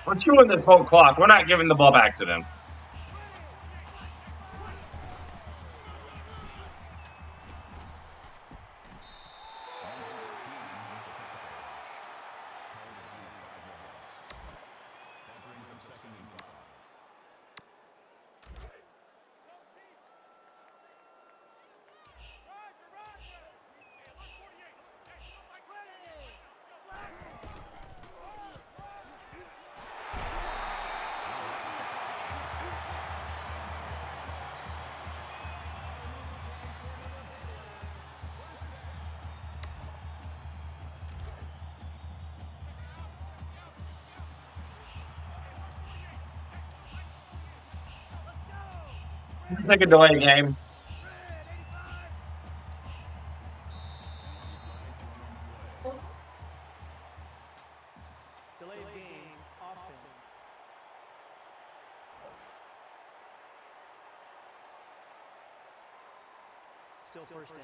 We're chewing this whole clock. We're not giving the ball back to them. second and 5. Roger, Roger. Hey, alert 48. Hey, come back. Ready. Take a delay game. Delayed game. Offense. Still first down.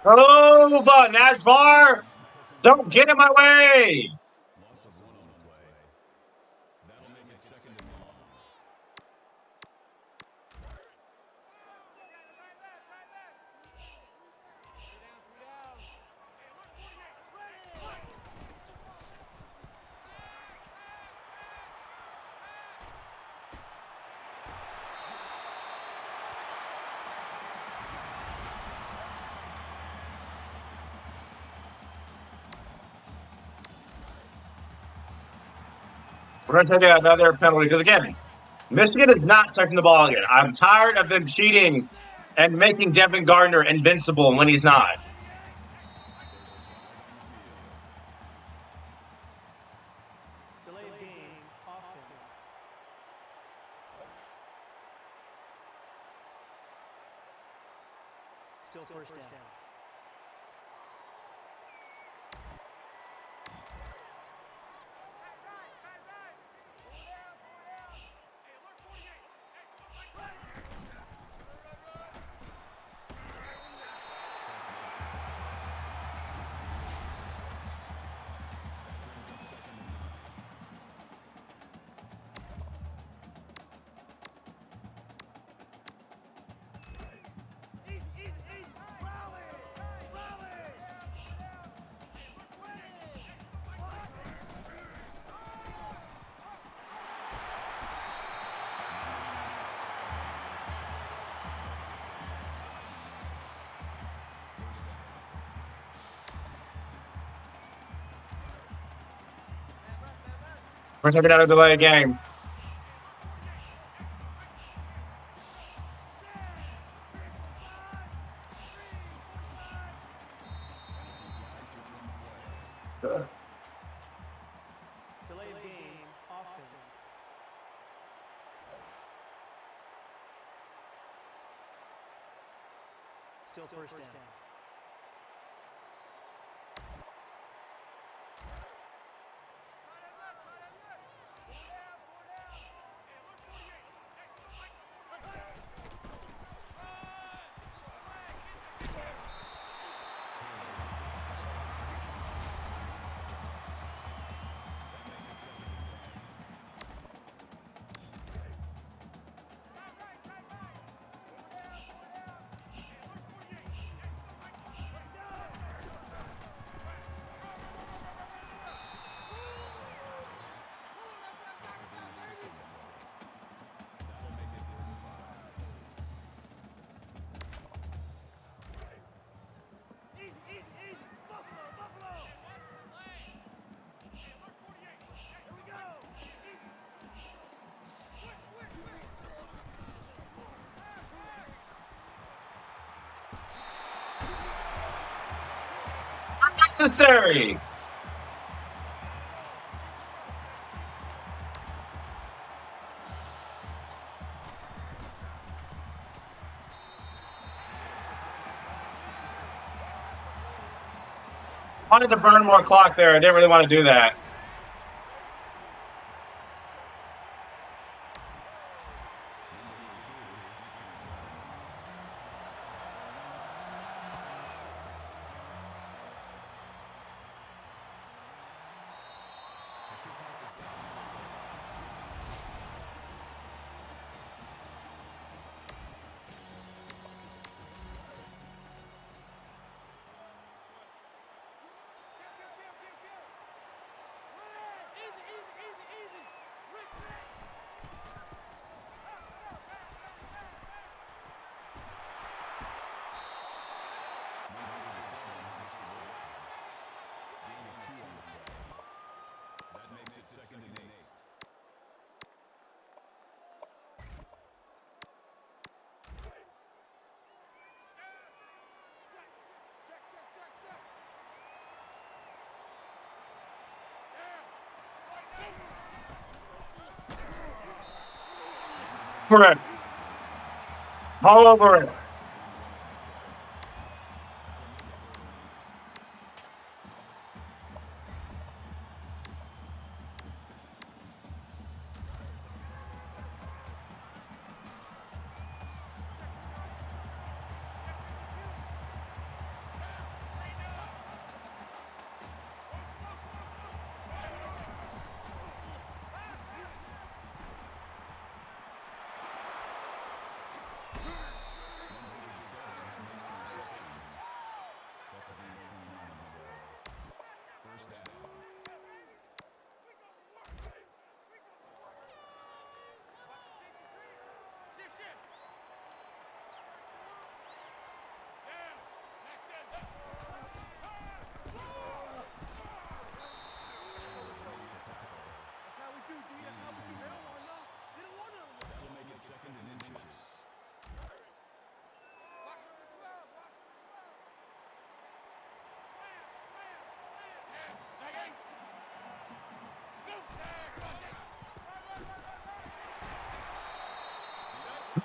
Over, Najvar! Don't get in my way! Loss of 1 on the play. That'll make it second and long. We're going to take another penalty because, again, Michigan is not touching the ball again. I'm tired of them cheating and making Devin Gardner invincible when he's not. Delayed game. Offense. Still first down. We're taking out a delay game. Delayed game. Offense. Still first down. Necessary. Wanted to burn more clock there. I didn't really want to do that. That makes it 2nd and 8. Over it. All over it. First down. That's how we do, D. That's how we do. They don't want none. They don't want none of this. That'll make it 2nd and inches. Watch number 12. Watch number 12.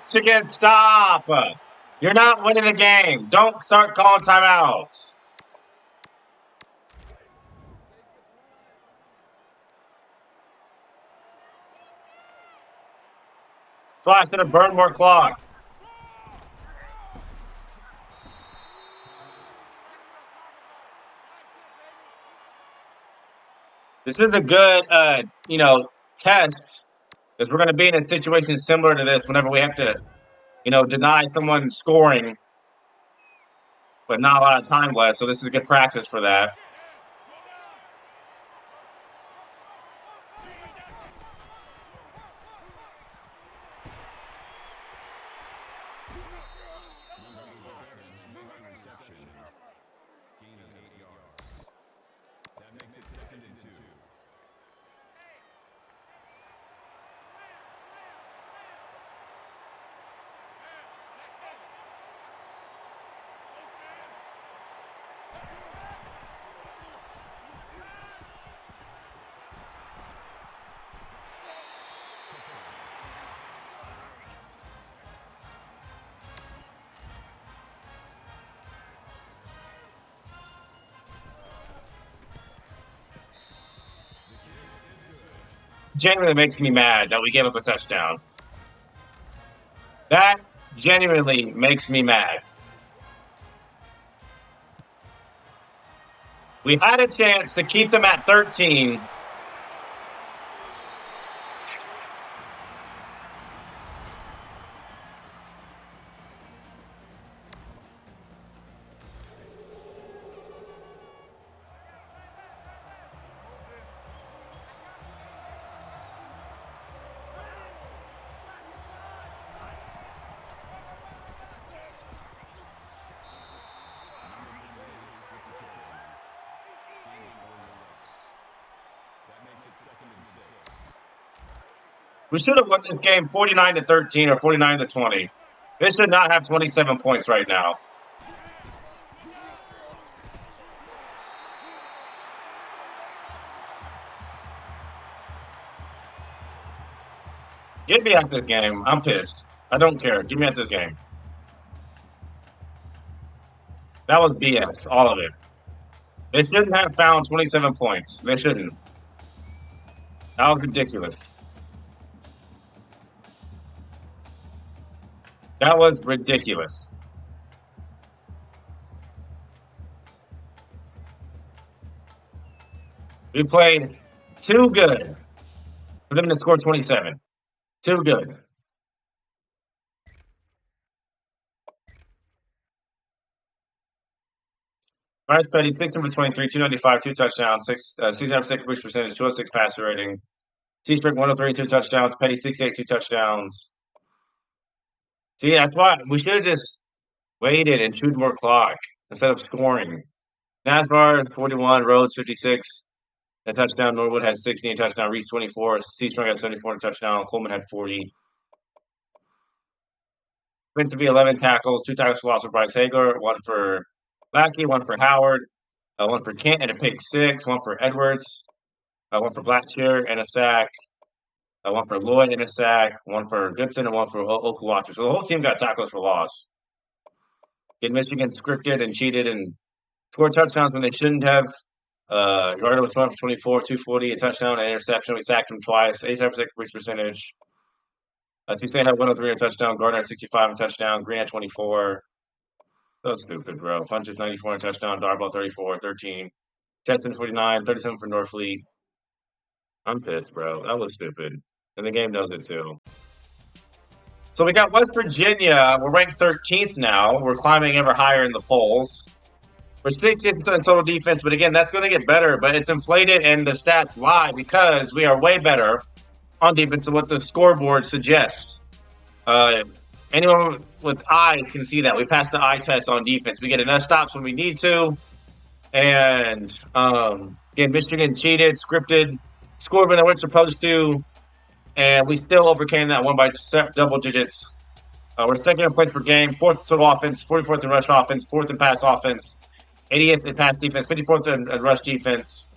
Michigan, stop. You're not winning the game. Don't start calling timeouts. That's why I should have burned more clock. This is a good, test because we're going to be in a situation similar to this whenever we have to, deny someone scoring, but not a lot of time left. So this is good practice for that. Makes the reception. Gain of 8 yards. That makes it 2nd and 2. Genuinely makes me mad that we gave up a touchdown. That genuinely makes me mad. We had a chance to keep them at 13. That makes it 2nd and 6. We should have won this game 49-13 or 49-20. They should not have 27 points right now. Get me out this game. I'm pissed. I don't care. Get me out this game. That was BS, all of it. They shouldn't have found 27 points. They shouldn't. That was ridiculous. That was ridiculous. We played too good for them to score 27. Too good. Bryce Petty, 6 number 23, 295, 2 touchdowns, 6 percentage, 206 passer rating. T-Strick 103, 2 touchdowns. Petty 68, 2 touchdowns. See, that's why we should have just waited and chewed more clock instead of scoring. Nasvar 41, Rhodes 56, a touchdown. Norwood had 16, a touchdown. Reese 24, C-Strong had 74, a touchdown. Coleman had 40. Quincy 11 tackles, 2 tackles for loss for Bryce Hager, 1 for Lackey, 1 for Howard, 1 for Kent and a pick 6, 1 for Edwards, 1 for Blackshear and a sack, 1 for Lloyd and a sack, 1 for Goodson and 1 for Okuwachu. So the whole team got tackles for loss. Again, Michigan scripted and cheated and scored touchdowns when they shouldn't have. Yarder was 12 for 24, 240, a touchdown, an interception. We sacked him twice, 87% percentage. Toussaint had 103, a touchdown. Gardner had 65, a touchdown. Green had 24. So stupid, bro. Funches 94, a touchdown. Darboh 34, 13. Cheston 49, 37 for Norfleet. I'm pissed, bro. That was stupid. And the game knows it too. So we got West Virginia. We're ranked 13th now. We're climbing ever higher in the polls. We're 60th in total defense, but again, that's going to get better. But it's inflated and the stats lie because we are way better on defense than what the scoreboard suggests. Anyone with eyes can see that. We passed the eye test on defense. We get enough stops when we need to. And again, Michigan cheated, scripted, scored when they weren't supposed to. And we still overcame that one by double digits. We're second in points per game, 4th total offense, 44th in rush offense, 4th in pass offense, 80th in pass defense, 54th in rush defense.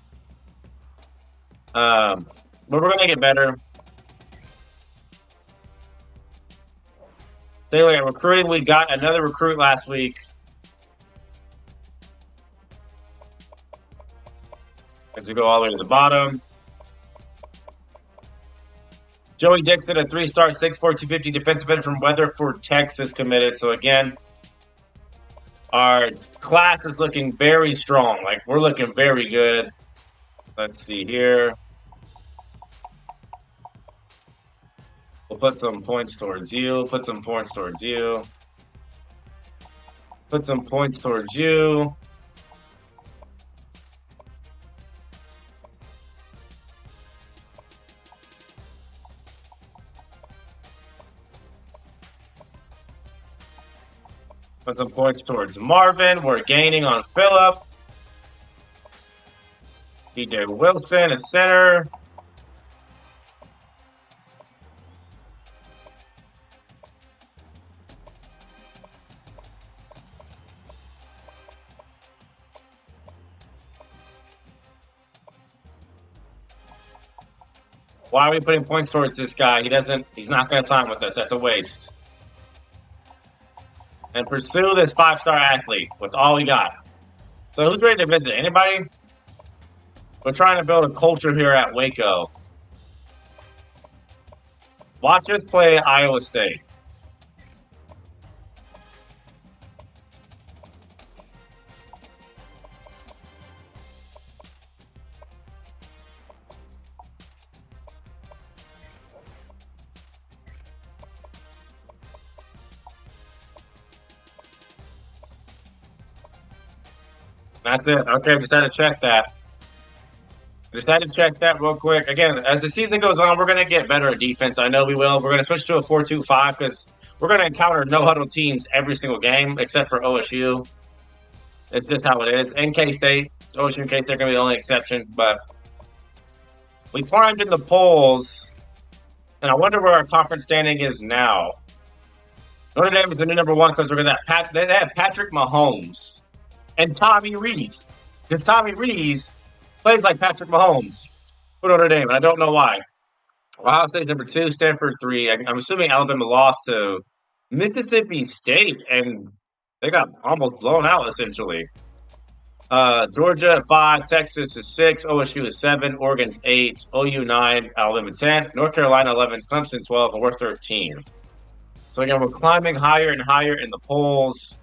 But we're going to get better. Taylor at recruiting, we got another recruit last week. As we go all the way to the bottom. Joey Dixon, a 3-star, 6'4", 250 defensive end from Weatherford, Texas, committed. So again, our class is looking very strong. Like, we're looking very good. Let's see here. We'll put some points towards you. Put some points towards you. Put some points towards you. Put some points towards Marvin. We're gaining on Phillip. DJ Wilson, a center. Why are we putting points towards this guy? He's not going to sign with us. That's a waste. And pursue this 5-star athlete with all we got. So who's ready to visit? Anybody? We're trying to build a culture here at Waco. Watch us play Iowa State. That's it. Okay, just had to check that. Just had to check that real quick. Again, as the season goes on, we're going to get better at defense. I know we will. We're going to switch to a 4-2-5 because we're going to encounter no-huddle teams every single game except for OSU. It's just how it is. And K-State. OSU and K-State are going to be the only exception. But we climbed in the polls, and I wonder where our conference standing is now. Notre Dame is the new number 1 because they have Patrick Mahomes. And Tommy Rees. Because Tommy Rees plays like Patrick Mahomes for Notre Dame, and I don't know why. Ohio State's number 2, Stanford 3. I'm assuming Alabama lost to Mississippi State, and they got almost blown out, essentially. Georgia 5, Texas is 6, OSU is 7, Oregon's 8, OU 9, Alabama 10, North Carolina 11, Clemson 12, and we're 13. So again, we're climbing higher and higher in the polls.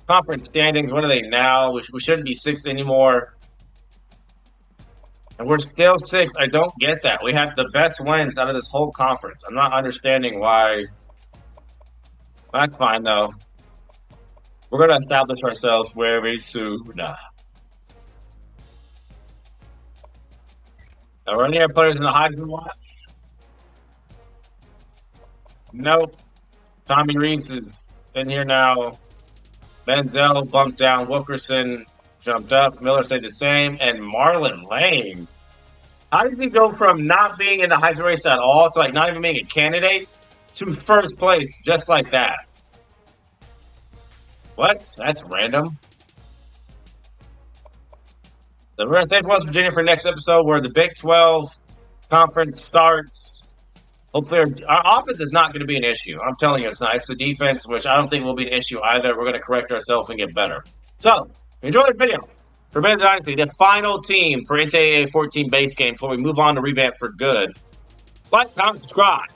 Conference standings, what are they now? We shouldn't be 6th anymore. And we're still 6th. I don't get that. We have the best wins out of this whole conference. I'm not understanding why. That's fine, though. We're going to establish ourselves very soon. Are any other players in the Heisman watch? Nope. Tommy Reese is in here now. Menzel bumped down. Wilkerson jumped up. Miller stayed the same. And Marlon Lane. How does he go from not being in the Heisman race at all to like not even being a candidate to first place just like that? What? That's random. So we're going to stay for West Virginia for next episode where the Big 12 conference starts. Hopefully our offense is not going to be an issue. I'm telling you it's not. It's the defense, which I don't think will be an issue either. We're going to correct ourselves and get better. So, enjoy this video. For Baylor Dynasty, the final team for NCAA 14 base game before we move on to revamp for good. Like, comment, subscribe.